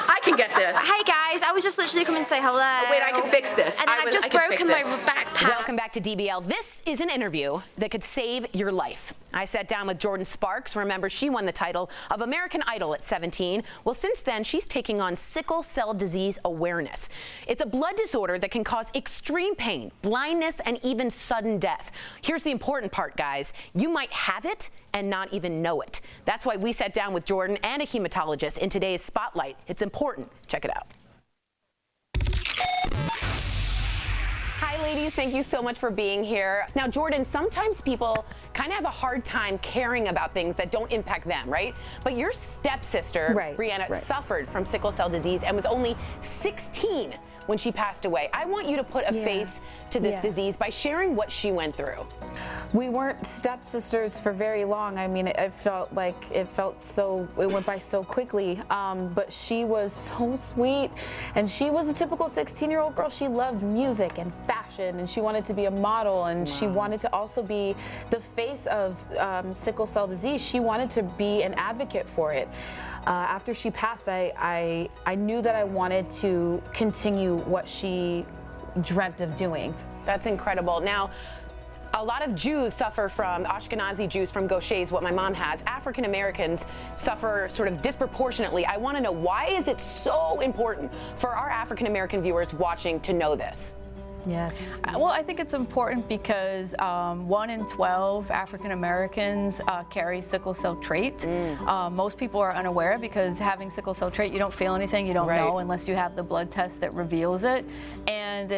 I can get this. Hey guys, I was just literally coming to say hello. Oh, wait, I can fix this. And then I've just broken my backpack. Welcome back to DBL. This is an interview that could save your life. I sat down with Jordin Sparks. Remember, she won the title of American Idol at 17. Well, since then, she's taking on sickle cell disease awareness. It's a blood disorder that can cause extreme pain, blindness, and even sudden death. Here's the important part, guys. You might have it and not even know it. That's why we sat down with Jordin and a hematologist in today's Spotlight. It's important. Check it out. Hi, ladies. Thank you so much for being here. Now, Jordin, sometimes people kind of have a hard time caring about things that don't impact them, right? But your stepsister, Brianna, suffered from sickle cell disease and was only 16 when she passed away. I want you to put a face to this disease by sharing what she went through. We weren't stepsisters for very long. I mean, it felt like it went by so quickly. But she was so sweet, and she was a typical 16-year-old girl. She loved music and fashion, and she wanted to be a model, and she wanted to also be the face of sickle cell disease. She wanted to be an advocate for it. After she passed, I knew that I wanted to continue what she dreamt of doing. That's incredible. Now, a lot of Jews suffer from, Ashkenazi Jews from Gaucher's, what my mom has. African Americans suffer sort of disproportionately. I want to know, why is it so important for our African American viewers watching to know this? Yes. Well, I think it's important because 1 in 12 African Americans carry sickle cell trait. Most people are unaware because having sickle cell trait, you don't feel anything, you don't know unless you have the blood test that reveals it. And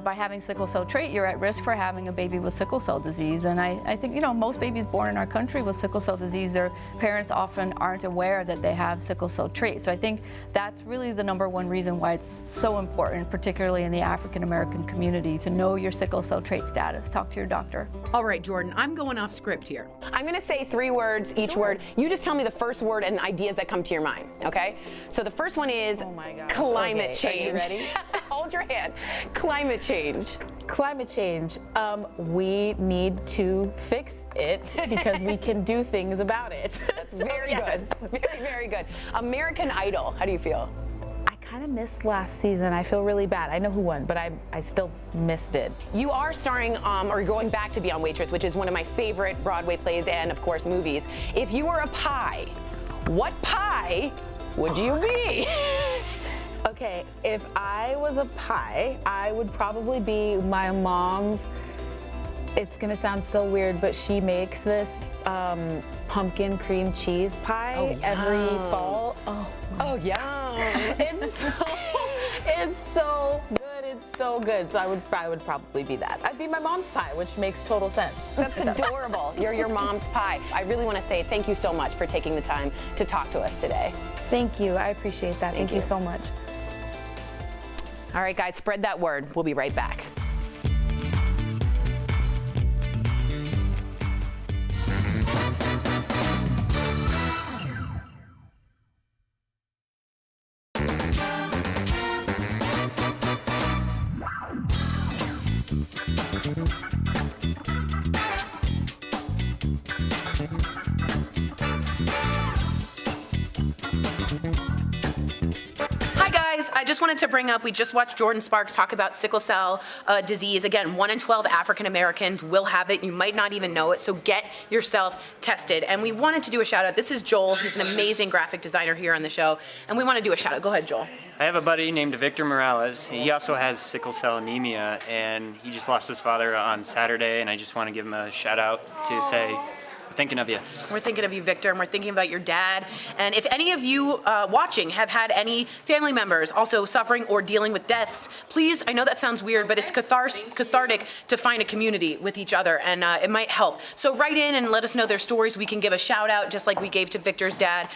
by having sickle cell trait, you're at risk for having a baby with sickle cell disease. And I think, you know, most babies born in our country with sickle cell disease, their parents often aren't aware that they have sickle cell trait. So I think that's really the #1 reason why it's so important, particularly in the African American community, to know your sickle cell trait status. Talk to your doctor. All right, Jordin, I'm going off script here. I'm going to say 3 words, each word. You just tell me the first word and ideas that come to your mind, okay? So the first one is climate change. Are you ready? Hold your hand. Climate change. Climate change. We need to fix it because we can do things about it. That's very good. Very, very good. American Idol. How do you feel? kind of missed last season. I feel really bad. I know who won, but I still missed it. You are starring or going back to be on Waitress, which is one of my favorite Broadway plays and, of course, movies. If you were a pie, what pie would you be? Okay, if I was a pie, I would probably be my mom's. It's gonna sound so weird, but she makes this pumpkin cream cheese pie every fall. Oh yeah. It's so good. It's so good. So I would probably be that. I'd be my mom's pie, which makes total sense. That's adorable. You're your mom's pie. I really want to say thank you so much for taking the time to talk to us today. Thank you. I appreciate that. Thank you so much. All right, guys, spread that word. We'll be right back. I just wanted to bring up, we just watched Jordan Sparks talk about sickle cell disease. Again, 1 in 12 African Americans will have it. You might not even know it, so get yourself tested. And we wanted to do a shout out. This is Joel. He's an amazing graphic designer here on the show. And we want to do a shout out. Go ahead, Joel. I have a buddy named Victor Morales. He also has sickle cell anemia, and he just lost his father on Saturday, and I just want to give him a shout out to say, we're thinking of you. We're thinking of you, Victor, and we're thinking about your dad. And if any of you watching have had any family members also suffering or dealing with deaths, please, I know that sounds weird, but it's cathartic to find a community with each other, and it might help. So write in and let us know their stories. We can give a shout out, just like we gave to Victor's dad.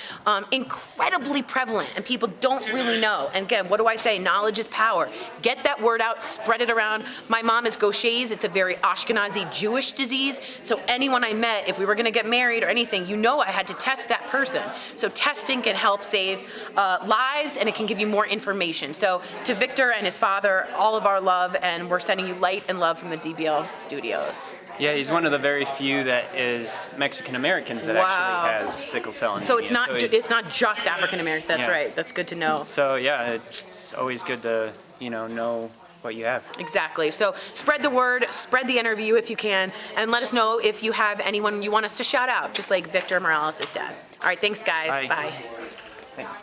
Incredibly prevalent, and people don't really know. And again, what do I say? Knowledge is power. Get that word out, spread it around. My mom is Gaucher's. It's a very Ashkenazi Jewish disease. So anyone I met, if we were going to get married or anything, you know I had to test that person. So testing can help save lives, and it can give you more information. So to Victor and his father, all of our love, and we're sending you light and love from the DBL studios. Yeah, he's one of the very few that is Mexican Americans that actually has sickle cell anemia. So it's not just African Americans. That's right. That's good to know. So yeah, it's always good to know what you have. Exactly. So spread the word, spread the interview if you can, and let us know if you have anyone you want us to shout out, just like Victor Morales' dad. All right, thanks, guys. Bye. Thank you.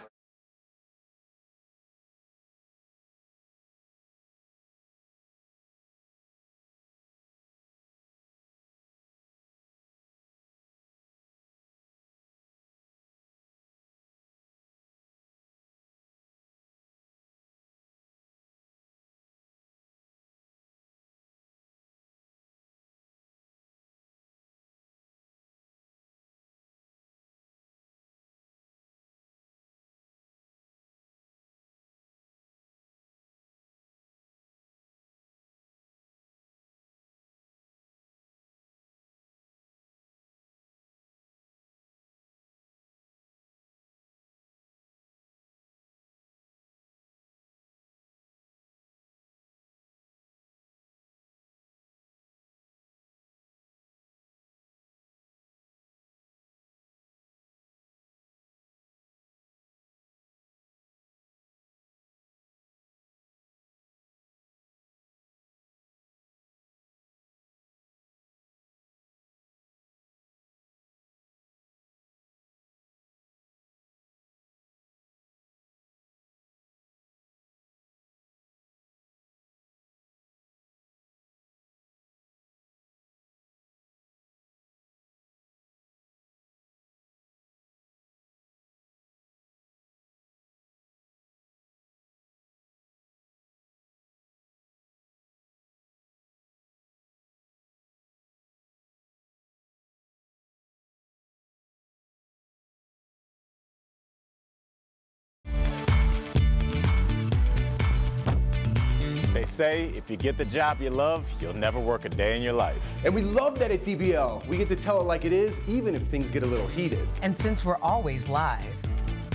They say if you get the job you love, you'll never work a day in your life. And we love that at DBL. We get to tell it like it is, even if things get a little heated. And since we're always live,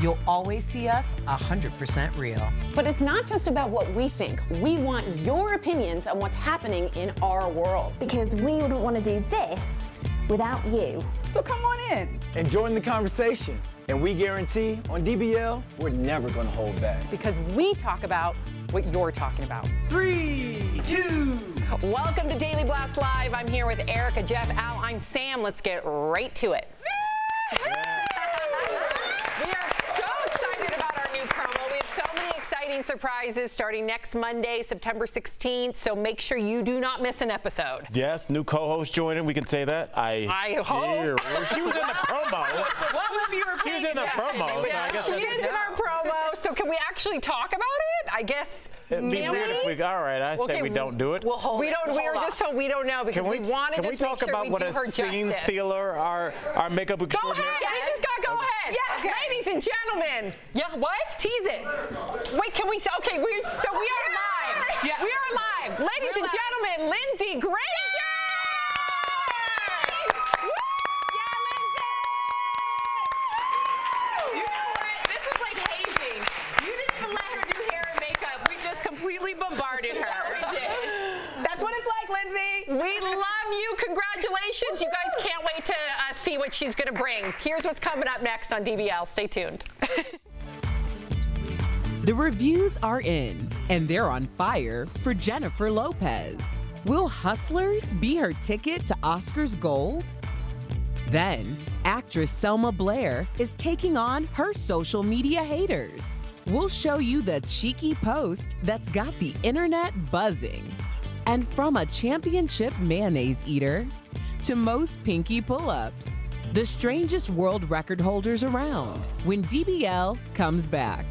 you'll always see us 100% real. But it's not just about what we think. We want your opinions on what's happening in our world. Because we wouldn't want to do this without you. So come on in and join the conversation. And we guarantee on DBL, we're never going to hold back. Because we talk about what you're talking about. 3, 2. Welcome to Daily Blast Live. I'm here with Erica, Jeff, Al. I'm Sam. Let's get right to it. We are so excited about our new promo. We have so many exciting surprises starting next Monday, September 16th. So make sure you do not miss an episode. Yes, new co-host joining. We can say that. I hope. She was in the promo. What would be She was in the promo. So I guess she is in our promo. So can we actually talk about it? I guess. It'd be weird if we. All right, I say we don't do it. We'll hold we don't. We are just told we don't know because we want to just talk make sure about we what do a her scene justice. stealer, our makeup Go extraordinaire. ahead. We just gotta go ahead. Yes. Okay. Ladies and gentlemen. Yeah. What? Tease it. Wait. Can we? Okay. We are live. Yeah. We are live. Ladies and gentlemen, Lindsay Granger. Completely bombarded her. That's what it's like, Lindsay. We love you. Congratulations. You guys can't wait to see what she's going to bring. Here's what's coming up next on DBL. Stay tuned. The reviews are in, and they're on fire for Jennifer Lopez. Will Hustlers be her ticket to Oscars gold? Then, actress Selma Blair is taking on her social media haters. We'll show you the cheeky post that's got the internet buzzing. And from a championship mayonnaise eater to most pinky pull-ups, the strangest world record holders around when DBL comes back.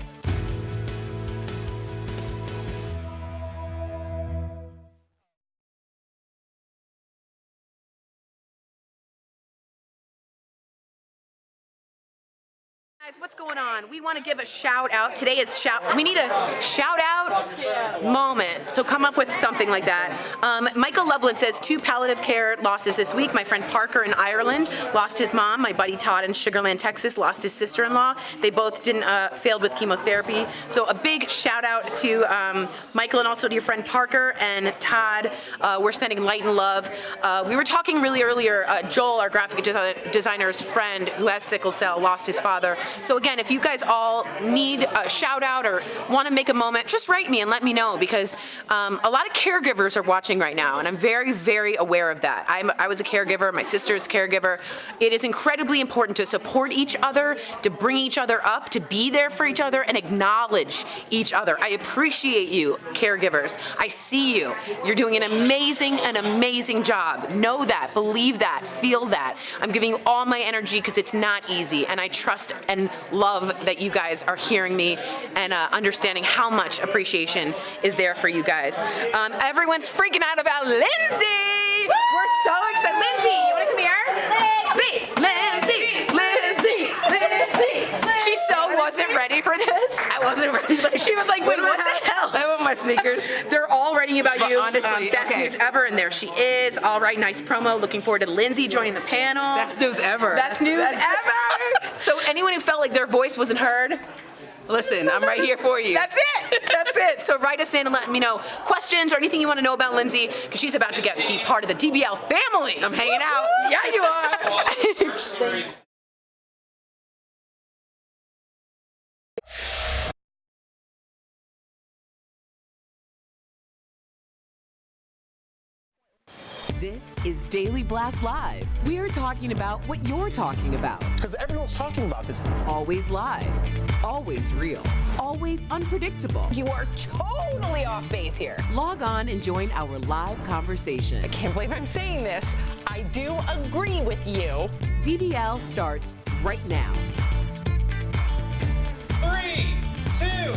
What's going on? We want to give a shout out. Today is we need a shout out moment. So come up with something like that. Michael Loveland says 2 palliative care losses this week. My friend Parker in Ireland lost his mom. My buddy Todd in Sugar Land, Texas lost his sister-in-law. They both failed with chemotherapy. So a big shout out to Michael and also to your friend Parker and Todd. We're sending light and love. We were talking really earlier. Joel, our graphic designer's friend who has sickle cell, lost his father. So again, if you guys all need a shout out or want to make a moment, just write me and let me know because a lot of caregivers are watching right now, and I'm very, very aware of that. I was a caregiver. My sister's a caregiver. It is incredibly important to support each other, to bring each other up, to be there for each other, and acknowledge each other. I appreciate you, caregivers. I see you. You're doing an amazing job. Know that. Believe that. Feel that. I'm giving you all my energy because it's not easy, and I trust and love that you guys are hearing me and understanding how much appreciation is there for you guys. Everyone's freaking out about Lindsay. We're so excited. Lindsay, you want to come here? Lindsay. She so wasn't ready for this. I wasn't ready. She was like, wait, what the hell? I want my sneakers. They're all writing about you. Honestly, best news ever, and there she is. All right, nice promo. Looking forward to Lindsay joining the panel. Best news ever. Best news ever. So anyone who felt like their voice wasn't heard, listen, I'm right here for you. That's it. So write us in and let me know questions or anything you want to know about Lindsay, because she's about to be part of the DBL family. I'm hanging out. Yeah, you are. This is Daily Blast Live. We're talking about what you're talking about. Because everyone's talking about this. Always live, always real, always unpredictable. You are totally off base here. Log on and join our live conversation. I can't believe I'm saying this. I do agree with you. DBL starts right now. 3, 2.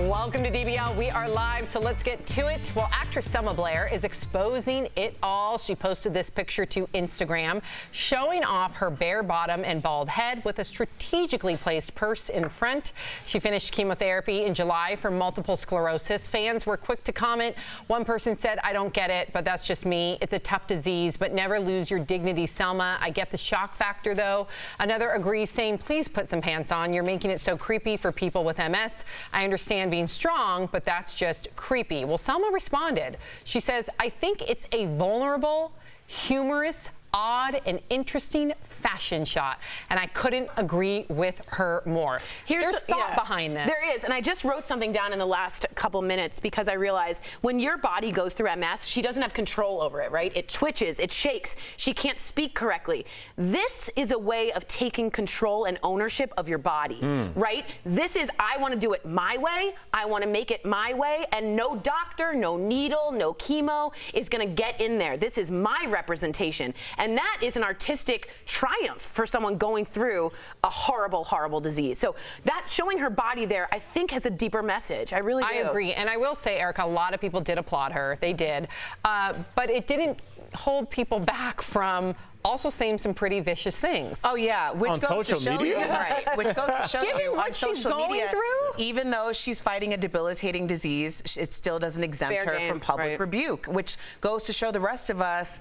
Welcome to DBL. We are live, so let's get to it. Well, actress Selma Blair is exposing it all. She posted this picture to Instagram, showing off her bare bottom and bald head with a strategically placed purse in front. She finished chemotherapy in July for multiple sclerosis. Fans were quick to comment. One person said, I don't get it, but that's just me. It's a tough disease, but never lose your dignity, Selma. I get the shock factor, though. Another agrees, saying, please put some pants on. You're making it so creepy for people with MS. I understand being strong, but that's just creepy. Well, Selma responded. She says, I think it's a vulnerable, humorous odd and interesting fashion shot, and I couldn't agree with her more. There's thought behind this. There is, and I just wrote something down in the last couple minutes because I realized when your body goes through MS, she doesn't have control over it, right? It twitches, it shakes, she can't speak correctly. This is a way of taking control and ownership of your body, right? This is, I want to do it my way, I want to make it my way, and no doctor, no needle, no chemo is going to get in there. This is my representation. And that is an artistic triumph for someone going through a horrible, horrible disease. So that showing her body there, I think, has a deeper message. I really do. I agree. And I will say, Erica, a lot of people did applaud her. They did. But it didn't hold people back from also saying some pretty vicious things. Oh yeah, which on goes to show you, right? Which goes to show you what on she's social going media, through? even though she's fighting a debilitating disease, it still doesn't exempt Fair her game, from public rebuke, which goes to show the rest of us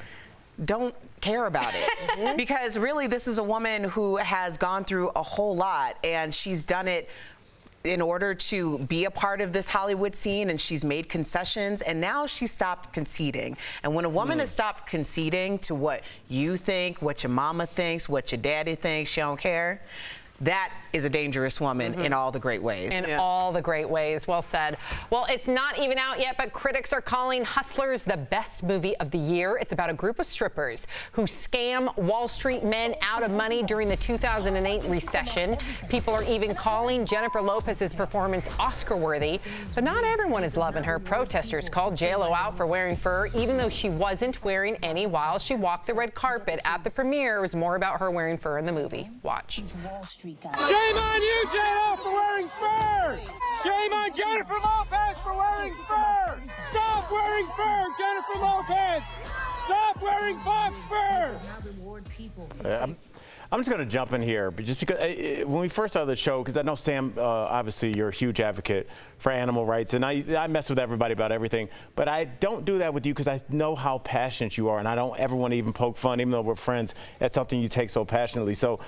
don't care about it. Because really, this is a woman who has gone through a whole lot, and she's done it in order to be a part of this Hollywood scene, and she's made concessions, and now she stopped conceding. And when a woman has stopped conceding to what you think, what your mama thinks, what your daddy thinks, she don't care, that is a dangerous woman in all the great ways. In all the great ways. Well said. Well, it's not even out yet, but critics are calling Hustlers the best movie of the year. It's about a group of strippers who scam Wall Street men out of money during the 2008 recession. People are even calling Jennifer Lopez's performance Oscar-worthy, but not everyone is loving her. Protesters called J.Lo out for wearing fur, even though she wasn't wearing any while she walked the red carpet at the premiere. It was more about her wearing fur in the movie. Watch. Shame on you, J.Lo, for wearing fur! Shame on Jennifer Lopez for wearing fur! Stop wearing fur, Jennifer Lopez! Stop wearing fox fur! I'm just going to jump in here, but just because when we first started the show, because I know, Sam, obviously you're a huge advocate for animal rights, and I mess with everybody about everything, but I don't do that with you because I know how passionate you are, and I don't ever want to even poke fun, even though we're friends, at something you take so passionately. So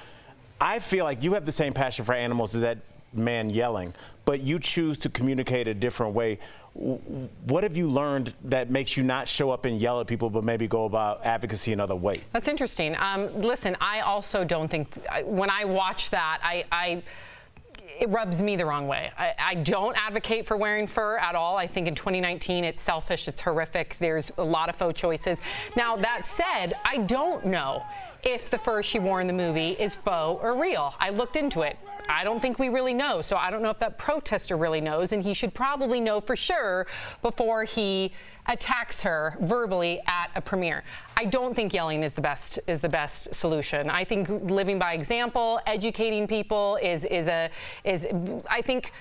I feel like you have the same passion for animals as that man yelling, but you choose to communicate a different way. What have you learned that makes you not show up and yell at people, but maybe go about advocacy another way? That's interesting. Listen, I also don't think, when I watch that, it rubs me the wrong way. I don't advocate for wearing fur at all. I think in 2019 it's selfish, it's horrific. There's a lot of faux choices. Now, that said, I don't know if the fur she wore in the movie is faux or real. I looked into it. I don't think we really know, so I don't know if that protester really knows, and he should probably know for sure before he attacks her verbally at a premiere. I don't think yelling is the best solution. I think living by example, educating people is I think.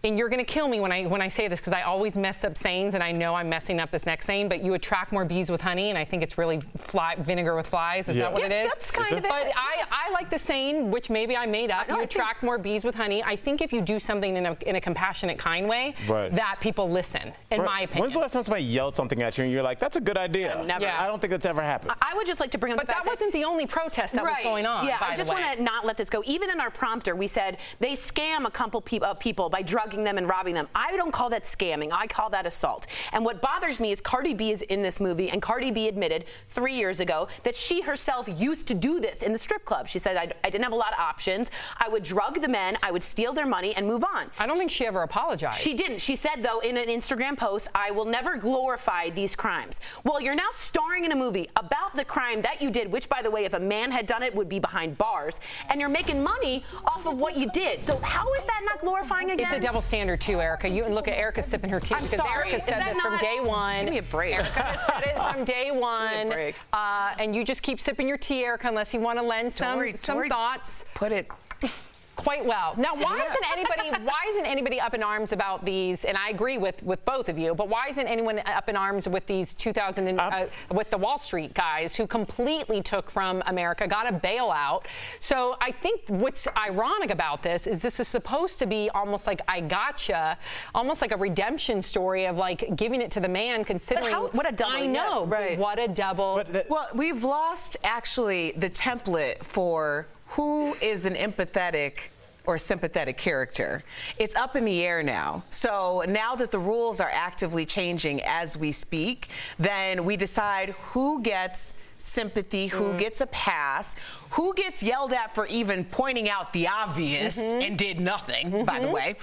And you're going to kill me when I say this, because I always mess up sayings, and I know I'm messing up this next saying, but you attract more bees with honey, and I think it's really vinegar with flies. Is that what it is? That's kind of it. But I like the saying, which maybe I made up, you attract more bees with honey. I think if you do something in a compassionate, kind way, that people listen, in my opinion. When's the last time somebody yelled something at you and you're like, that's a good idea? Never. I don't think that's ever happened. I would just like to bring up But that wasn't the only protest that was going on, Yeah, by I just the way. want to not let this go. Even in our prompter, we said they scam a couple people by drugging them and robbing them. I don't call that scamming. I call that assault. And what bothers me is Cardi B is in this movie, and Cardi B admitted 3 years ago that she herself used to do this in the strip club. She said, I didn't have a lot of options. I would drug the men, I would steal their money, and move on. I don't think she ever apologized. She didn't. She said, though, in an Instagram post, I will never glorify these crimes. Well, you're now starring in a movie about the crime that you did, which, by the way, if a man had done it, would be behind bars, and you're making money off of what you did. So how is that not glorifying again? It's a double standard, too, Erica. Look at Erica sipping her tea, because Erica said this from day one. Give me a break. Erica has said it from day one. Give me a break. And you just keep sipping your tea, Erica, unless you want to lend some thoughts. Put it quite well. Now, why isn't anybody up in arms about these? And I agree with both of you, but why isn't anyone up in arms with these with the Wall Street guys who completely took from America, got a bailout? So I think what's ironic about this is supposed to be almost like I gotcha, almost like a redemption story of like giving it to the man, considering what a double. I know, right. What a double. Well, we've lost actually the template for who is an empathetic or sympathetic character. It's up in the air now. So now that the rules are actively changing as we speak, then we decide who gets sympathy, who gets a pass, who gets yelled at for even pointing out the obvious and did nothing, by the way.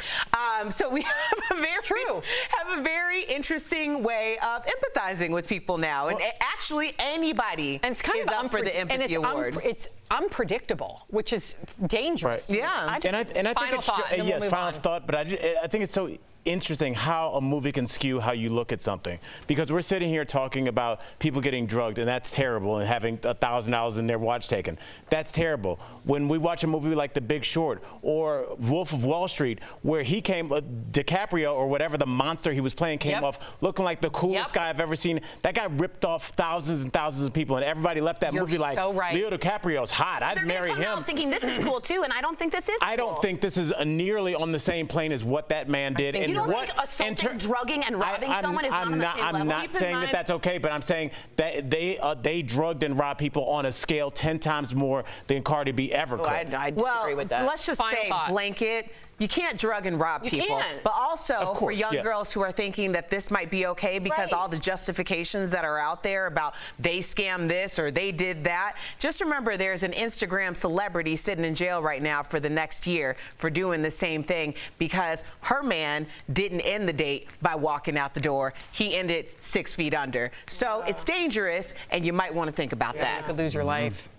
So we have a very interesting way of empathizing with people now. And actually anybody and it's kind is of up for the empathy award. It's unpredictable, which is dangerous. Yeah. I think final thought. Final thought. But I think it's so interesting how a movie can skew how you look at something, because we're sitting here talking about people getting drugged, and that's terrible, and having $1,000 in their watch taken. That's terrible. When we watch a movie like The Big Short or Wolf of Wall Street, where he came, DiCaprio or whatever the monster he was playing came off looking like the coolest guy I've ever seen. That guy ripped off thousands and thousands of people, and everybody left that movie like, Leo DiCaprio's hot. I'd marry him. Out thinking this is cool too, and I don't think this is. I don't think this is nearly on the same plane as what that man did. You don't think assaulting, drugging, and robbing someone is not on the same level? I'm not saying that that's okay, but I'm saying that they drugged and robbed people on a scale 10 times more than Cardi B ever could. I disagree with that. Let's just say blanket. You can't drug and rob people. But also for young girls who are thinking that this might be okay because all the justifications that are out there about they scammed this or they did that. Just remember there's an Instagram celebrity sitting in jail right now for the next year for doing the same thing because her man didn't end the date by walking out the door. He ended 6 feet under. So it's dangerous, and you might want to think about that. You could lose your life.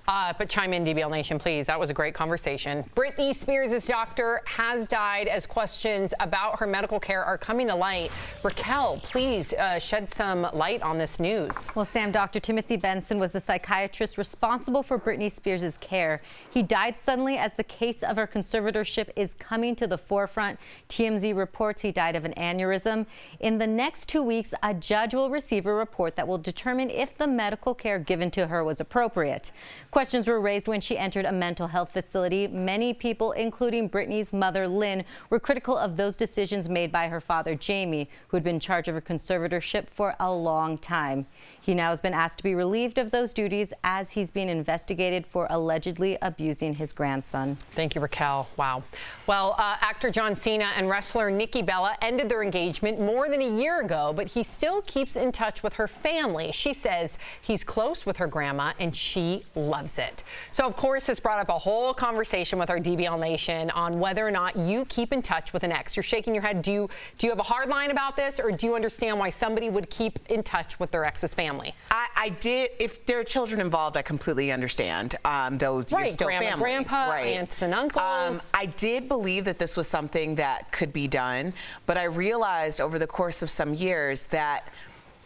But chime in, DBL Nation, please. That was a great conversation. Britney Spears' doctor has died as questions about her medical care are coming to light. Raquel, please shed some light on this news. Well, Sam, Dr. Timothy Benson was the psychiatrist responsible for Britney Spears' care. He died suddenly as the case of her conservatorship is coming to the forefront. TMZ reports he died of an aneurysm. In the next 2 weeks, a judge will receive a report that will determine if the medical care given to her was appropriate. Questions were raised when she entered a mental health facility. Many people, including Britney's mother, Lynn, were critical of those decisions made by her father, Jamie, who had been in charge of her conservatorship for a long time. He now has been asked to be relieved of those duties as he's being investigated for allegedly abusing his grandson. Thank you, Raquel. Wow. Well, actor John Cena and wrestler Nikki Bella ended their engagement more than a year ago, but he still keeps in touch with her family. She says he's close with her grandma, and she loves it. So, of course, this brought up a whole conversation with our DBL Nation on whether or not you keep in touch with an ex. You're shaking your head. Do you have a hard line about this, or do you understand why somebody would keep in touch with their ex's family? I did. If there are children involved, I completely understand. Those you're still grandma, family. grandpa, aunts and uncles. I did believe that this was something that could be done, but I realized over the course of some years that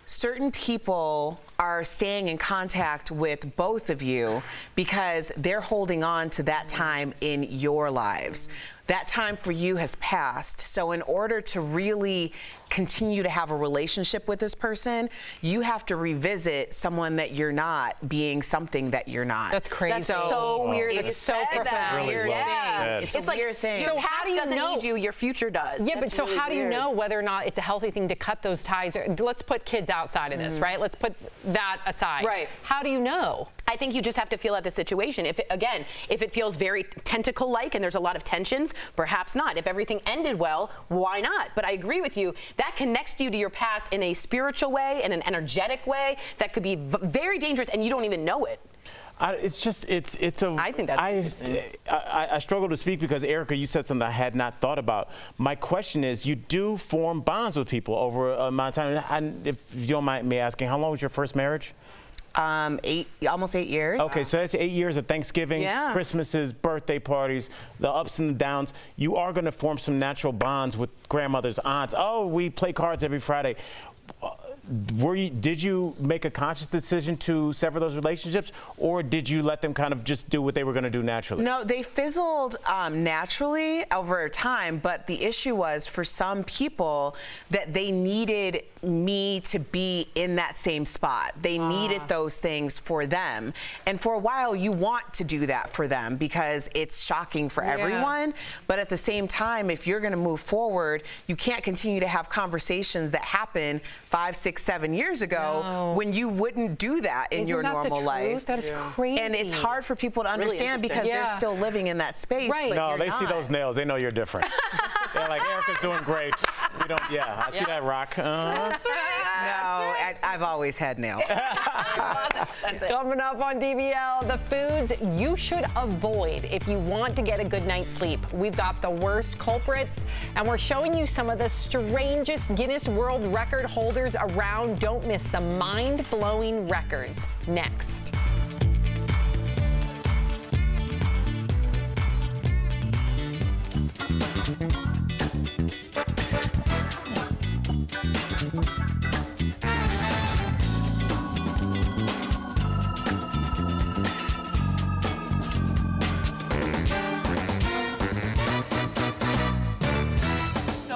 certain people are staying in contact with both of you because they're holding on to that time in your lives. That time for you has passed. So in order to really continue to have a relationship with this person, you have to revisit someone that you're not being something that you're not. That's crazy. That's so weird. It's so profound. Really well It's a weird thing. Your past doesn't need you, your future does. Yeah, but That's so really how do you weird. know whether or not it's a healthy thing to cut those ties? Let's put kids outside of this, right? Let's put that aside. Right. How do you know? I think you just have to feel out the situation. If it feels very tentacle-like and there's a lot of tensions, perhaps not. If everything ended well, why not? But I agree with you. That connects you to your past in a spiritual way, in an energetic way that could be very dangerous, and you don't even know it. I think that's I struggle to speak because, Erica, you said something I had not thought about. My question is, you do form bonds with people over a amount of time. And if you don't mind me asking, how long was your first marriage? Almost 8 years. Okay, so that's 8 years of Thanksgiving, Christmases, birthday parties, the ups and the downs. You are going to form some natural bonds with grandmothers, aunts. Oh, we play cards every Friday. Did you make a conscious decision to sever those relationships, or did you let them kind of just do what they were going to do naturally? No, they fizzled naturally over time, but the issue was for some people that they needed me to be in that same spot. They needed those things for them. And for a while, you want to do that for them because it's shocking for everyone. But at the same time, if you're going to move forward, you can't continue to have conversations that happen 5, 6, 6, 7 years ago when you wouldn't do that in your normal life. That is crazy. And it's hard for people to understand because they're still living in in that space. Right. No, they see those nails. They know you're different. They're like, Erica's doing great. We don't. Yeah, I see that rock. That's right. No, I've always had nails. Coming up on DBL, the foods you should avoid if you want to get a good night's sleep. We've got the worst culprits, and we're showing you some of the strangest Guinness World Record holders around. Don't miss the mind-blowing records next.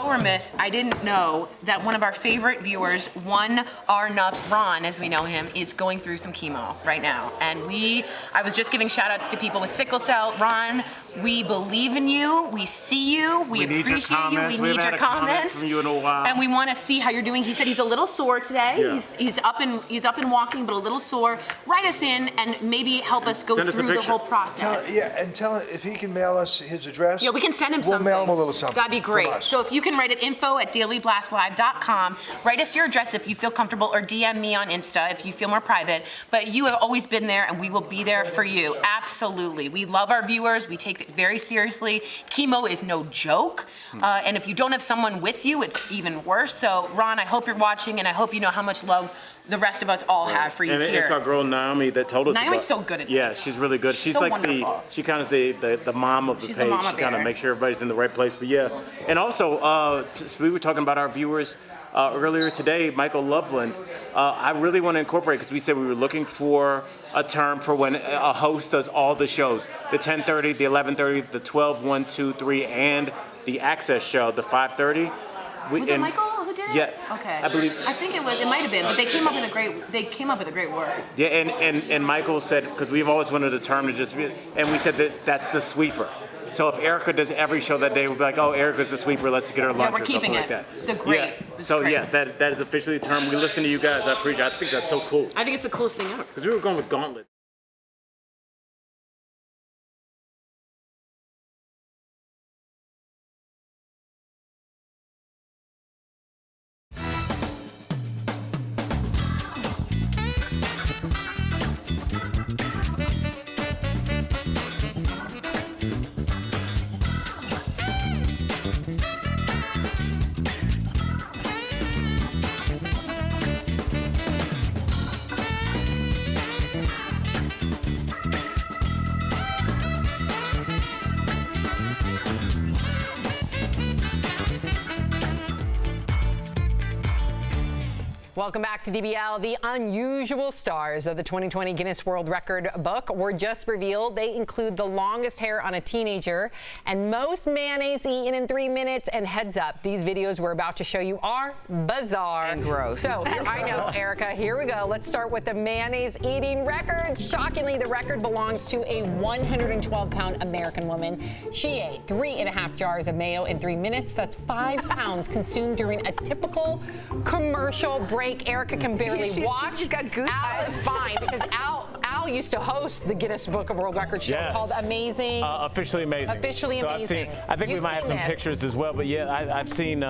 Remiss, I didn't know that one of our favorite viewers, One Arnup Ron, as we know him, is going through some chemo right now. And I was just giving shout outs to people with sickle cell. Ron, we believe in you, we see you, we appreciate you, we need your comments. From you in a while. And we want to see how you're doing. He said he's a little sore today. Yeah. He's up and walking, but a little sore. Write us in and maybe help us go through the whole process. Tell him if he can mail us his address. Yeah, we can send him something. We'll mail him a little something. That'd be great. So if you can write at info@dailyblastlive.com. Write us your address if you feel comfortable, or DM me on Insta if you feel more private. But you have always been there, and we will be there for you. Absolutely. We love our viewers. We take it very seriously. Chemo is no joke. And if you don't have someone with you, it's even worse. So, Ron, I hope you're watching, and I hope you know how much love the rest of us all have for you and here. It's our girl Naomi that told us Naomi's about. so good at this. Yeah, she's really good. She's So like wonderful. she kind of is the mom of the She's page. the mama She kind of bear. makes sure everybody's in the right place. But yeah, and also we were talking about our viewers earlier today, Michael Loveland. I really want to incorporate, because we said we were looking for a term for when a host does all the shows, the 10:30, the 11:30, the 12, 1, 2, 3, and the Access show, the 5:30. Was it Michael who did it? Yes. Okay. I believe. I think it might have been, but they came up with a great word. Yeah, and Michael said, because we've always wanted a term to just be, and we said that's the sweeper. So if Erica does every show that day, we'll be like, oh, Erica's the sweeper, let's get her lunch or something like that. So great. Yeah. So yes, that is officially the term. We listen to you guys. I appreciate it. I think that's so cool. I think it's the coolest thing ever. Because we were going with Gauntlet. Welcome back to DBL. The unusual stars of the 2020 Guinness World Record book were just revealed. They include the longest hair on a teenager and most mayonnaise eaten in 3 minutes. And heads up, these videos we're about to show you are bizarre. And gross. So, I know, Erica, here we go. Let's start with the mayonnaise eating record. Shockingly, the record belongs to a 112-pound American woman. She ate 3.5 jars of mayo in 3 minutes. That's 5 pounds consumed during a typical commercial break. Erica can barely watch. She's got goose Al eyes. is fine because Al used to host the Guinness Book of World Records show called Amazing. Officially Amazing. Officially so Amazing. I think we might have some pictures as well, but yeah, I've seen,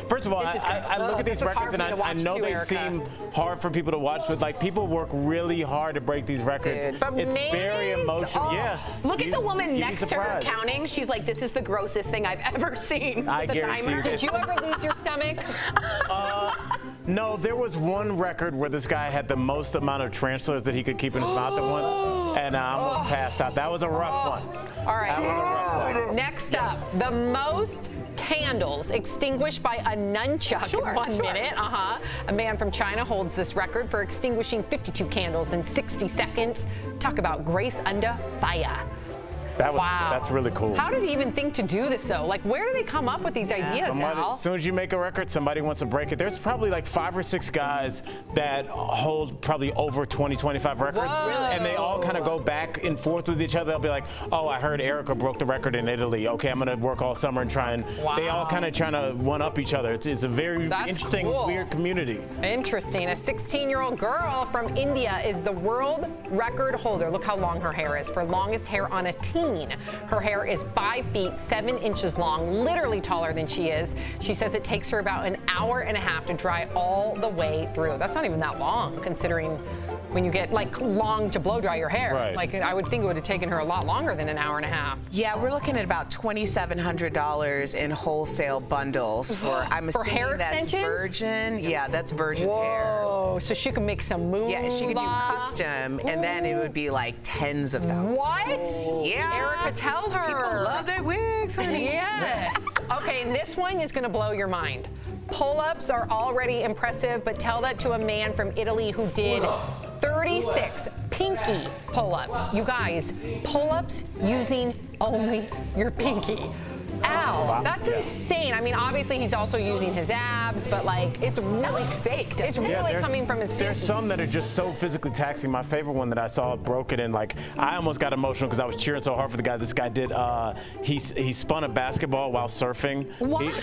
first of all, I look at these records and I know they seem hard for people to watch, but like people work really hard to break these records. Dude. But it's very emotional. Yeah. Look at the woman you'd be next to her surprised. counting. She's like, this is the grossest thing I've ever seen. I The guarantee timer. you. Did you ever lose your stomach? No, there was one record where this guy had the most amount of tarantulas that he could keep in his mouth at once, and I almost passed out. That was a rough one. All right. That was a rough one. Next up, the most candles extinguished by a nunchuck in 1 minute. A man from China holds this record for extinguishing 52 candles in 60 seconds. Talk about grace under fire. That's really cool. How did he even think to do this, though? Like, where do they come up with these ideas, Al? As soon as you make a record, somebody wants to break it. There's probably like 5 or 6 guys that hold probably over 20, 25 records. Whoa. And they all kind of go back and forth with each other. They'll be like, oh, I heard Erica broke the record in Italy. Okay, I'm going to work all summer and try and... They all kind of trying to one-up each other. It's a very interesting, weird community. Interesting. A 16-year-old girl from India is the world record holder. Look how long her hair is for longest hair on a teen. Her hair is 5 feet 7 inches long, literally taller than she is. She says it takes her about an hour and a half to dry all the way through. That's not even that long, considering when you get like long to blow dry your hair. Right. Like, I would think it would have taken her a lot longer than an hour and a half. Yeah, we're looking at about $2,700 in wholesale bundles for, I'm assuming hair that's extensions? virgin. Yeah, that's virgin hair. Whoa, so she can make some moves. Yeah, she could do custom, and then it would be like tens of thousands. What? Yeah. Erica, tell her. People love their wigs, honey. Yes. Okay, and this one is going to blow your mind. Pull-ups are already impressive, but tell that to a man from Italy who did 36 pinky pull-ups. You guys, pull-ups using only your pinky. Al, that's insane. I mean, obviously he's also using his abs, but like it's really fake. It's really coming from his pinky. There's some that are just so physically taxing. My favorite one that I saw broke it, and like I almost got emotional because I was cheering so hard for the guy. This guy did. He spun a basketball while surfing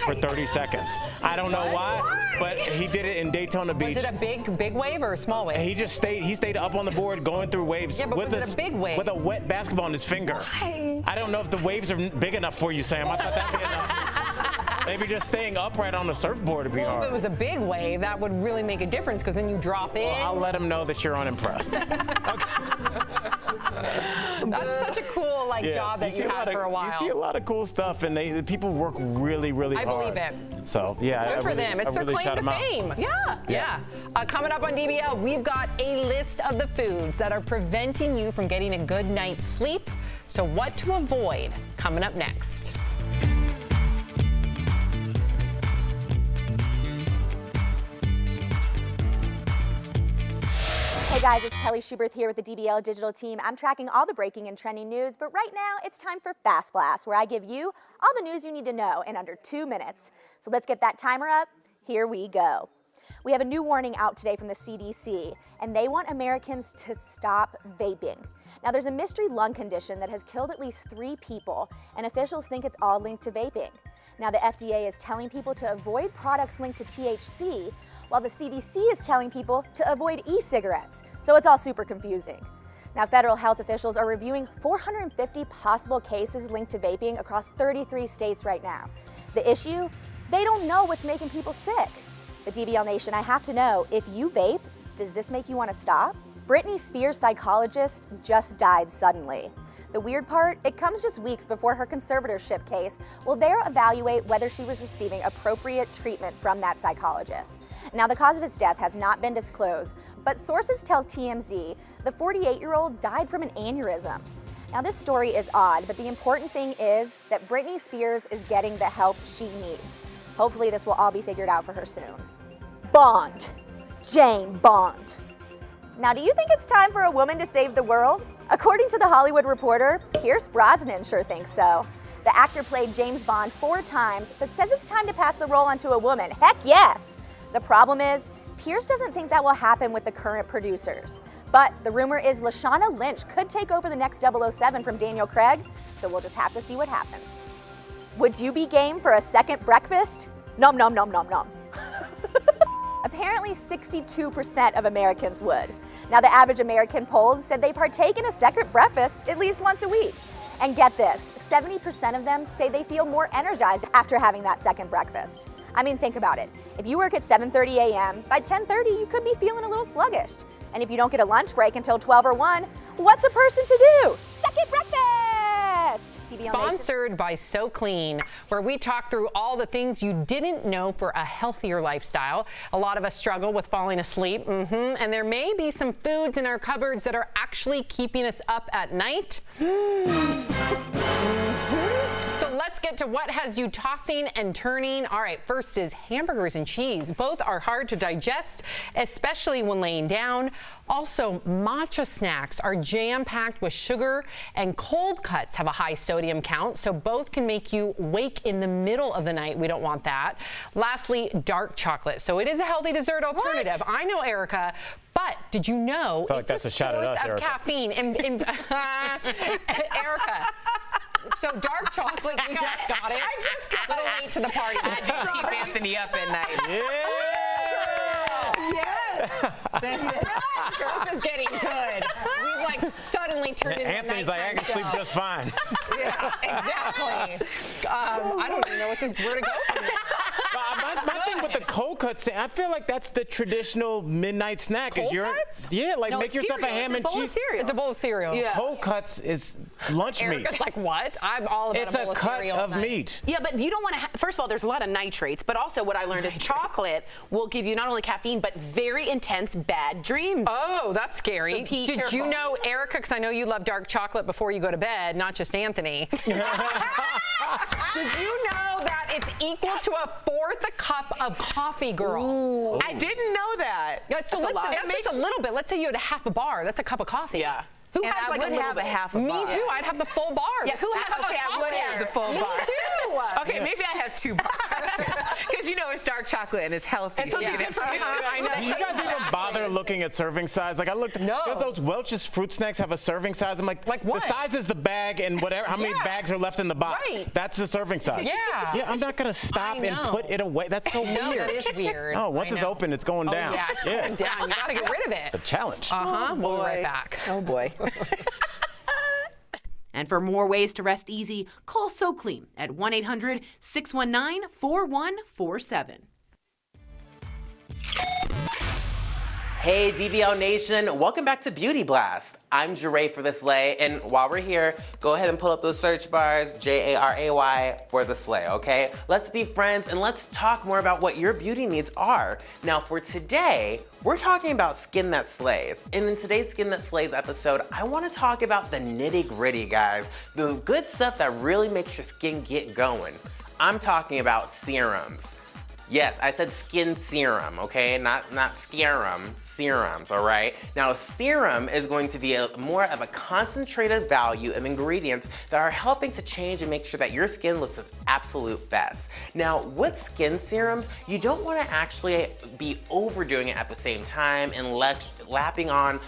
for 30 seconds. I don't know why, but he did it in Daytona Beach. Was it a big wave or a small wave? He just stayed. He stayed up on the board going through waves. Yeah, but was it a big wave? With a wet basketball in his finger. Why? I don't know if the waves are big enough for you, Sam. I thought that'd be enough. Maybe just staying upright on the surfboard would be hard. If it was a big wave, that would really make a difference because then you drop in. Well, I'll let him know that you're unimpressed. That's such a cool job that you had for a while. You see a lot of cool stuff, and the people work really, really hard. I believe it. So, yeah. Good for them. It's their claim to fame. Yeah. Coming up on DBL, we've got a list of the foods that are preventing you from getting a good night's sleep. So what to avoid coming up next. Hey guys, it's Kelly Schubert here with the DBL Digital Team. I'm tracking all the breaking and trending news, but right now it's time for Fast Blast, where I give you all the news you need to know in under 2 minutes. So let's get that timer up. Here we go. We have a new warning out today from the CDC, and they want Americans to stop vaping. Now, there's a mystery lung condition that has killed at least 3 people, and officials think it's all linked to vaping. Now, the FDA is telling people to avoid products linked to THC, while the CDC is telling people to avoid e-cigarettes. So it's all super confusing. Now, federal health officials are reviewing 450 possible cases linked to vaping across 33 states right now. The issue? They don't know what's making people sick. But DBL Nation, I have to know, if you vape, does this make you want to stop? Britney Spears' psychologist just died suddenly. The weird part, it comes just weeks before her conservatorship case will there evaluate whether she was receiving appropriate treatment from that psychologist. Now, the cause of his death has not been disclosed, but sources tell TMZ the 48-year-old died from an aneurysm. Now, this story is odd, but the important thing is that Britney Spears is getting the help she needs. Hopefully, this will all be figured out for her soon. Bond. Jane Bond. Now, do you think it's time for a woman to save the world? According to The Hollywood Reporter, Pierce Brosnan sure thinks so. The actor played James Bond 4 times, but says it's time to pass the role on to a woman. Heck yes! The problem is, Pierce doesn't think that will happen with the current producers. But the rumor is Lashana Lynch could take over the next 007 from Daniel Craig, so we'll just have to see what happens. Would you be game for a second breakfast? Nom nom nom nom nom. Apparently 62% of Americans would. Now, the average American polled said they partake in a second breakfast at least once a week. And get this, 70% of them say they feel more energized after having that second breakfast. I mean, think about it. If you work at 7:30 a.m., by 10:30 you could be feeling a little sluggish. And if you don't get a lunch break until 12 or 1, what's a person to do? Second breakfast! Sponsored by So Clean, where we talk through all the things you didn't know for a healthier lifestyle. A lot of us struggle with falling asleep, and there may be some foods in our cupboards that are actually keeping us up at night. So let's get to what has you tossing and turning. All right, first is hamburgers and cheese. Both are hard to digest, especially when laying down. Also, matcha snacks are jam-packed with sugar, and cold cuts have a high sodium count, so both can make you wake in the middle of the night. We don't want that. Lastly, dark chocolate. So it is a healthy dessert alternative. I know, Erica, but did you know it's a source of caffeine? Erica. So dark chocolate, we just got it. I just got a little late to the party. I just keep Anthony up at night. This is getting good. We've like suddenly turned into Anthony's like, I can sleep just fine. Yeah, exactly. I don't even know where to go from there. My thing with the cold cuts, I feel like that's the traditional midnight snack. Cold cuts? Yeah, like No, make it's yourself cereal. a ham and It's a bowl of cheese. cereal. It's a bowl of cereal. Yeah. Cold cuts is lunch meat. Erica's like, what? I'm all about It's a bowl a of cut cereal of at night. meat. Yeah, but you don't want to. First of all, there's a lot of nitrates, but also what I learned is chocolate will give you not only caffeine but very intense bad dreams. Oh, that's scary. So be Did careful. you know, Erica, because I know you love dark chocolate before you go to bed, not just Anthony. Did you know that it's equal to a fourth a cup of coffee, girl? Ooh. I didn't know that. Yeah, so that's just a little bit. Let's say you had a half a bar. That's a cup of coffee. Yeah. Who And has I like would a little have a bit? half a Me bar. too. I'd have the full bar. Yeah, That's who two has cups okay, of I would coffee. have the full Me bar. too. Okay, maybe I have 2 bars. Because you know it's dark chocolate and it's healthy. It's supposed to be good for you. I know. Do you guys even bother looking at serving size? Like I looked, No. those Welch's fruit snacks have a serving size. I'm like what? The size is the bag and whatever. How many Yeah. bags are left in the box? Right. That's the serving size. Yeah. Yeah, I'm not gonna stop I and know. put it away. That's so No, weird. that is weird. Oh, once I it's know. open, it's going down. Yeah, it's going down. You gotta get rid of it. It's a challenge. We'll be right back. Oh boy. And for more ways to rest easy, call So Clean at 1-800-619-4147. Hey DBL Nation, welcome back to Beauty Blast. I'm DeRay for the Slay, and while we're here, go ahead and pull up those search bars, J-A-R-A-Y for the Slay, okay? Let's be friends and let's talk more about what your beauty needs are. Now for today, we're talking about skin that slays. And in today's Skin That Slays episode, I wanna talk about the nitty gritty, guys. The good stuff that really makes your skin get going. I'm talking about serums. Yes, I said skin serum, okay? Not scarum, serums, all right? Now, a serum is going to be more of a concentrated value of ingredients that are helping to change and make sure that your skin looks its absolute best. Now, with skin serums, you don't wanna actually be overdoing it at the same time and lapping on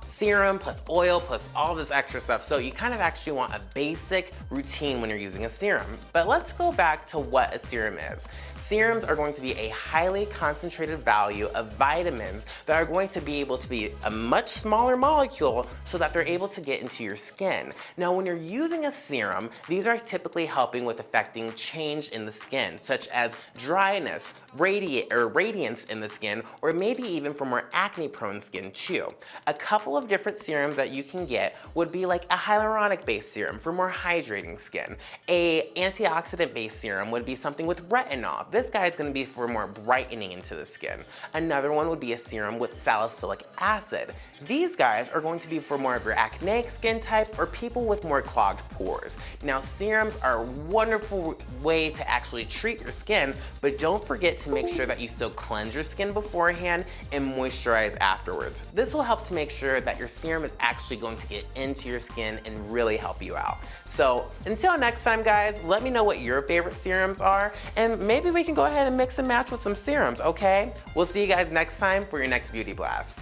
serum plus oil plus all this extra stuff. So you kind of actually want a basic routine when you're using a serum. But let's go back to what a serum is. Serums are going to be a highly concentrated value of vitamins that are going to be able to be a much smaller molecule so that they're able to get into your skin. Now, when you're using a serum, these are typically helping with affecting change in the skin, such as dryness, radiance in the skin, or maybe even for more acne-prone skin too. A couple of different serums that you can get would be like a hyaluronic-based serum for more hydrating skin. A antioxidant-based serum would be something with retinol. This guy is going to be for more brightening into the skin. Another one would be a serum with salicylic acid. These guys are going to be for more of your acneic skin type or people with more clogged pores. Now, serums are a wonderful way to actually treat your skin, but don't forget to make sure that you still cleanse your skin beforehand and moisturize afterwards. This will help to make sure that your serum is actually going to get into your skin and really help you out. So until next time, guys, let me know what your favorite serums are, and maybe we can go ahead and mix and match with some serums, okay? We'll see you guys next time for your next Beauty Blast.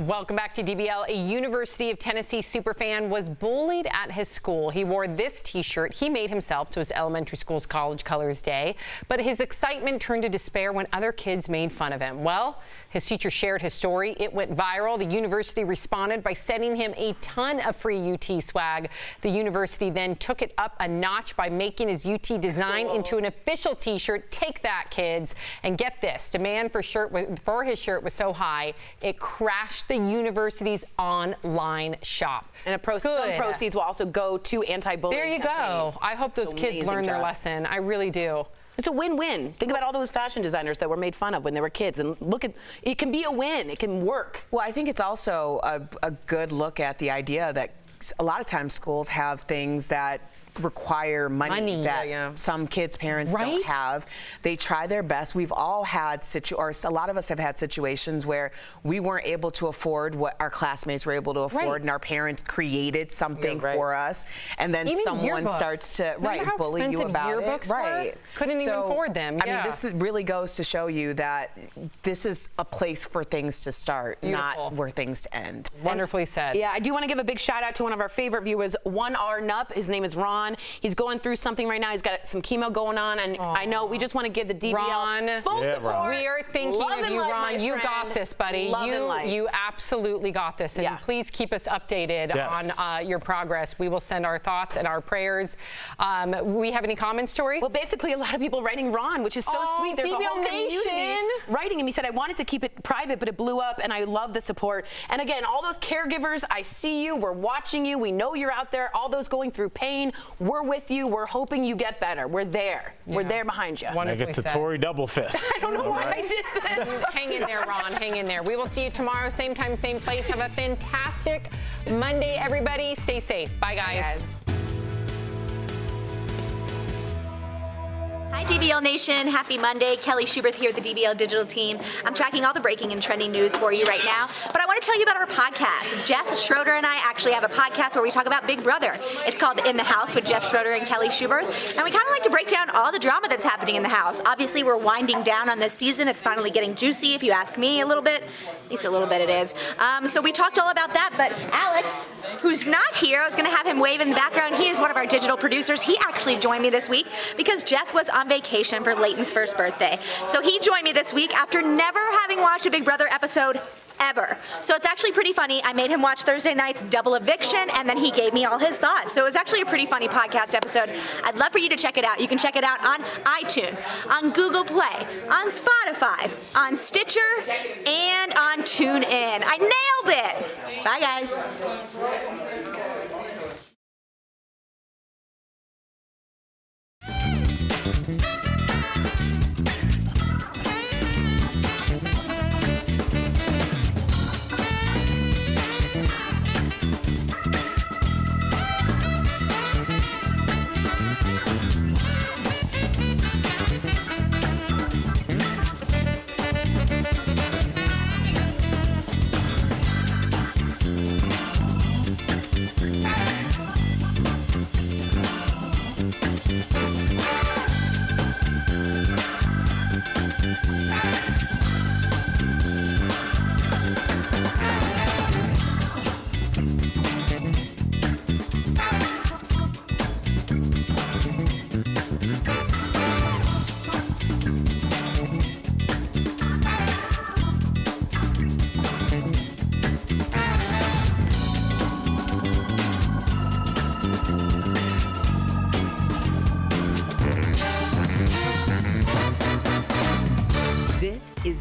Welcome back to DBL. A University of Tennessee superfan was bullied at his school. He wore this T-shirt he made himself to his elementary school's College Colors Day, but his excitement turned to despair when other kids made fun of him. Well, his teacher shared his story. It went viral. The university responded by sending him a ton of free UT swag. The university then took it up a notch by making his UT design into an official T-shirt. Take that, kids. And get this, demand for his shirt was so high, it crashed the university's online shop. And some proceeds will also go to anti-bullying. There you go. I hope those kids learn their lesson. I really do. It's a win-win. Think about all those fashion designers that were made fun of when they were kids, and look at it. Can be a win. It can work. Well, I think it's also a good look at the idea that a lot of times schools have things that require money that some kids' parents don't have. They try their best. We've all had a lot of us have had situations where we weren't able to afford what our classmates were able to afford, and our parents created something for us, and then even someone yearbooks. Starts to bully you about it. Right. Couldn't even afford them. I mean, this really goes to show you that this is a place for things to start, not where things to end. Wonderfully said. Yeah, I do want to give a big shout out to one of our favorite viewers, 1R Nup. His name is Ron. He's going through something right now. He's got some chemo going on, and I know we just want to give the DBL full support. We are thinking of you, Ron. You got this, buddy. You absolutely got this, and please keep us updated on your progress. We will send our thoughts and our prayers. We have any comments, Tori? Well, basically, a lot of people writing Ron, which is so sweet. There's a whole community writing him. He said, I wanted to keep it private, but it blew up, and I love the support. And again, all those caregivers, I see you. We're watching you. We know you're out there. All those going through pain, we're with you. We're hoping you get better. We're there. We're there behind you. I guess the Tory double fist. I don't know why I did this. Hang in there, Ron. Hang in there. We will see you tomorrow, same time, same place. Have a fantastic Monday, everybody. Stay safe. Bye, guys. Hi, DBL Nation. Happy Monday. Kelly Schubert here with the DBL Digital Team. I'm tracking all the breaking and trending news for you right now, but I want to tell you about our podcast. Jeff Schroeder and I actually have a podcast where we talk about Big Brother. It's called In the House with Jeff Schroeder and Kelly Schubert, and we kind of like to break down all the drama that's happening in the house. Obviously, we're winding down on this season. It's finally getting juicy, if you ask me, a little bit. At least a little bit it is. So we talked all about that, but Alex, who's not here, I was going to have him wave in the background. He is one of our digital producers. He actually joined me this week because Jeff was on vacation for Leighton's first birthday. So he joined me this week after never having watched a Big Brother episode ever. So it's actually pretty funny. I made him watch Thursday night's Double Eviction, and then he gave me all his thoughts. So it was actually a pretty funny podcast episode. I'd love for you to check it out. You can check it out on iTunes, on Google Play, on Spotify, on Stitcher, and on TuneIn. I nailed it. Bye, guys.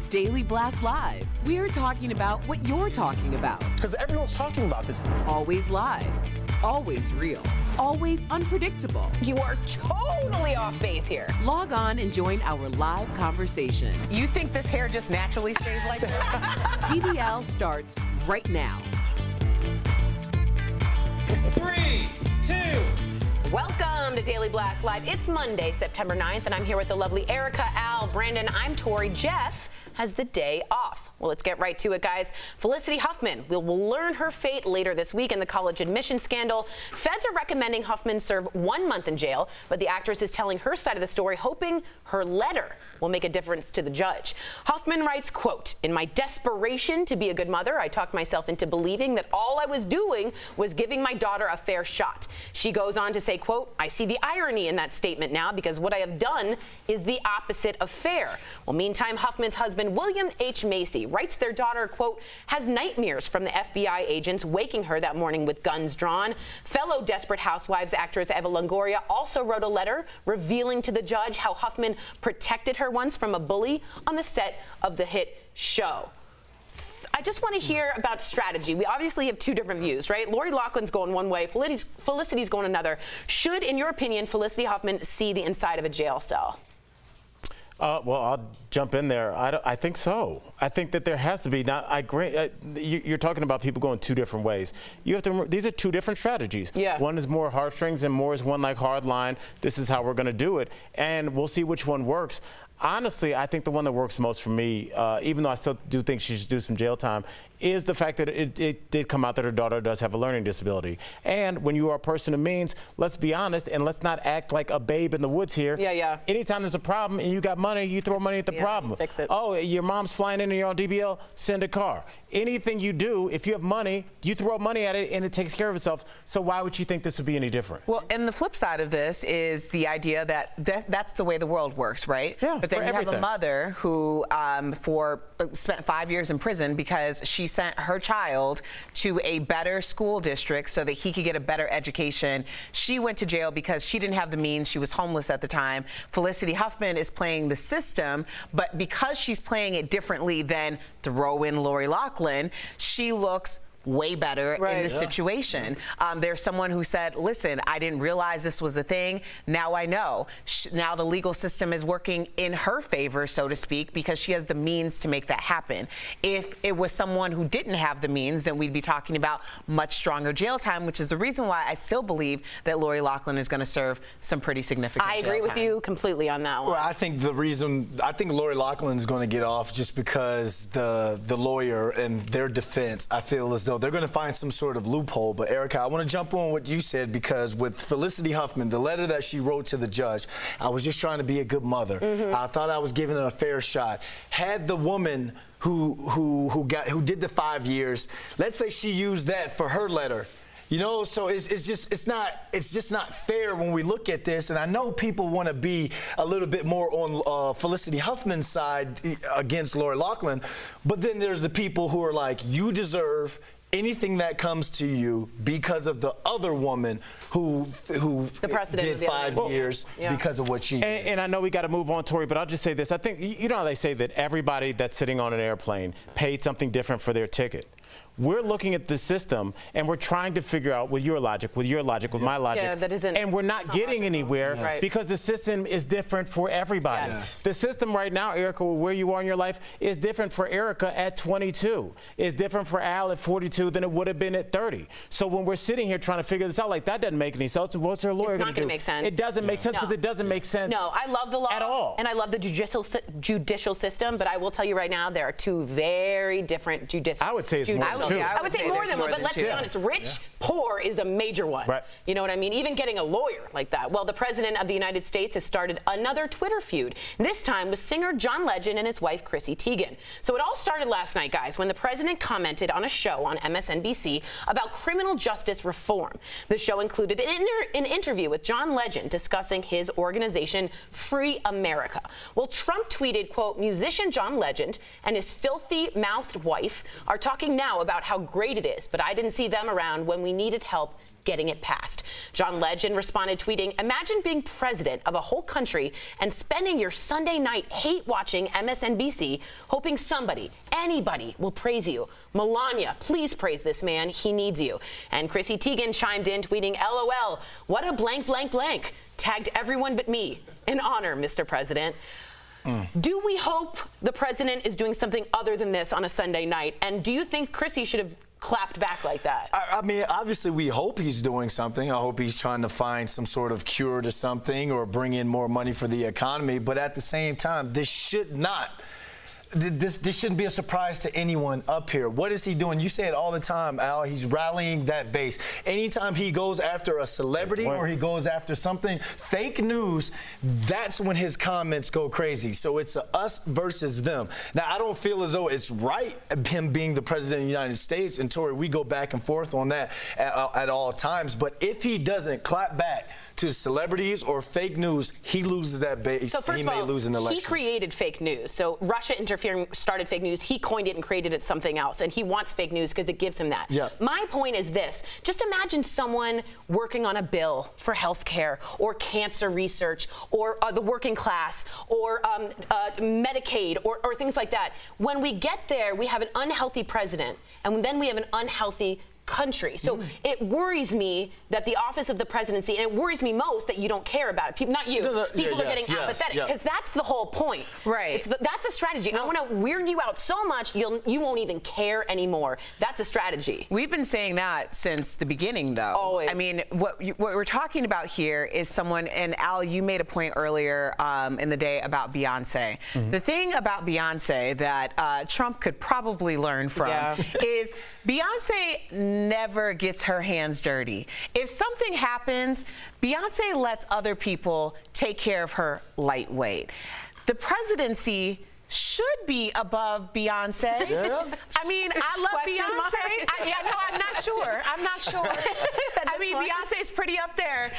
Daily Blast Live. We're talking about what you're talking about. Because everyone's talking about this. Always live, always real, always unpredictable. You are totally off base here. Log on and join our live conversation. You think this hair just naturally stays like this? DBL starts right now. 3, 2. Welcome to Daily Blast Live. It's Monday, September 9th, and I'm here with the lovely Erica, Al, Brandon. I'm Tori. Jeff has the day off. Well, let's get right to it, guys. Felicity Huffman will learn her fate later this week in the college admission scandal. Feds are recommending Huffman serve 1 month in jail, but the actress is telling her side of the story, hoping her letter will make a difference to the judge. Huffman writes, quote, "In my desperation to be a good mother, I talked myself into believing that all I was doing was giving my daughter a fair shot." She goes on to say, quote, "I see the irony in that statement now because what I have done is the opposite of fair." Well, meantime, Huffman's husband, William H. Macy, writes their daughter, quote, "has nightmares from the FBI agents waking her that morning with guns drawn." Fellow Desperate Housewives actress Eva Longoria also wrote a letter revealing to the judge how Huffman protected her once from a bully on the set of the hit show. I just want to hear about strategy. We obviously have two different views, right? Lori Loughlin's going one way, Felicity's going another. Should, in your opinion, Felicity Huffman see the inside of a jail cell? Well, I'll jump in there. I think so. I think that there has to be. Now, I agree. You're talking about people going two different ways. You have to. These are two different strategies. Yeah. One is more heartstrings, and more is one like hard line. This is how we're going to do it, and we'll see which one works. Honestly, I think the one that works most for me, even though I still do think she should do some jail time, is the fact that it did come out that her daughter does have a learning disability. And when you are a person of means, let's be honest and let's not act like a babe in the woods here. Yeah, yeah. Anytime there's a problem and you got money, you throw money at the problem. Fix it. Oh, your mom's flying in and you're on DBL, send a car. Anything you do, if you have money, you throw money at it and it takes care of itself. So why would you think this would be any different? Well, and the flip side of this is the idea that that's the way the world works, right? Yeah, but then you everything. have a mother who spent 5 years in prison because she sent her child to a better school district so that he could get a better education. She went to jail because she didn't have the means. She was homeless at the time. Felicity Huffman is playing the system, but because she's playing it differently than throw in Lori Loughlin, she looks way better in this situation. There's someone who said, listen, I didn't realize this was a thing. Now I know. Now the legal system is working in her favor, so to speak, because she has the means to make that happen. If it was someone who didn't have the means, then we'd be talking about much stronger jail time, which is the reason why I still believe that Lori Loughlin is going to serve some pretty significant I jail agree with time. you completely on that one. Well, I think Lori Loughlin's going to get off just because the lawyer and their defense, I feel as though they're going to find some sort of loophole. But Erica, I want to jump on what you said, because with Felicity Huffman, the letter that she wrote to the judge, I was just trying to be a good mother. I thought I was giving her a fair shot. Had the woman who did the 5 years, let's say she used that for her letter. You know, so it's just not fair when we look at this. And I know people want to be a little bit more on Felicity Huffman's side against Lori Loughlin, but then there's the people who are like, you deserve anything that comes to you because of the other woman who did 5 years because of what she did. And I know we got to move on, Tori, but I'll just say this. I think, you know how they say that everybody that's sitting on an airplane paid something different for their ticket. We're looking at the system and we're trying to figure out with your logic, with my logic, and we're not getting anywhere because the system is different for everybody. The system right now, Erica, where you are in your life, is different for Erica at 22. It's different for Al at 42 than it would have been at 30. So when we're sitting here trying to figure this out, like, that doesn't make any sense. What's her lawyer going to do? It's not going to make sense. It doesn't make sense because it doesn't make sense. No, I love the law at all, and I love the judicial system, but I will tell you right now, there are two very different judicial. I would say it's more than two. I would say more than one, but let's be honest, rich, poor is a major one. Right. You know what I mean? Even getting a lawyer like that. Well, the president of the United States has started another Twitter feud, this time with singer John Legend and his wife, Chrissy Teigen. So it all started last night, guys, when the president commented on a show on MSNBC about criminal justice reform. The show included an interview with John Legend discussing his organization, Free America. Well, Trump tweeted, quote, musician John Legend and his filthy-mouthed wife are talking now about how great it is, but I didn't see them around when we needed help getting it passed. John Legend responded tweeting, imagine being president of a whole country and spending your Sunday night hate-watching MSNBC, hoping somebody, anybody, will praise you. Melania, please praise this man. He needs you. And Chrissy Teigen chimed in, tweeting, LOL, what a blank, blank, blank. Tagged everyone but me. An honor, Mr. President. Do we hope the president is doing something other than this on a Sunday night? And do you think Chrissy should have clapped back like that? I mean, obviously, we hope he's doing something. I hope he's trying to find some sort of cure to something or bring in more money for the economy. But at the same time, this should not this shouldn't be a surprise to anyone up here. What is he doing? You say it all the time, Al. He's rallying that base. Anytime he goes after a celebrity or he goes after something, fake news, that's when his comments go crazy. So it's us versus them. Now, I don't feel as though it's right, him being the president of the United States, and Tori, we go back and forth on that at all times. But if he doesn't clap back to celebrities or fake news, he loses that base. So first he of may all, lose an election. he created fake news. So Russia interfering started fake news. He coined it and created it something else, and he wants fake news because it gives him that. Yeah. My point is this: just imagine someone working on a bill for health care or cancer research or the working class or Medicaid or things like that. When we get there, we have an unhealthy president, and then we have an unhealthy country. So it worries me that the office of the presidency, and it worries me most that you don't care about it. People, not you. People are getting apathetic because that's the whole point. Right. That's a strategy. I want to weird you out so much you won't even care anymore. That's a strategy. We've been saying that since the beginning, though. Always. I mean, what we're talking about here is someone, and Al, you made a point earlier in the day about Beyonce. The thing about Beyonce that Trump could probably learn from is Beyonce never gets her hands dirty. If something happens, Beyonce lets other people take care of her lightweight. The presidency should be above Beyonce. Yeah. I mean, I love Beyonce. I'm not sure. I'm not sure. I mean, Beyonce is pretty up there.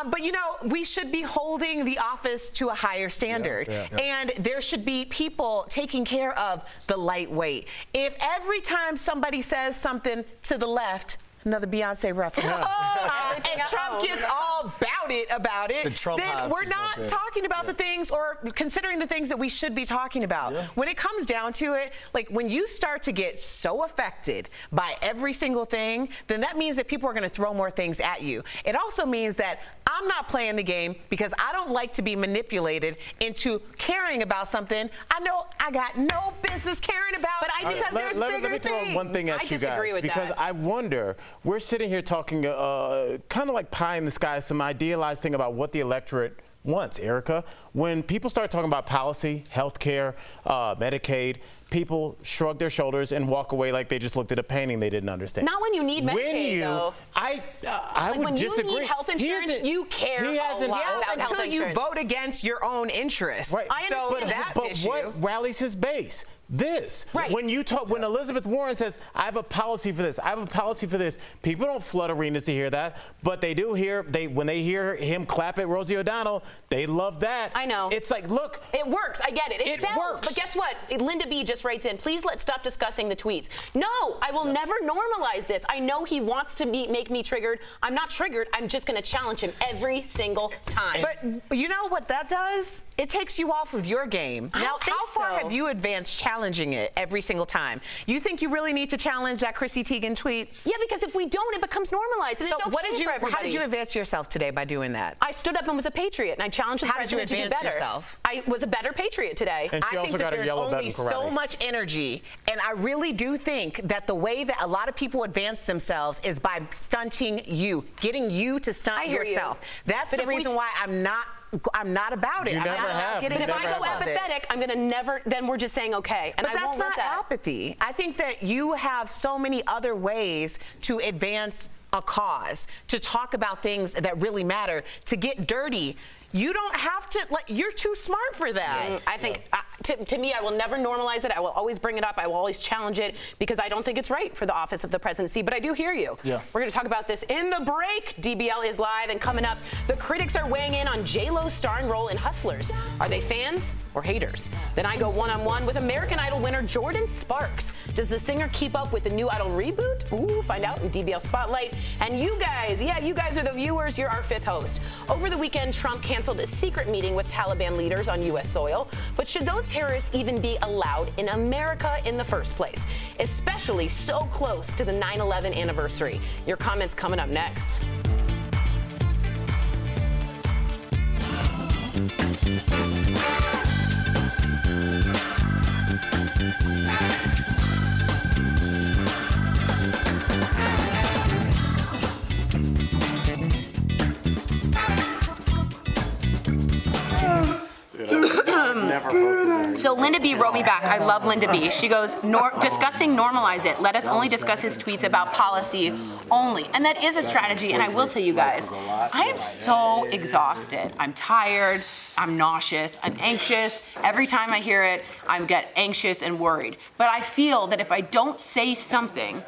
But, you know, we should be holding the office to a higher standard. And there should be people taking care of the lightweight. If every time somebody says something to the left, another Beyonce reference. And Trump gets all about it, then we're not talking about the things or considering the things that we should be talking about. When it comes down to it, like when you start to get so affected by every single thing, then that means that people are going to throw more things at you. It also means that I'm not playing the game because I don't like to be manipulated into caring about something I know I got no business caring about. But because there's bigger things. Let me throw one thing at you guys, because I wonder, we're sitting here talking kind of like pie in the sky, some idealized thing about what the electorate wants, Erica. When people start talking about policy, health care, Medicaid, people shrug their shoulders and walk away like they just looked at a painting they didn't understand. Not when you need Medicaid, though. I would disagree. When you need health insurance, you care a lot about health until you insurance. vote against your own interests. Right. I understand but what rallies his base? This. Right. When you talk, when Elizabeth Warren says, I have a policy for this, I have a policy for this, people don't flood arenas to hear that, but they do hear, when they hear him clap at Rosie O'Donnell, they love that. I know. It's like, look. It works. I get it. It sells. Works. But guess what? Linda B just writes in, please let's stop discussing the tweets. No, I will never normalize this. I know he wants to make me triggered. I'm not triggered. I'm just going to challenge him every single time. But you know what that does? It takes you off of your game. Now, how far have you advanced challenging it every single time? You think you really need to challenge that Chrissy Teigen tweet? Yeah, because if we don't, it becomes normalized. And so it's okay what did you? for everybody. How did you advance yourself today by doing that? I stood up and was a patriot, and I challenged the president to do better. Yourself? I was a better patriot today. And she also got a yellow belt in karate. There's only so much energy, and I really do think that the way that a lot of people advance themselves is by stunting you, getting you to stunt yourself. That's the reason why I'm not about it. You never have. But if I go apathetic, I'm going to never, then we're just saying okay. And but I won't let that. That's not apathy. I think that you have so many other ways to advance a cause, to talk about things that really matter, to get dirty. You don't have to, you're too smart for that. Yes. I think, to me, I will never normalize it. I will always bring it up. I will always challenge it because I don't think it's right for the office of the presidency, but I do hear you. Yeah. We're going to talk about this in the break. DBL is live, and coming up, the critics are weighing in on J-Lo's starring role in Hustlers. Are they fans or haters? Then I go one-on-one with American Idol winner Jordan Sparks. Does the singer keep up with the new Idol reboot? Ooh, find out in DBL Spotlight. And you guys, you guys are the viewers. You're our fifth host. Over the weekend, Trump canceled a secret meeting with Taliban leaders on U.S. soil. But should those terrorists even be allowed in America in the first place, especially so close to the 9/11 anniversary? Your comments coming up next. Never posted So Linda B wrote me back. I love Linda B. She goes, discussing normalize it. Let us only discuss his tweets about policy only. And that is a strategy. And I will tell you guys, I am so exhausted. I'm tired. I'm nauseous. I'm anxious. Every time I hear it, I get anxious and worried. But I feel that if I don't say something,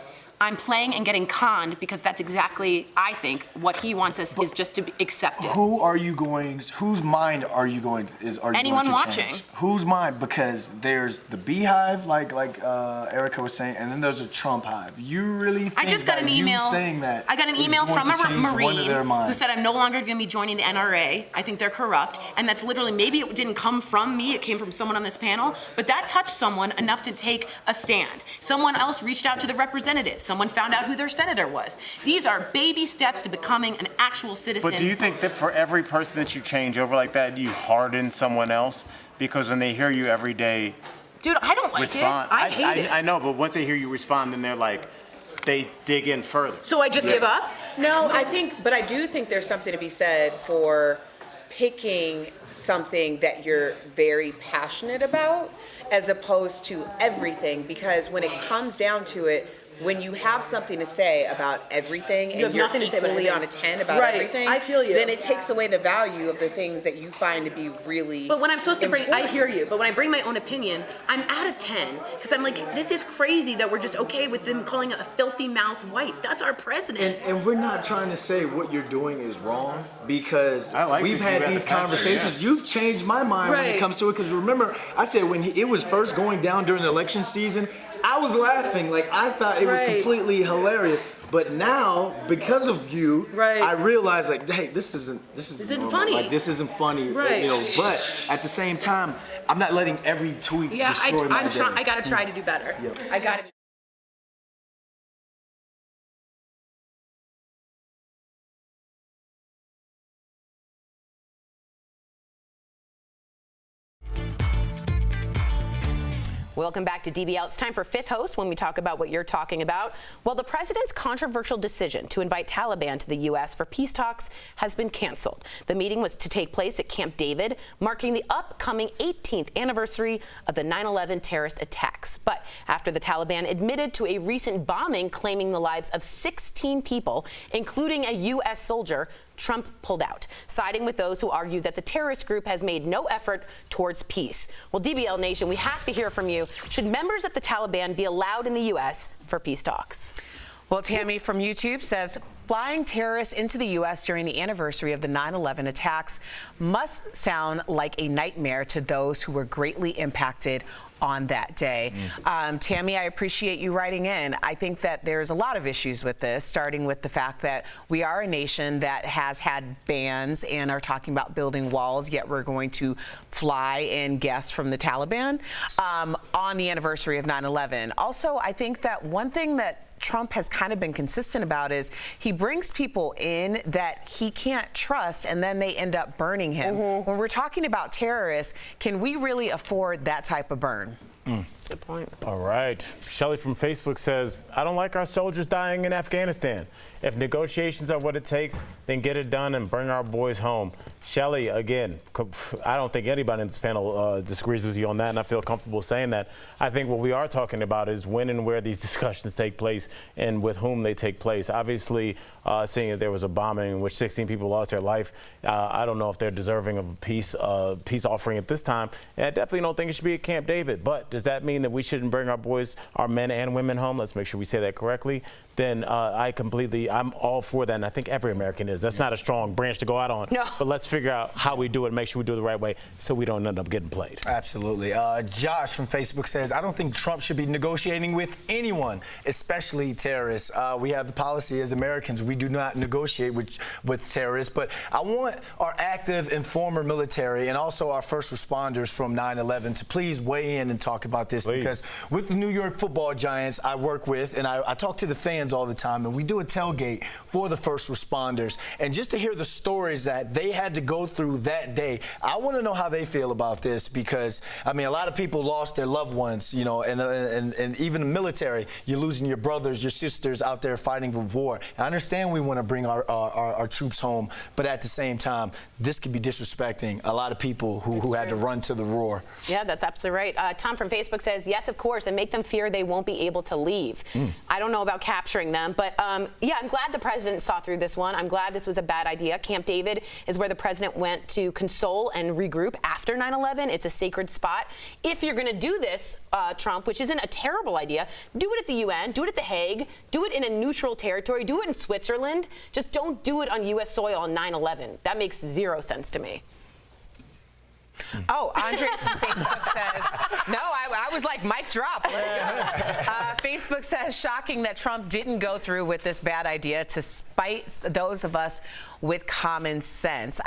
I'm playing and getting conned because that's exactly, I think, what he wants us is just to accept it. Whose mind are you going to, Anyone watching. Change? Whose mind? Because there's the beehive, like Erica was saying, and then there's a Trump hive. You really think I just got an email. Saying that I got an email from a Marine who said I'm no longer going to be joining the NRA. I think they're corrupt, and that's literally, maybe it didn't come from me, it came from someone on this panel, but that touched someone enough to take a stand. Someone else reached out to the representatives. Someone found out who their senator was. These are baby steps to becoming an actual citizen. But do you think that for every person that you change over like that, you harden someone else? Because when they hear you every day, dude, I don't like respond, it. I hate it. I know, but once they hear you respond, then they're like, they dig in further. So I just give up? No, but I do think there's something to be said for picking something that you're very passionate about as opposed to everything, because when it comes down to it, when you have something to say about everything and you're equally on a 10 about everything, I feel you. Then it takes away the value of the things that you find to be really But when I'm supposed to bring, important. I hear you, but when I bring my own opinion, I'm at a 10, because I'm like, this is crazy that we're just okay with them calling it a filthy mouth wife. That's our president. And we're not trying to say what you're doing is wrong, because we've had these conversations. You've changed my mind when it comes to it, because remember, I said when it was first going down during the election season, I was laughing, like I thought it was completely hilarious. But now, because of you, I realized like, hey, this isn't funny. Like this isn't funny, Right. you know. But at the same time, I'm not letting every tweet destroy my day. I gotta try to do better. Yep. I gotta. Welcome back to DBL. It's time for Fifth Host when we talk about what you're talking about. Well, the president's controversial decision to invite Taliban to the U.S. for peace talks has been canceled. The meeting was to take place at Camp David, marking the upcoming 18th anniversary of the 9/11 terrorist attacks. But after the Taliban admitted to a recent bombing claiming the lives of 16 people, including a U.S. soldier, Trump pulled out, siding with those who argue that the terrorist group has made no effort towards peace. Well, DBL Nation, we have to hear from you. Should members of the Taliban be allowed in the U.S. for peace talks? Well, Tammy from YouTube says, flying terrorists into the U.S. during the anniversary of the 9/11 attacks must sound like a nightmare to those who were greatly impacted on that day. Tammy, I appreciate you writing in. I think that there's a lot of issues with this, starting with the fact that we are a nation that has had bans and are talking about building walls, yet we're going to fly in guests from the Taliban on the anniversary of 9/11. Also, I think that one thing that Trump has kind of been consistent about is he brings people in that he can't trust, and then they end up burning him. When we're talking about terrorists, can we really afford that type of burn? Good point. All right. Shelly from Facebook says, I don't like our soldiers dying in Afghanistan. If negotiations are what it takes, then get it done and bring our boys home. Shelly, again, I don't think anybody in this panel disagrees with you on that, and I feel comfortable saying that. I think what we are talking about is when and where these discussions take place and with whom they take place. Obviously, seeing that there was a bombing in which 16 people lost their life, I don't know if they're deserving of a peace offering at this time. And I definitely don't think it should be at Camp David. But does that mean that we shouldn't bring our boys, our men and women home? Let's make sure we say that correctly. Then I'm all for that, and I think every American is. That's not a strong branch to go out on. No. But let's figure out how we do it, make sure we do it the right way, so we don't end up getting played. Absolutely. Josh from Facebook says, I don't think Trump should be negotiating with anyone, especially terrorists. We have the policy as Americans, we do not negotiate with terrorists, but I want our active and former military and also our first responders from 9/11 to please weigh in and talk about this, because with the New York football giants I work with, and I talk to the fans stands all the time, and we do a tailgate for the first responders. And just to hear the stories that they had to go through that day, I want to know how they feel about this, because, I mean, a lot of people lost their loved ones, you know, and even the military, you're losing your brothers, your sisters out there fighting the war. I understand we want to bring our troops home, but at the same time, this could be disrespecting a lot of people who had to run to the roar. Yeah, that's absolutely right. Tom from Facebook says, yes, of course, and make them fear they won't be able to leave. I don't know about capturing them, but yeah, I'm glad the president saw through this one. I'm glad this was a bad idea. Camp David is where the president went to console and regroup after 9/11. It's a sacred spot. If you're going to do this, Trump, which isn't a terrible idea, do it at the UN, do it at The Hague, do it in a neutral territory, do it in Switzerland. Just don't do it on U.S. soil on 9/11. That makes zero sense to me. Oh, Andre from Facebook says, no, I was like, mic drop. Let's go. Facebook says, shocking that Trump didn't go through with this bad idea to spite those of us with common sense.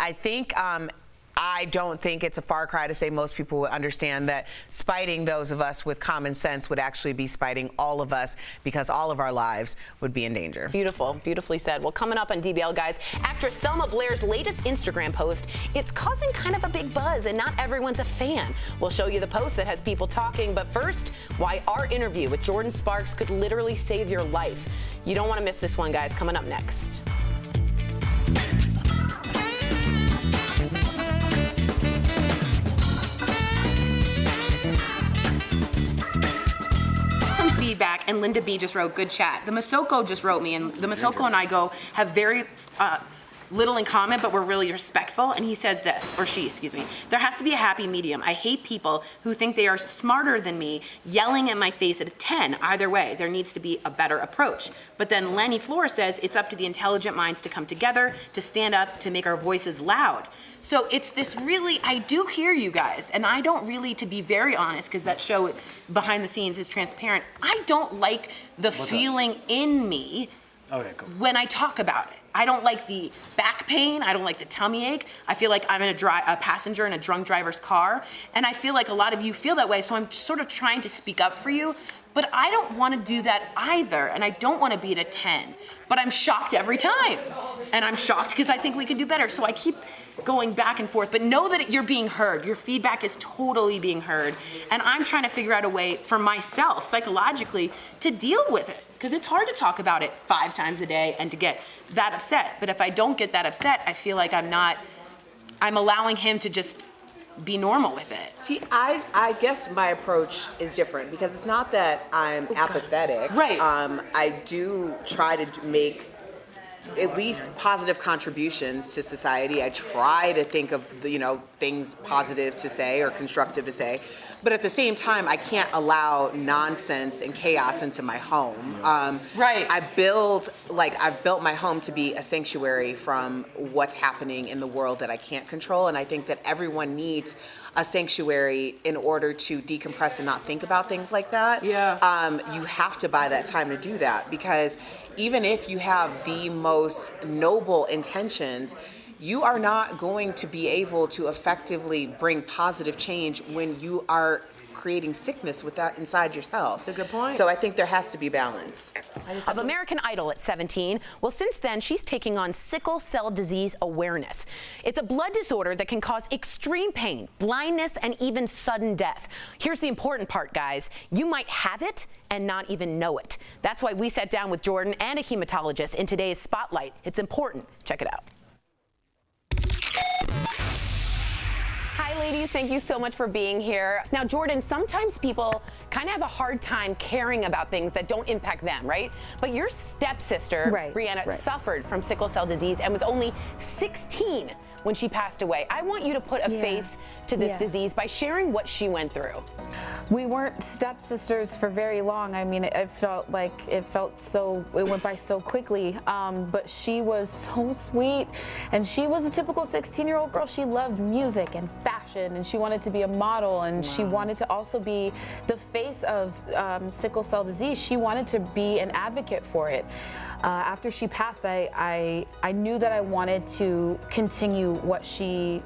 I don't think it's a far cry to say most people would understand that spiting those of us with common sense would actually be spiting all of us, because all of our lives would be in danger. Beautiful, beautifully said. Well, coming up on DBL, guys, actress Selma Blair's latest Instagram post, it's causing kind of a big buzz, and not everyone's a fan. We'll show you the post that has people talking, but first, why our interview with Jordin Sparks could literally save your life. You don't want to miss this one, guys, coming up next. Feedback, and Linda B just wrote, good chat. The Masoko just wrote me, and the Masoko and I have very little in common, but we're really respectful. And he says this, or she, excuse me, there has to be a happy medium. I hate people who think they are smarter than me, yelling at my face at a 10. Either way, there needs to be a better approach. But then Lenny Flora says it's up to the intelligent minds to come together, to stand up, to make our voices loud. So it's this really, I do hear you guys, and I don't really, to be very honest, because that show behind the scenes is transparent, I don't like the feeling in me when I talk about it. I don't like the back pain. I don't like the tummy ache. I feel like I'm in a passenger in a drunk driver's car. And I feel like a lot of you feel that way. So I'm sort of trying to speak up for you. But I don't want to do that either. And I don't want to be at a 10. But I'm shocked every time. And I'm shocked because I think we can do better. So I keep going back and forth. But know that you're being heard. Your feedback is totally being heard. And I'm trying to figure out a way for myself, psychologically, to deal with it. Because it's hard to talk about it 5 times a day and to get that upset. But if I don't get that upset, I feel like I'm allowing him to just be normal with it. See, I guess my approach is different, because it's not that I'm apathetic. Right. I do try to make at least positive contributions to society. I try to think of things positive to say or constructive to say, but at the same time, I can't allow nonsense and chaos into my home. Right. I've built my home to be a sanctuary from what's happening in the world that I can't control, and I think that everyone needs a sanctuary in order to decompress and not think about things like that. Yeah. You have to buy that time to do that, because even if you have the most noble intentions, you are not going to be able to effectively bring positive change when you are creating sickness with that inside yourself. That's a good point. So I think there has to be balance. Of American Idol at 17. Well, since then, she's taking on sickle cell disease awareness. It's a blood disorder that can cause extreme pain, blindness, and even sudden death. Here's the important part, guys. You might have it and not even know it. That's why we sat down with Jordin and a hematologist in today's Spotlight. It's important. Check it out. Hi, ladies. Thank you so much for being here. Now, Jordin, sometimes people kind of have a hard time caring about things that don't impact them, right? But your stepsister, Brianna, suffered from sickle cell disease and was only 16 when she passed away. I want you to put a face to this disease by sharing what she went through. We weren't stepsisters for very long. I mean, it felt so, it went by so quickly. But she was so sweet, and she was a typical 16-year-old girl. She loved music and fashion, and she wanted to be a model, and she wanted to also be the face of sickle cell disease. She wanted to be an advocate for it. After she passed, I knew that I wanted to continue what she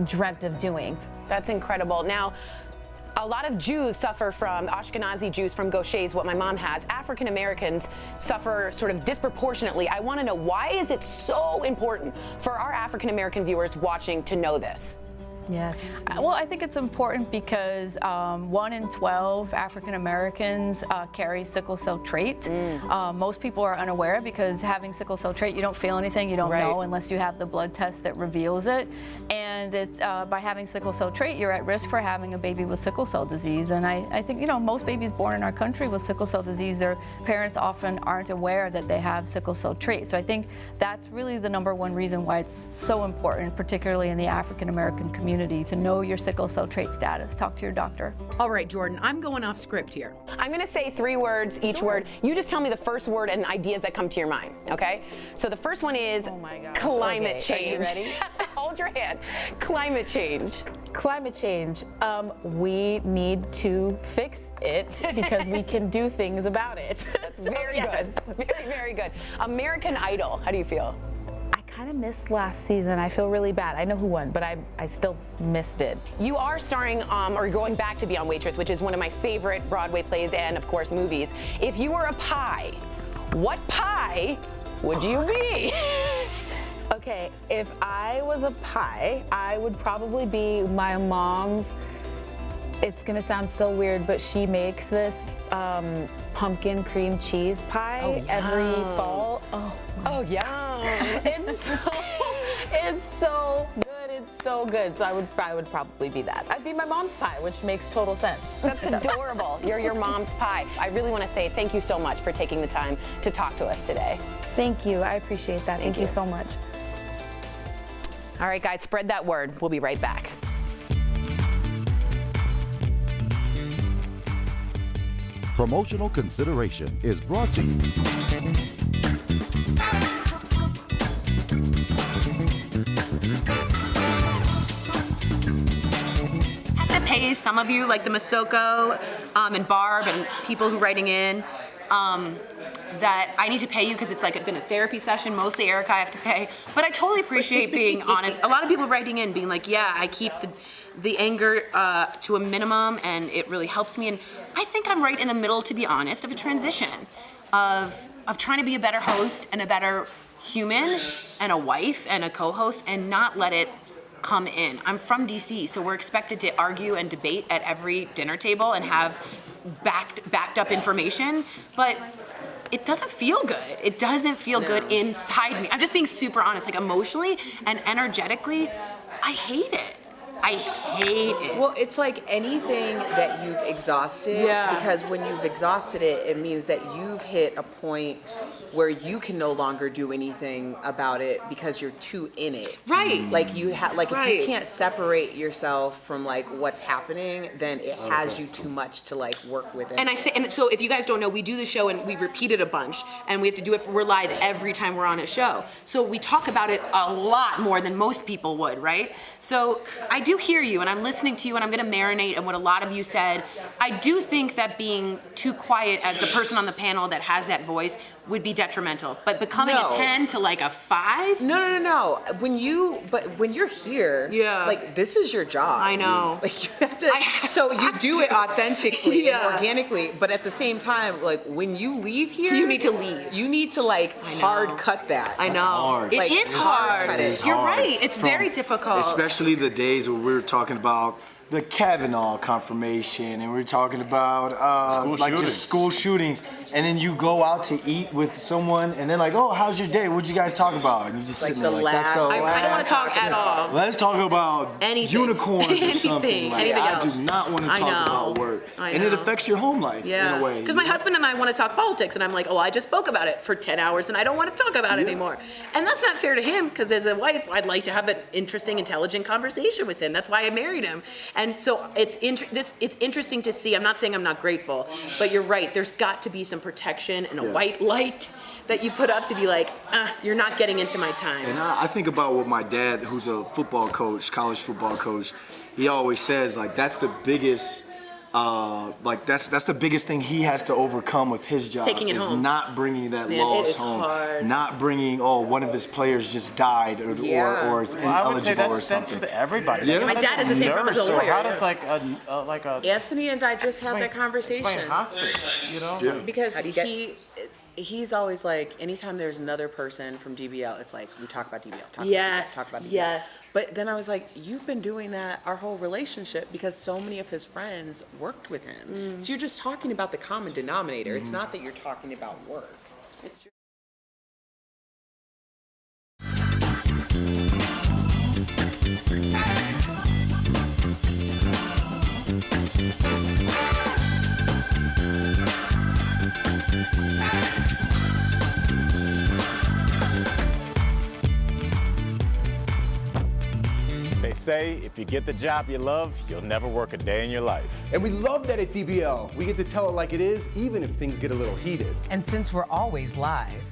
dreamt of doing. That's incredible. Now, a lot of Jews suffer from, Ashkenazi Jews from Gaucher is what my mom has. African Americans suffer sort of disproportionately. I want to know, why is it so important for our African American viewers watching to know this? Yes. Well, I think it's important because 1 in 12 African Americans carry sickle cell trait. Most people are unaware because having sickle cell trait, you don't feel anything, you don't know unless you have the blood test that reveals it. And by having sickle cell trait, you're at risk for having a baby with sickle cell disease. And I think, you know, most babies born in our country with sickle cell disease, their parents often aren't aware that they have sickle cell trait. So I think that's really the #1 reason why it's so important, particularly in the African American community, to know your sickle cell trait status. Talk to your doctor. All right, Jordan, I'm going off script here. I'm going to say 3 words, each word. You just tell me the first word and ideas that come to your mind, okay? So the first one is climate change. Are you ready? Hold your hand. Climate change. Climate change. We need to fix it because we can do things about it. That's very good. Very, very good. American Idol. How do you feel? I kind of missed last season. I feel really bad. I know who won, but I still missed it. You are starring, or going back to be on Waitress, which is one of my favorite Broadway plays and, of course, movies. If you were a pie, what pie would you be? Okay, if I was a pie, I would probably be my mom's. It's gonna sound so weird, but she makes this pumpkin cream cheese pie every fall. Oh, yum. It's so good. It's so good. So I would probably be that. I'd be my mom's pie, which makes total sense. That's adorable. You're your mom's pie. I really want to say thank you so much for taking the time to talk to us today. Thank you. I appreciate that. Thank you so much. All right, guys, spread that word. We'll be right back. Promotional consideration is brought to you. I have to pay some of you, like the Masoko and Barb and people who are writing in, that I need to pay you because it's like been a therapy session. Mostly Erica I have to pay. But I totally appreciate being honest. A lot of people writing in being like, yeah, I keep the anger to a minimum and it really helps me. And I think I'm right in the middle, to be honest, of a transition of trying to be a better host and a better human and a wife and a co-host and not let it come in. I'm from DC, so we're expected to argue and debate at every dinner table and have backed up information, but it doesn't feel good. It doesn't feel good inside me. I'm just being super honest, like emotionally and energetically, I hate it. I hate it. Well, it's like anything that you've exhausted, because when you've exhausted it, it means that you've hit a point where you can no longer do anything about it because you're too in it. Right. Like you have, like if you can't separate yourself from like what's happening, then it has you too much to like work with it. And I say, and so if you guys don't know, we do the show and we repeat it a bunch, and we have to do it. We're live every time we're on a show, so we talk about it a lot more than most people would, right? So I do hear you, and I'm listening to you, and I'm going to marinate on what a lot of you said. I do think that being too quiet as the person on the panel that has that voice would be detrimental. But becoming a 10 to like a 5? No. When you're here, like this is your job. I know. Like you have to. So you do it authentically and organically, but at the same time, like when you leave here, you need to leave. You need to like hard cut that. I know. It is hard. You're right. It's very difficult. Especially the days where we were talking about the Kavanaugh confirmation, and we're talking about just school shootings, and then you go out to eat with someone, and then like, oh, how's your day? What'd you guys talk about? And you just like sit there like, that's the I don't want to talk at all. Let's talk about unicorns or something. Like, I do not want to talk about work, and it affects your home life in a way. Because my husband and I want to talk politics, and I'm like, oh, I just spoke about it for 10 hours, and I don't want to talk about it anymore. And that's not fair to him, because as a wife, I'd like to have an interesting, intelligent conversation with him. That's why I married him. And so it's interesting to see. I'm not saying I'm not grateful, but you're right. There's got to be some protection and a white light that you put up to be like, you're not getting into my time. And I think about what my dad, who's a football coach, college football coach, he always says, like, that's the biggest like that's the biggest thing he has to overcome with his job. Taking it is home. not bringing that Man, loss it is home. hard. Not bringing one of his players just died or is I would say ineligible or that's something. for everybody. Yeah. My dad is the same problem as a Nurse, or lawyer. How does like a Anthony and I just had that conversation. It's like hospice, you know? Yeah. Because he's always like, anytime there's another person from DBL, it's like, we talk about DBL, talk about DBL. Yes. But then I was like, you've been doing that our whole relationship because so many of his friends worked with him. So you're just talking about the common denominator. It's not that you're talking about work. It's true. They say if you get the job you love, you'll never work a day in your life. And we love that at DBL. We get to tell it like it is, even if things get a little heated. And since we're always live,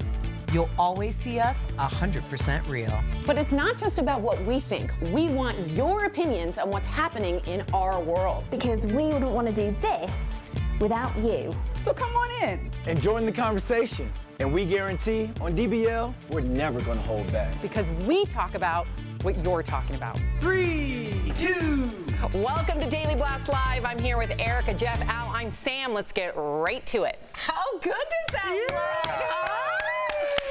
you'll always see us 100% real. But it's not just about what we think. We want your opinions on what's happening in our world. Because we wouldn't want to do this without you. So come on in and join the conversation. And we guarantee on DBL, we're never going to hold back. Because we talk about what you're talking about. 3, 2. Welcome to Daily Blast Live. I'm here with Erica, Jeff, Al. I'm Sam. Let's get right to it. How good does that look?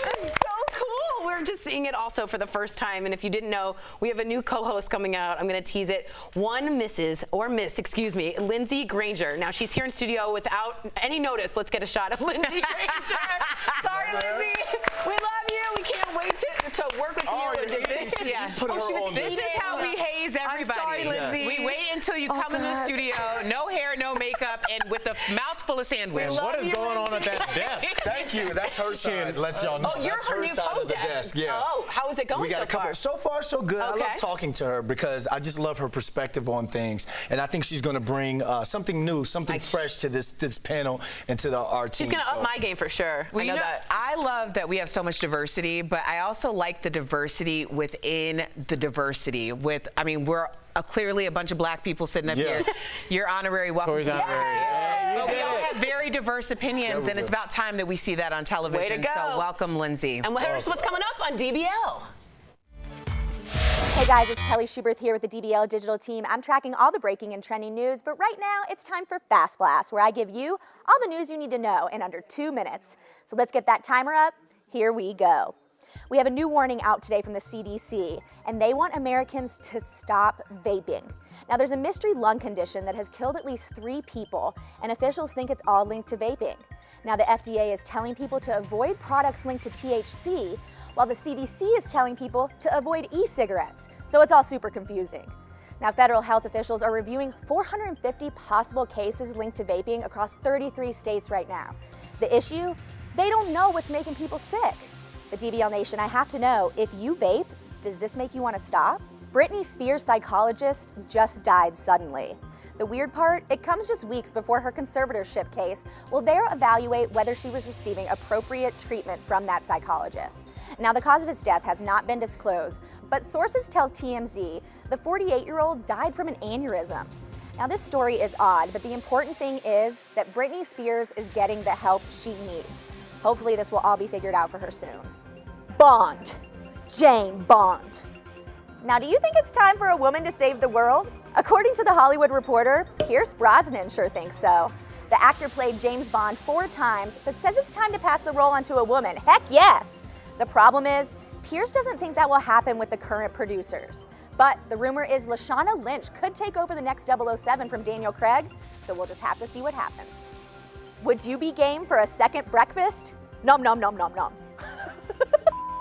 That's so cool. We're just seeing it also for the first time. And if you didn't know, we have a new co-host coming out. I'm going to tease it. Miss Lindsay Granger. Now, she's here in studio without any notice. Let's get a shot of Lindsay Granger. Sorry, Lindsay. We love you. We can't wait to work with you. This is how we haze everybody. I'm sorry, Lindsay. We wait until you come in the studio, no hair, no makeup, and with a mouth full of sandwich. What is going on at that desk? Thank you. That's her side. Let y'all know. Oh, you're That's her her new side of the desk. Yeah. Oh, how is it going We got so a couple. far? So far, so good. I Okay. love talking to her because I just love her perspective on things, and I think she's going to bring something new, something fresh to this panel and to our team. She's going to up my game for sure. Well, I know that. I love that we have so much diversity, but I also like the diversity within the diversity. We're clearly a bunch of black people sitting up here. You're honorary welcome. Tori's to the honorary. But we all have very diverse opinions, and it's about time that we see that on television. Way to go. So welcome, Lindsay. And here's what's coming up on DBL. Hey guys, it's Kelly Schubert here with the DBL digital team. I'm tracking all the breaking and trending news, but right now it's time for Fast Blast, where I give you all the news you need to know in under 2 minutes. So let's get that timer up. Here we go. We have a new warning out today from the CDC, and they want Americans to stop vaping. Now, there's a mystery lung condition that has killed at least 3 people, and officials think it's all linked to vaping. Now, the FDA is telling people to avoid products linked to THC, while the CDC is telling people to avoid e-cigarettes. So it's all super confusing. Now, federal health officials are reviewing 450 possible cases linked to vaping across 33 states right now. The issue? They don't know what's making people sick. But DBL Nation, I have to know, if you vape, does this make you want to stop? Britney Spears' psychologist just died suddenly. The weird part, it comes just weeks before her conservatorship case will there evaluate whether she was receiving appropriate treatment from that psychologist. Now, the cause of his death has not been disclosed, but sources tell TMZ the 48-year-old died from an aneurysm. Now, this story is odd, but the important thing is that Britney Spears is getting the help she needs. Hopefully this will all be figured out for her soon. Bond. Jane Bond. Now, do you think it's time for a woman to save the world? According to The Hollywood Reporter, Pierce Brosnan sure thinks so. The actor played James Bond 4 times, but says it's time to pass the role on to a woman. Heck yes! The problem is, Pierce doesn't think that will happen with the current producers. But the rumor is Lashana Lynch could take over the next 007 from Daniel Craig, so we'll just have to see what happens. Would you be game for a second breakfast? Nom nom nom nom nom.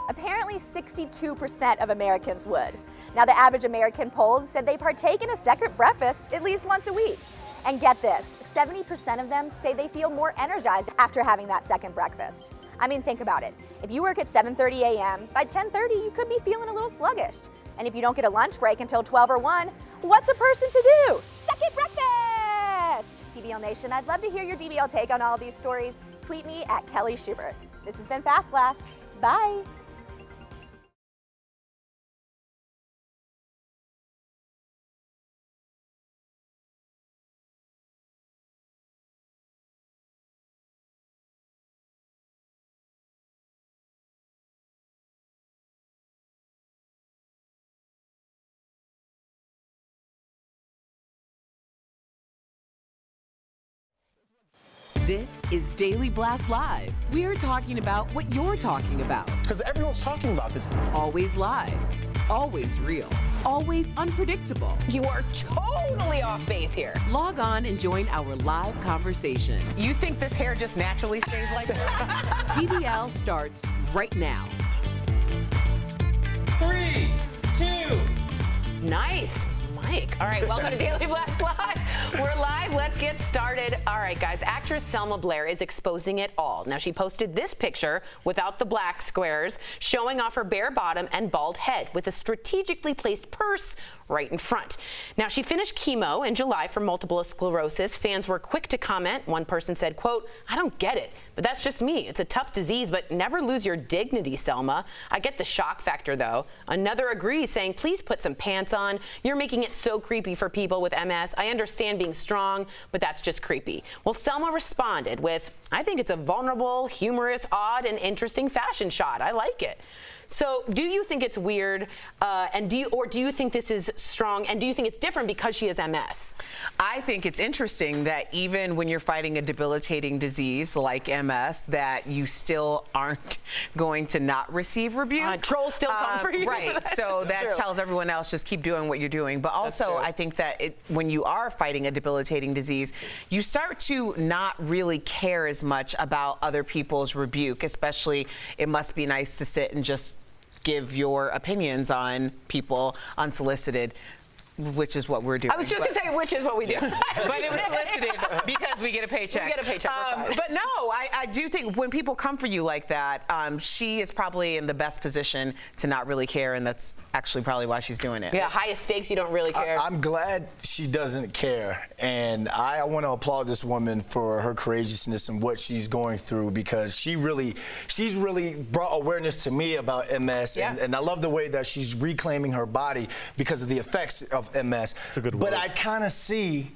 Apparently 62% of Americans would. Now, the average American polled said they partake in a second breakfast at least once a week. And get this, 70% of them say they feel more energized after having that second breakfast. I mean, think about it. If you work at 7:30 a.m., by 10:30 you could be feeling a little sluggish. And if you don't get a lunch break until 12 or 1, what's a person to do? Second breakfast! DBL Nation, I'd love to hear your DBL take on all of these stories. Tweet me at Kelly Schubert. This has been Fast Blast. Bye. This is Daily Blast Live. We're talking about what you're talking about. Because everyone's talking about this. Always live, always real, always unpredictable. You are totally off base here. Log on and join our live conversation. You think this hair just naturally stays like this? DBL starts right now. 3, 2. Nice. Mike. All right, welcome to Daily Blast Live. We're live. Let's get started. All right, guys. Actress Selma Blair is exposing it all. Now, she posted this picture without the black squares, showing off her bare bottom and bald head with a strategically placed purse right in front. Now, she finished chemo in July for multiple sclerosis. Fans were quick to comment. One person said, quote, "I don't get it, but that's just me. It's a tough disease, but never lose your dignity, Selma. I get the shock factor, though." Another agrees, saying, "Please put some pants on. You're making it so creepy for people with MS. I understand being strong, but that's just creepy." Well, Selma responded with, "I think it's a vulnerable, humorous, odd, and interesting fashion shot. I like it." So do you think it's weird, and do you think this is strong, and do you think it's different because she has MS? I think it's interesting that even when you're fighting a debilitating disease like MS, that you still aren't going to not receive rebuke. Trolls still come for you. Right, so that tells everyone else just keep doing what you're doing. But also, I think that when you are fighting a debilitating disease, you start to not really care as much about other people's rebuke, especially it must be nice to sit and just give your opinions on people unsolicited, which is what we're doing. I was just going to say, which is what we do. But it was solicited because we get a paycheck. We get a paycheck. But no, I do think when people come for you like that, she is probably in the best position to not really care, and that's actually probably why she's doing it. Yeah, highest stakes, you don't really care. I'm glad she doesn't care, and I want to applaud this woman for her courageousness and what she's going through, because she's really brought awareness to me about MS, and I love the way that she's reclaiming her body because of the effects of MS. But I kind of see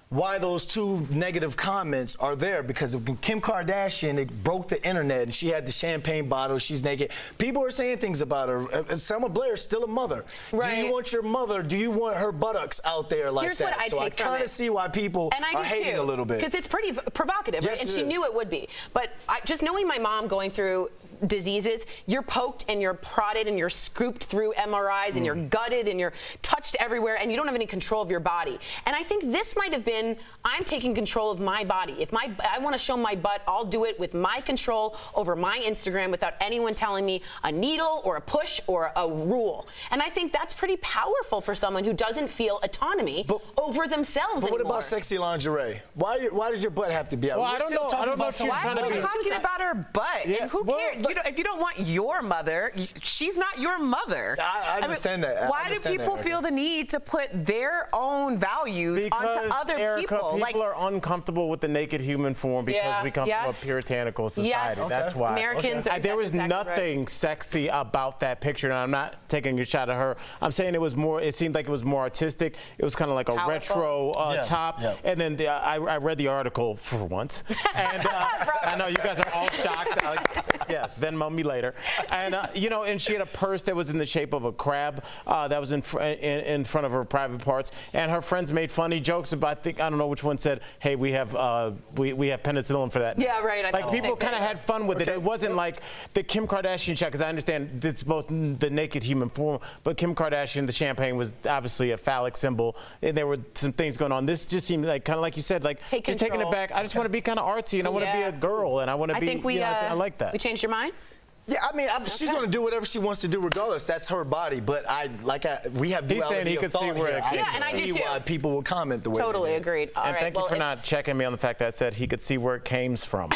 why those two negative comments are there, because of Kim Kardashian, it broke the internet, and she had the champagne bottle, she's naked. People are saying things about her. Selma Blair is still a mother. Right. Do you want your mother, do you want her buttocks out there like Here's that? What I so I kind of see why people are hating a little bit. Because it's pretty provocative, yes, right? And she knew it would be. But just knowing my mom going through diseases, you're poked and you're prodded and you're scooped through MRIs and you're gutted and you're touched everywhere, and you don't have any control of your body. And I think this might have been, I'm taking control of my body. If I want to show my butt, I'll do it with my control over my Instagram without anyone telling me a needle or a push or a rule. And I think that's pretty powerful for someone who doesn't feel autonomy over themselves But what anymore. about sexy lingerie? Why does your butt have to be out? Well, We're still talking about why are we talking about her butt? Yeah, And who cares? If you don't want your mother, she's not your mother. I understand that. Why do people feel the need to put their own values onto other Erica, people? People are uncomfortable with the naked human form because we come from a puritanical society. That's why. Americans are, there was exactly nothing sexy about that picture, and I'm not taking a shot at her. I'm saying it was more. It seemed like it was more artistic. It was kind of like a retro top. And then I read the article for once, and I know you guys are all shocked. Yes, Venmo me later. And and she had a purse that was in the shape of a crab that was in front of her private parts. And her friends made funny jokes about. I don't know which one said, "Hey, we have penicillin for that." Yeah, right. Like people kind of had fun with it. It wasn't like the Kim Kardashian shot, because I understand it's both the naked human form, but Kim Kardashian, the champagne was obviously a phallic symbol, and there were some things going on. This just seemed like kind of like you said, like just taking it back. I just want to be kind of artsy, and I want to be a girl, and I want to be. I think I like that. We changed your mind? Yeah, I mean, she's going to do whatever she wants to do regardless. That's her body. But we have duality of thought here. I can see why people will comment the way Totally they did. agreed. All and right, thank you for not checking me on the fact that I said he could see where it came from.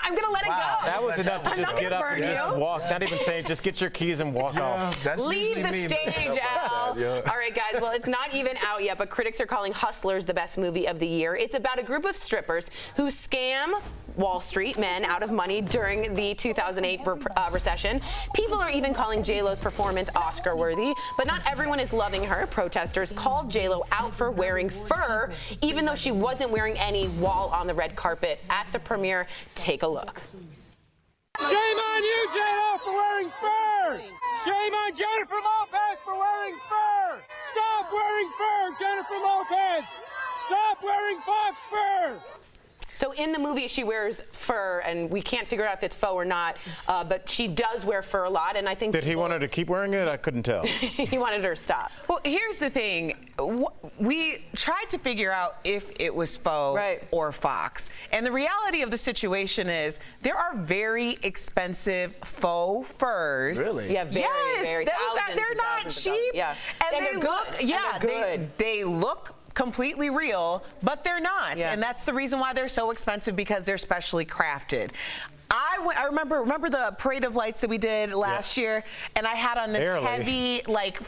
I'm going to let it go. That was enough to just get up and just walk. Not even saying, just get your keys and walk off. Leave the stage, Al. All right, guys. Well, it's not even out yet, but critics are calling Hustlers the best movie of the year. It's about a group of strippers who scam Wall Street men out of money during the 2008 recession. People are even calling J-Lo's performance Oscar-worthy, but not everyone is loving her. Protesters called J-Lo out for wearing fur, even though she wasn't wearing any while on the red carpet at the premiere. Take a look. Shame on you, J-Lo, for wearing fur! Shame on Jennifer Lopez for wearing fur! Stop wearing fur, Jennifer Lopez! Stop wearing fox fur! So in the movie, she wears fur, and we can't figure out if it's faux or not, but she does wear fur a lot, and I think Did he want her to keep wearing it? I couldn't tell. he wanted her to stop. Well, here's the thing. We tried to figure out if it was faux or fox. And the reality of the situation is there are very expensive faux furs. Really? Yeah, very, they're not cheap. Yeah. And they're good. Yeah, they look completely real, but they're not. Yeah. And that's the reason why they're so expensive, because they're specially crafted. I remember the Parade of Lights that we did last year, and I had on this heavy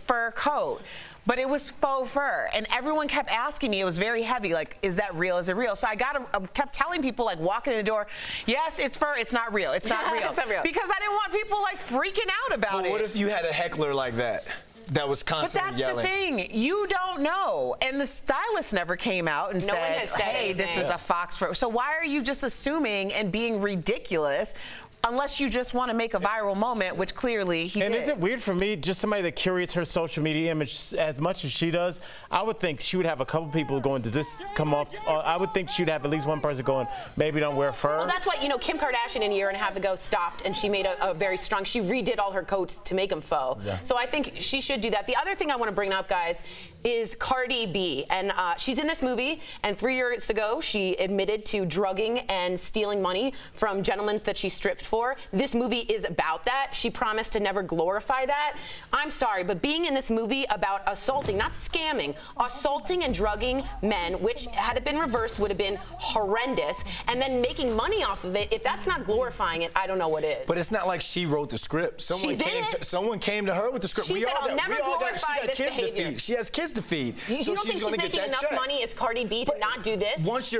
fur coat. But it was faux fur, and everyone kept asking me. It was very heavy. Like, is that real? Is it real? So I kept telling people, like, walking in the door, yes, it's fur. It's not real. It's not real. It's not real. Because I didn't want people like freaking out about it. What if you had a heckler like that? That was constantly yelling. But that's the thing. You don't know. And the stylist never came out and said, hey, this is a fox fur. So why are you just assuming and being ridiculous? Unless you just want to make a viral moment, which clearly he did. And is it weird for me, just somebody that curates her social media image as much as she does, I would think she would have a couple people going, does this come off? I would think she'd have at least one person going, maybe don't wear fur. Well, that's why, Kim Kardashian in a year and a half ago stopped, and she made a very strong, she redid all her coats to make them faux. Yeah. So I think she should do that. The other thing I want to bring up, guys, is Cardi B. And she's in this movie, and 3 years ago, she admitted to drugging and stealing money from gentlemen that she stripped for. This movie is about that. She promised to never glorify that. I'm sorry, but being in this movie about assaulting, not scamming, assaulting and drugging men, which had it been reversed would have been horrendous, and then making money off of it, if that's not glorifying it, I don't know what is. But it's not like she wrote the script. Someone came to her with the script. She said, I'll never glorify this behavior. She has kids to feed. You so don't think she's making enough money as Cardi B to not do this? Once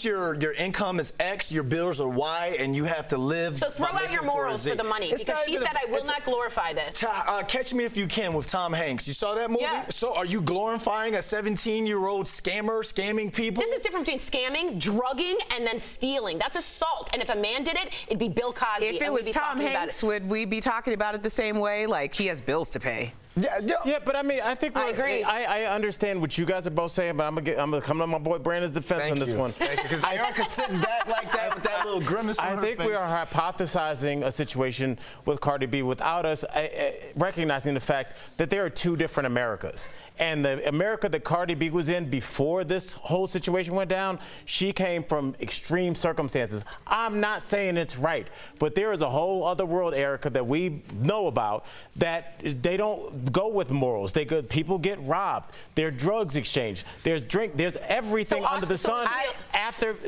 your income is X, your bills are Y, and you have to live. So throw out your morals for the money, because she said, I will not glorify this. Catch Me If You Can with Tom Hanks. You saw that movie? Yeah. So are you glorifying a 17-year-old scammer scamming people? This is different between scamming, drugging, and then stealing. That's assault. And if a man did it, it'd be Bill Cosby. If it was Tom Hanks, would we be talking about it the same way? Like, he has bills to pay. Yeah, but I mean, I think I agree. I understand what you guys are both saying, but I'm gonna come to my boy Brandon's defense on this one. Because Erica's sitting back like that with that little grimace on her face. I think we are hypothesizing a situation with Cardi B without us recognizing the fact that there are two different Americas. And the America that Cardi B was in before this whole situation went down, she came from extreme circumstances. I'm not saying it's right, but there is a whole other world, Erica, that we know about that they don't go with morals. People get robbed. There are drugs exchanged. There's everything under the sun.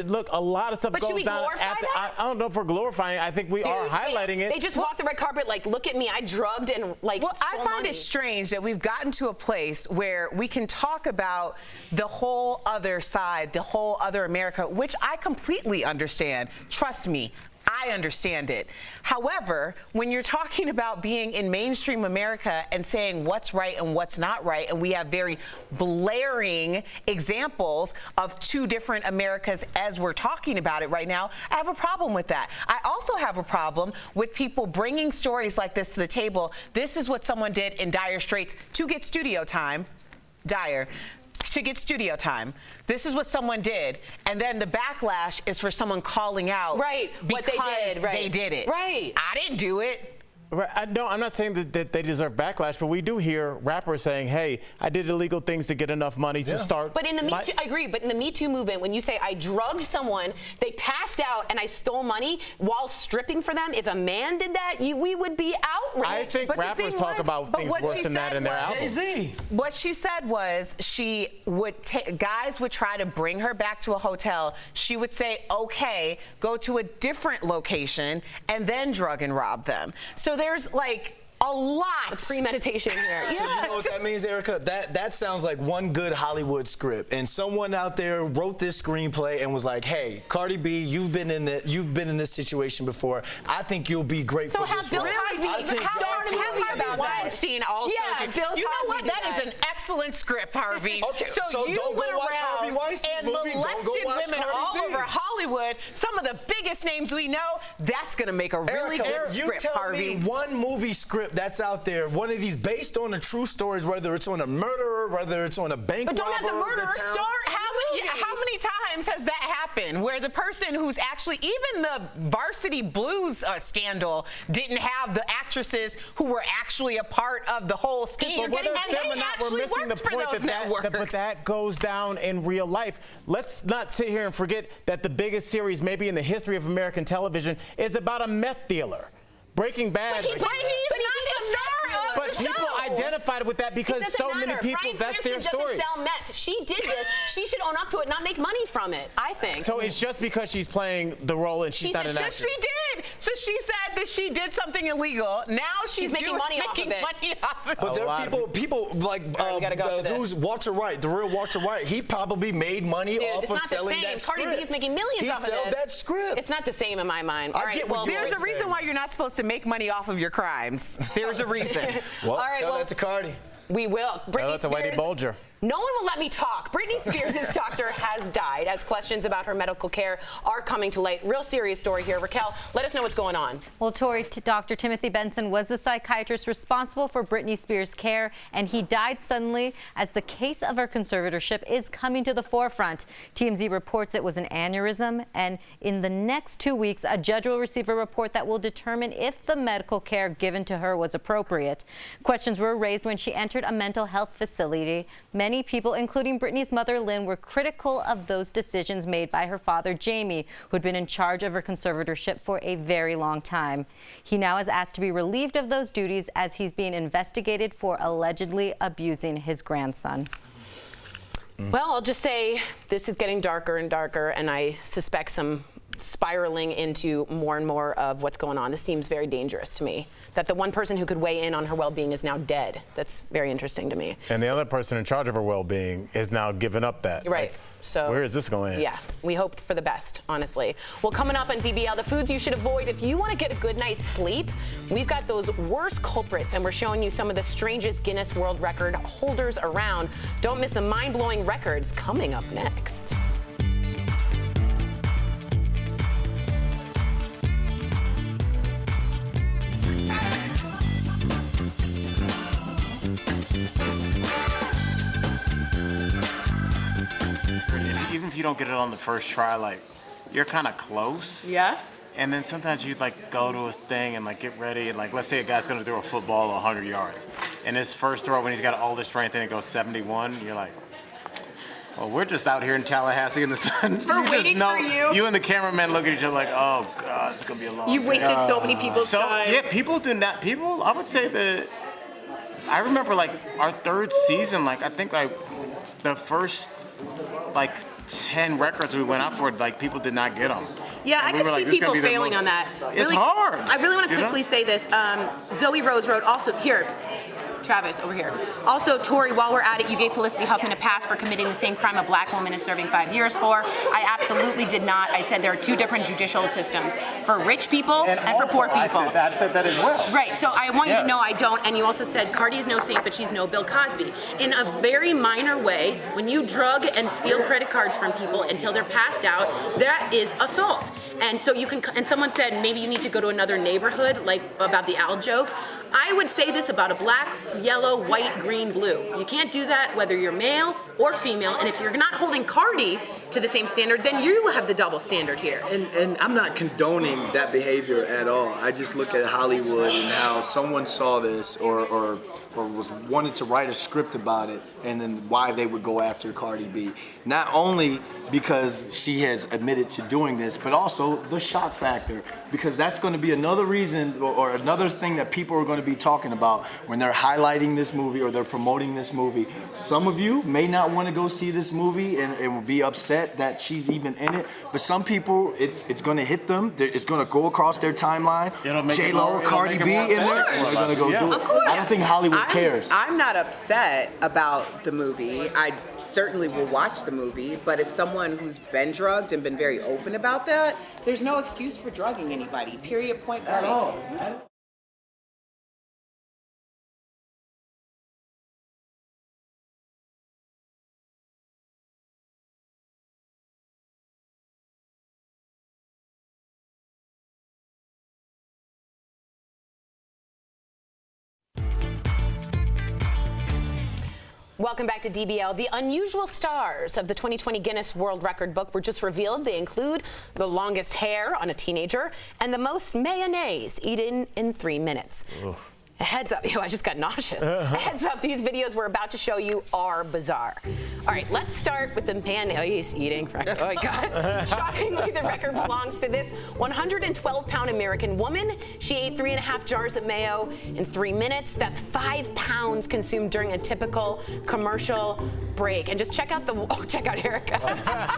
Look, a lot of stuff goes down after. I don't know if we're glorifying it. I think we are highlighting it. They just walk the red carpet like, look at me, I drugged and Well, I find it strange that we've gotten to a place where we can talk about the whole other side, the whole other America, which I completely understand. Trust me, I understand it. However, when you're talking about being in mainstream America and saying what's right and what's not right, and we have very blaring examples of two different Americas as we're talking about it right now, I have a problem with that. I also have a problem with people bringing stories like this to the table. This is what someone did in Dire Straits to get studio time. To get studio time. This is what someone did, and then the backlash is for someone calling out what they did. They did it. Right. I didn't do it. Right. No, I'm not saying that they deserve backlash, but we do hear rappers saying, hey, I did illegal things to get enough money to start. But in the Me Too, I agree, but in the Me Too movement, when you say I drugged someone, they passed out, and I stole money while stripping for them, if a man did that, we would be outraged. I think rappers talk about things worse than that in their albums. What she said was guys would try to bring her back to a hotel. She would say, okay, go to a different location and then drug and rob them. So there's like a lot of premeditation here. So you know what that means, Erica? That sounds like one good Hollywood script, and someone out there wrote this screenplay and was like, "Hey, Cardi B, you've been in this situation before. I think you'll be great for this role." So have Bill Cosby, Harvey Weinstein also. Yeah, Bill Cosby. You know what? That is an excellent script, Harvey. Okay, so you don't went go watch Harvey around Weinstein's and movie. molested Don't go watch women Cardi all B. over Hollywood. Some of the biggest names we know. That's gonna make a really good script, Harvey. You tell me one movie script that's out there, one of these based on the true stories, whether it's on a murderer, whether it's on a bank robber. But don't have the murderer start. How how many times has that happened where the person who's actually, even the Varsity Blues scandal didn't have the actresses who were actually a part of the whole scheme. So whether it's them or not, we're missing the point but that goes down in real life. Let's not sit here and forget that the biggest series maybe in the history of American television is about a meth dealer. Breaking Bad. But people identified with that because so many people, that's their story. Doesn't sell meth. She did this. She should own up to it, not make money from it, I think. So it's just because she's playing the role and she's not an actress. She did. So she said that she did something illegal. Now she's making money off of it. But there are people like who's Walter White, the real Walter White. He probably made money off of selling that script. Cardi B's making millions off of this. He sold that script. It's not the same in my mind. All right, well, there's a reason why you're not supposed to make money off of your crimes. There's a reason. Well, tell that to Cardi. We will. Britney Spears. Whitey Bulger. No one will let me talk. Britney Spears' doctor has died as questions about her medical care are coming to light. Real serious story here. Raquel, let us know what's going on. Well, Tori, Dr. Timothy Benson was the psychiatrist responsible for Britney Spears' care, and he died suddenly as the case of her conservatorship is coming to the forefront. TMZ reports it was an aneurysm, and in the next 2 weeks, a judge will receive a report that will determine if the medical care given to her was appropriate. Questions were raised when she entered a mental health facility. Many people, including Britney's mother, Lynn, were critical of those decisions made by her father, Jamie, who'd been in charge of her conservatorship for a very long time. He now is asked to be relieved of those duties as he's being investigated for allegedly abusing his grandson. Well, I'll just say this is getting darker and darker, and I suspect some spiraling into more and more of what's going on. This seems very dangerous to me, that the one person who could weigh in on her well-being is now dead. That's very interesting to me. And the other person in charge of her well-being is now giving up that. Right. Like, so where is this going? Yeah, we hope for the best, honestly. Well, coming up on DBL, the foods you should avoid if you want to get a good night's sleep. We've got those worst culprits, and we're showing you some of the strangest Guinness World Record holders around. Don't miss the mind-blowing records coming up next. Even if you don't get it on the first try, like, you're kind of close. Yeah. And then sometimes you'd like go to a thing and like get ready and like let's say a guy's gonna throw a football 100 yards, and his first throw when he's got all the strength and it goes 71, you're like, well, we're just out here in Tallahassee in the sun. We're waiting for you. You and the cameraman look at each other like, oh God, it's gonna be a long. You've wasted so many people's time. Yeah, people do not. People, I would say that. I remember like our third season, like I think like the first like 10 records we went out for, like people did not get them. Yeah, I can see people failing on that. It's hard. I really want to quickly say this. Zoe Rose wrote also here. Travis, over here. Also, Tori, while we're at it, you gave Felicity Huffman a pass for committing the same crime a black woman is serving 5 years for. I absolutely did not. I said there are two different judicial systems, for rich people and for poor people. I said that as well. Right, so I want you to know I don't, and you also said Cardi is no saint, but she's no Bill Cosby. In a very minor way, when you drug and steal credit cards from people until they're passed out, that is assault. And so you can, and someone said maybe you need to go to another neighborhood, like about the owl joke. I would say this about a black, yellow, white, green, blue. You can't do that whether you're male or female, and if you're not holding Cardi to the same standard, then you have the double standard here. And I'm not condoning that behavior at all. I just look at Hollywood and how someone saw this or was wanted to write a script about it, and then why they would go after Cardi B. Not only because she has admitted to doing this, but also the shock factor, because that's going to be another reason or another thing that people are going to be talking about when they're highlighting this movie or they're promoting this movie. Some of you may not want to go see this movie and will be upset that she's even in it, but some people, it's going to hit them. It's going to go across their timeline. J-Lo, Cardi B in there, and they're going to go do it. Of course. I don't think Hollywood cares. I'm not upset about the movie. I certainly will watch the movie, but as someone who's been drugged and been very open about that, there's no excuse for drugging anybody, period, point blank. At all. Welcome back to DBL. The unusual stars of the 2020 Guinness World Record book were just revealed. They include the longest hair on a teenager and the most mayonnaise eaten in 3 minutes. Ugh. A heads up, I just got nauseous. A heads up, these videos we're about to show you are bizarre. All right, let's start with the mayonnaise eating record. Oh my God. Shockingly, the record belongs to this 112-pound American woman. She ate 3.5 jars of mayo in 3 minutes. That's 5 pounds consumed during a typical commercial break. And just check out check out Erica.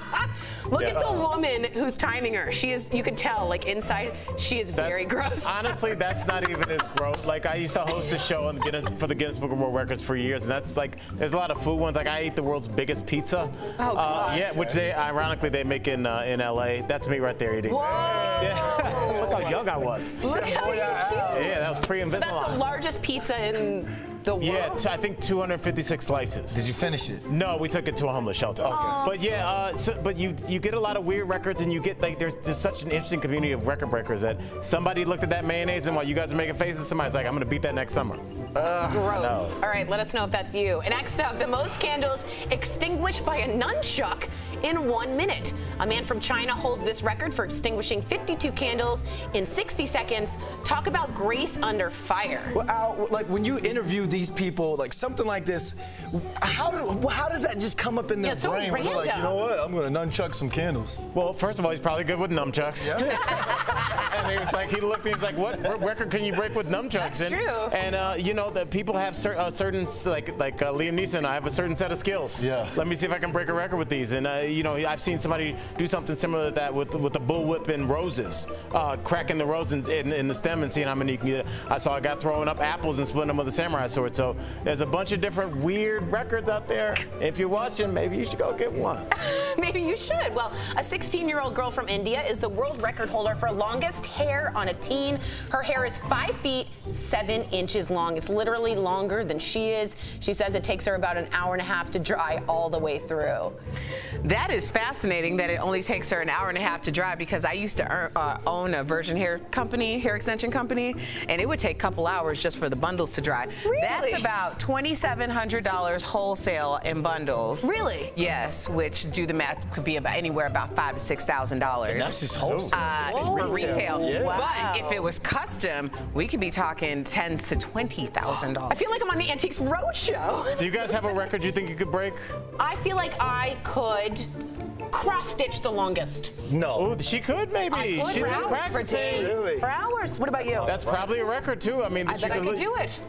Look at the woman who's timing her. She is, you can tell, like inside, she is very gross. Honestly, that's not even as gross. Like, I used to host a show on for the Guinness Book of World Records for years, and that's like, there's a lot of food ones. Like, I ate the world's biggest pizza. Oh, God. Yeah, which ironically, they make in LA. That's me right there eating. Whoa! Yeah. Look how young I was. Look how cute. Yeah, that was pre-Invisalign. So that's the largest pizza in the world? Yeah, I think 256 slices. Did you finish it? No, we took it to a homeless shelter. Okay. But yeah, but you get a lot of weird records, and you get like there's such an interesting community of record breakers that somebody looked at that mayonnaise, and while you guys are making faces, somebody's like, I'm gonna beat that next summer. Gross. All right, let us know if that's you. And next up, the most candles extinguished by a nunchuck in 1 minute. A man from China holds this record for extinguishing 52 candles in 60 seconds. Talk about grace under fire. Well, Al, like when you interview these people, like something like this, how does that just come up in their so brain? Where they're like, you know what? I'm gonna nunchuck some candles. Well, first of all, he's probably good with nunchucks. Yeah. And he was like, he's like, what record can you break with nunchucks? That's true. And you know, that people have certain like Liam Neeson, I have a certain set of skills. Yeah. Let me see if I can break a record with these. And you know, I've seen somebody do something similar to that with the bullwhip and roses, cracking the rose in the stem and seeing how many you can get. I saw a guy throwing up apples and splitting them with a samurai sword. So there's a bunch of different weird records out there. If you're watching, maybe you should go get one. Maybe you should. Well, a 16-year-old girl from India is the world record holder for longest hair on a teen. Her hair is 5 feet 7 inches long. It's literally longer than she is. She says it takes her about an hour and a half to dry all the way through. That is fascinating that it only takes her an hour and a half to dry, because I used to own a virgin hair extension company, and it would take a couple hours just for the bundles to dry. Really? That's about $2,700 wholesale in bundles. Really? Yes, which, do the math, could be about anywhere about $5,000 to $6,000. And that's just wholesale. For retail. Yeah. But if it was custom, we could be talking $10,000 to $20,000. I feel like I'm on the Antiques Roadshow. Do you guys have a record you think you could break? I feel like I could cross-stitch the longest. No. Oh, she could maybe. I could She's for been hours, practicing. for days, Really? for hours. What about you? That's probably a record too. I mean, I bet I could do it.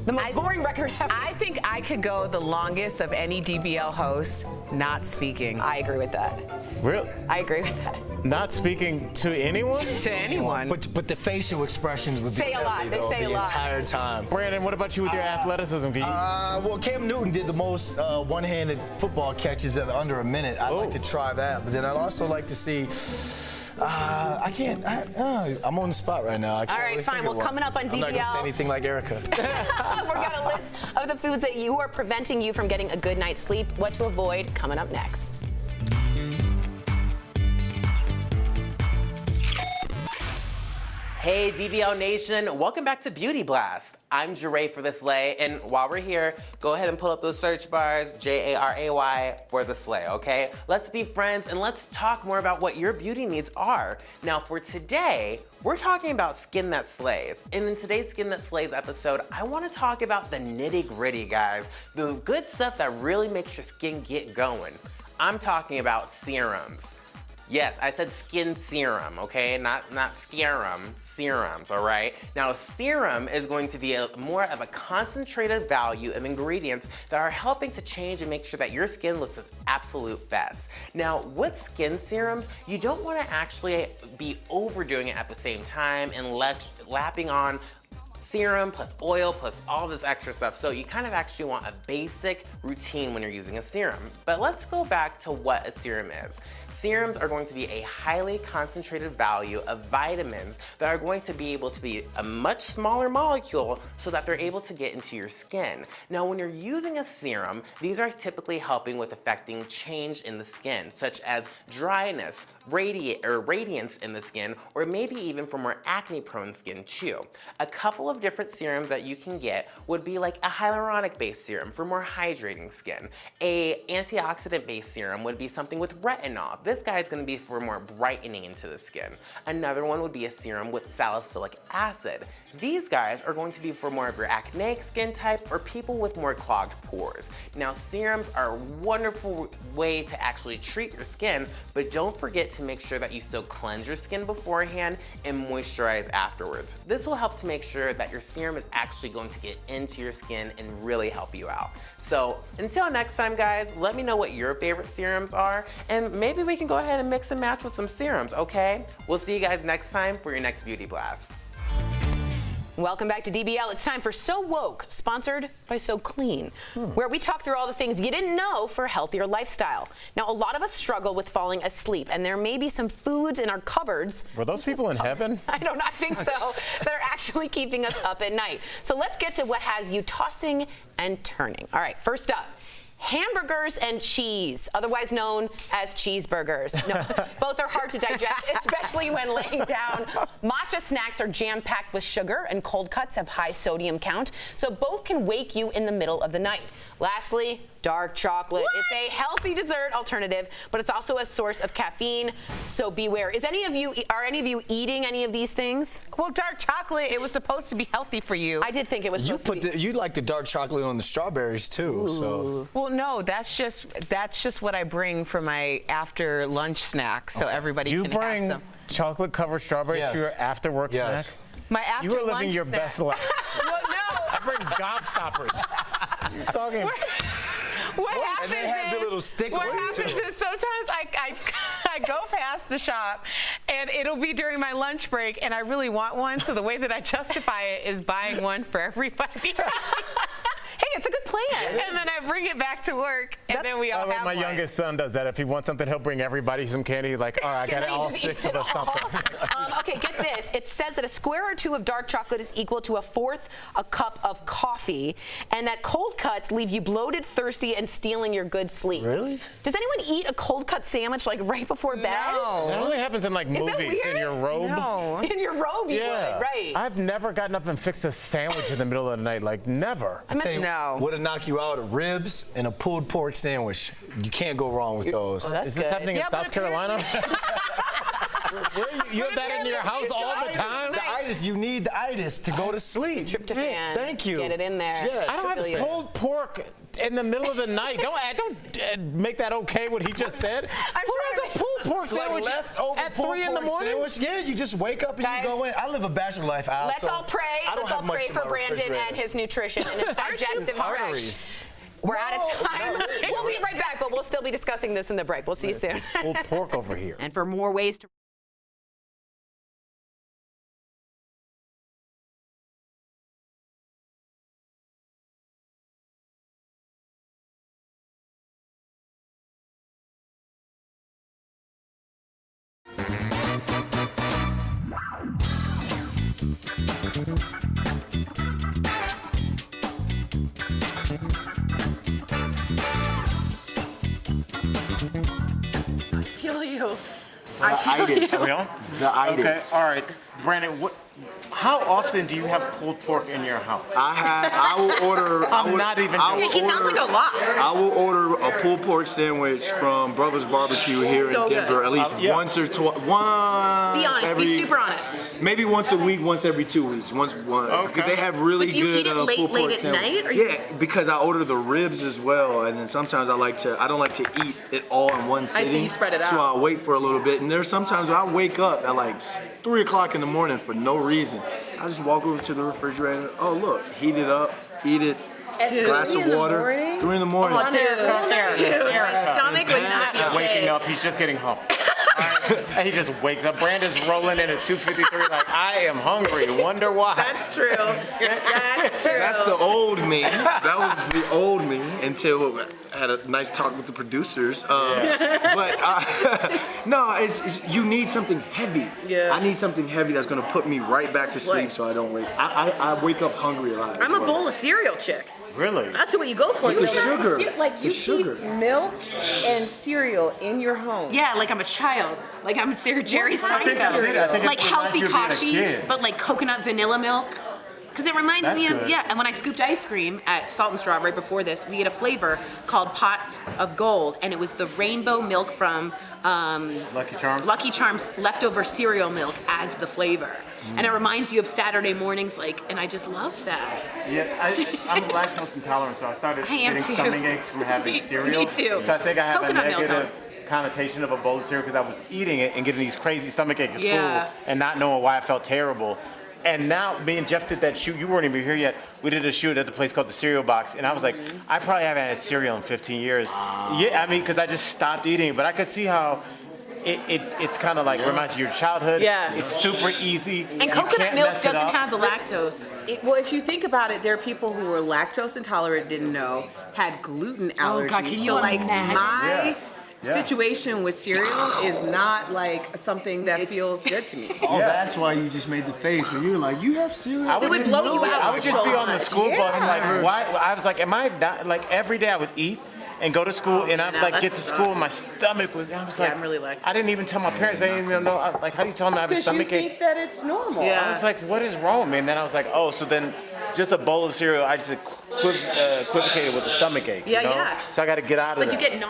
The most boring record ever. I think I could go the longest of any DBL host not speaking. I agree with that. Really? I agree with that. Not speaking to anyone? To anyone. But the facial expressions would Say be a lot. deadly, They though, say a the lot. entire time. Brandon, what about you with your athleticism? Can you... Well, Cam Newton did the most one-handed football catches in under a minute. I'd like to try that, but then I'd also like to see. I can't. I'm on the spot right now. I can't All right, really fine. think of Well, one. coming up on DBL. I'm not gonna say anything like Erica. We're got a list of the foods that you are preventing you from getting a good night's sleep. What to avoid, coming up next. Hey DBL Nation, welcome back to Beauty Blast. I'm DeRay for the Slay, and while we're here, go ahead and pull up those search bars, JARAY for the Slay, okay? Let's be friends and let's talk more about what your beauty needs are. Now for today, we're talking about skin that slays. And in today's Skin That Slays episode, I wanna talk about the nitty-gritty, guys. The good stuff that really makes your skin get going. I'm talking about serums. Yes, I said skin serum, okay? Not scarum, serums, all right? Now, a serum is going to be more of a concentrated value of ingredients that are helping to change and make sure that your skin looks its absolute best. Now, with skin serums, you don't wanna actually be overdoing it at the same time and lapping on serum plus oil plus all this extra stuff. So you kind of actually want a basic routine when you're using a serum. But let's go back to what a serum is. Serums are going to be a highly concentrated value of vitamins that are going to be able to be a much smaller molecule so that they're able to get into your skin. Now, when you're using a serum, these are typically helping with affecting change in the skin, such as dryness, radiance in the skin, or maybe even for more acne-prone skin too. A couple of of different serums that you can get would be like a hyaluronic-based serum for more hydrating skin. A antioxidant-based serum would be something with retinol. This guy's gonna be for more brightening into the skin. Another one would be a serum with salicylic acid. These guys are going to be for more of your acneic skin type or people with more clogged pores. Now, serums are a wonderful way to actually treat your skin, but don't forget to make sure that you still cleanse your skin beforehand and moisturize afterwards. This will help to make sure that your serum is actually going to get into your skin and really help you out. So until next time, guys, let me know what your favorite serums are, and maybe we can go ahead and mix and match with some serums, okay? We'll see you guys next time for your next Beauty Blast. Welcome back to DBL. It's time for So Woke, sponsored by So Clean, where we talk through all the things you didn't know for a healthier lifestyle. Now, a lot of us struggle with falling asleep, and there may be some foods in our cupboards. Were those people in heaven? I don't think so. That are actually keeping us up at night. So let's get to what has you tossing and turning. All right, first up. Hamburgers and cheese, otherwise known as cheeseburgers. No, both are hard to digest, especially when laying down. Matcha snacks are jam-packed with sugar, and cold cuts have high sodium count, so both can wake you in the middle of the night. Lastly, dark chocolate. What? It's a healthy dessert alternative, but it's also a source of caffeine, so beware. Are any of you eating any of these things? Well, dark chocolate, it was supposed to be healthy for you. I did think it was supposed to be. You like the dark chocolate on the strawberries too. Ooh. So. Well, no, that's just what I bring for my after lunch snack, so everybody can have some. You bring chocolate-covered strawberries for your after-work snack? My after You are living lunch your snack. best life. Well, no. I bring gobstoppers. You're talking. What happens and they have the little stick what with it, happens too. is sometimes I go past the shop and it'll be during my lunch break and I really want one, so the way that I justify it is buying one for everybody. Hey, it's a good plan. And then I bring it back to work, and then we all have my one. youngest son does that. If he wants something, he'll bring everybody some candy. Like, all right, I got all 6 of us something. Okay, get this. It says that a square or 2 of dark chocolate is equal to a cup of coffee, and that cold cuts leave you bloated, thirsty, and stealing your good sleep. Really? Does anyone eat a cold cut sandwich like right before bed? No. That only happens in like Is that movies weird? in your robe. No. In your robe, you would, right? I've never gotten up and fixed a sandwich in the middle of the night. Like, never. What'll knock you out? Ribs and a pulled pork sandwich. You can't go wrong with those. Is this happening in South Carolina? You have that in your house all the time? The itis, you need the itis to go to sleep. Tryptophan. Thank you. Get it in there. Yeah, I don't have pulled pork in the middle of the night. Don't make that okay what he just said. Who has a pulled pork sandwich at 3 in the morning? Sandwich? Yeah, you just wake up and you go in. I live a bachelor life, Al. Let's all pray. Let's all pray for Brandon and his nutrition and his digestive tract. We're out of time. We'll be right back, but we'll still be discussing this in the break. We'll see you soon. Pulled pork over here. And for more ways to I feel you. I feel you. The itis. Okay, all right. Brandon, how often do you have pulled pork in your house? I will order. He sounds like a lot. I will order a pulled pork sandwich from Brothers Barbecue here in Denver at least once or twice. Be honest. Be super honest. Maybe once a week, once every 2 weeks. Because they have really But do you good eat it pulled pork late at sandwich. night? Or Yeah, because I order the ribs as well, and then sometimes I don't like to eat it all in one sitting. I see, you spread it out. So I'll wait for a little bit, and there's sometimes I wake up at like 3 o'clock in the morning for no reason. I just walk over to the refrigerator. Oh look, heat it up, eat it. Glass of water. 3 in the morning. Oh, dude. Stomach would not be okay. Waking up, he's just getting home. And he just wakes up. Brandon's rolling in at 2:53 like, I am hungry. Wonder why. That's true. That's true. That's the old me. That was the old me until I had a nice talk with the producers. But no, you need something heavy. Yeah. I need something heavy that's gonna put me right back to sleep, so I don't wake. I wake up hungry a lot. I'm a bowl of cereal chick. Really? That's what you go for. With the sugar. Like you keep milk and cereal in your home. Yeah, like I'm a child. Like I'm Sarah Jerry Seinfeld. Like healthy kashi, but like coconut vanilla milk. Because it reminds me of, and when I scooped ice cream at Salt and Straw right before this, we had a flavor called Pots of Gold, and it was the rainbow milk from Lucky Charms leftover cereal milk as the flavor. And it reminds you of Saturday mornings, and I just love that. Yeah, I'm lactose intolerant, so I started getting stomach aches from having cereal. Me too. So I think I have Coconut a milk negative connotation of a bowl of cereal because I was eating it and getting these crazy stomach aches at school and not knowing why I felt terrible. And now, me and Jeff did that shoot. You weren't even here yet. We did a shoot at the place called the Cereal Box, and I was like, I probably haven't had cereal in 15 years. Yeah, I mean, because I just stopped eating it. But I could see how it's kind of like reminds you of your childhood. Yeah. It's super easy. And coconut milk doesn't have the lactose. Well, if you think about it, there are people who were lactose intolerant, didn't know, had gluten allergies. Oh, God, can you so, like, imagine? my situation with cereal is not like something that feels good to me. Oh, that's why you just made the face when you were like, you have cereal. It would blow you out. I would just be on the school bus like, why? I was like, am I not, like every day I would eat and go to school and I'd like get to school and my stomach was, I was like, I'm really lactose. I didn't even tell my parents. They didn't even know. Like, how do you tell them I have a stomach ache? You think that it's normal. I was like, what is wrong with me? And then I was like, oh, so then just a bowl of cereal, I just equivocated with a stomach ache. Yeah, you know? yeah. So I got to get out of that. You get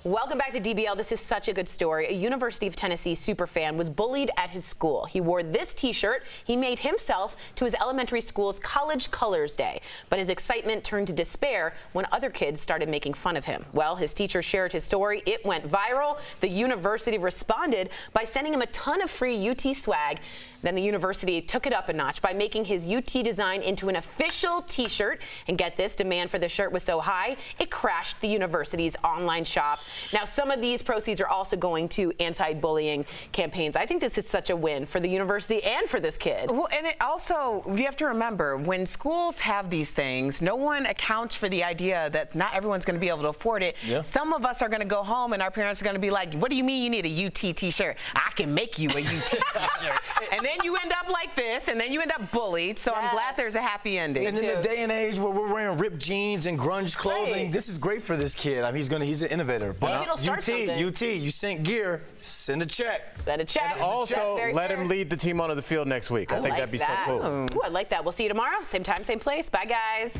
Welcome back to DBL. This is such a good story. A University of Tennessee superfan was bullied at his school. He wore this t-shirt he made himself to his elementary school's College Colors Day. But his excitement turned to despair when other kids started making fun of him. Well, his teacher shared his story. It went viral. The university responded by sending him a ton of free UT swag. Then the university took it up a notch by making his UT design into an official t-shirt. And get this, demand for the shirt was so high, it crashed the university's online shop. Now, some of these proceeds are also going to anti-bullying campaigns. I think this is such a win for the university and for this kid. Well, and it also, you have to remember, when schools have these things, no one accounts for the idea that not everyone's going to be able to afford it. Yeah. Some of us are going to go home and our parents are going to be like, what do you mean you need a UT t-shirt? I can make you a UT t-shirt. And then you end up like this, and then you end up bullied. So I'm glad there's a happy ending. And in the day and age where we're wearing ripped jeans and grunge clothing, this is great for this kid. I mean, he's an innovator. But UT, you sent gear, send a check. Send a check. And also, let him lead the team onto the field next week. I think that'd be so cool. Ooh, I like that. We'll see you tomorrow. Same time, same place. Bye, guys.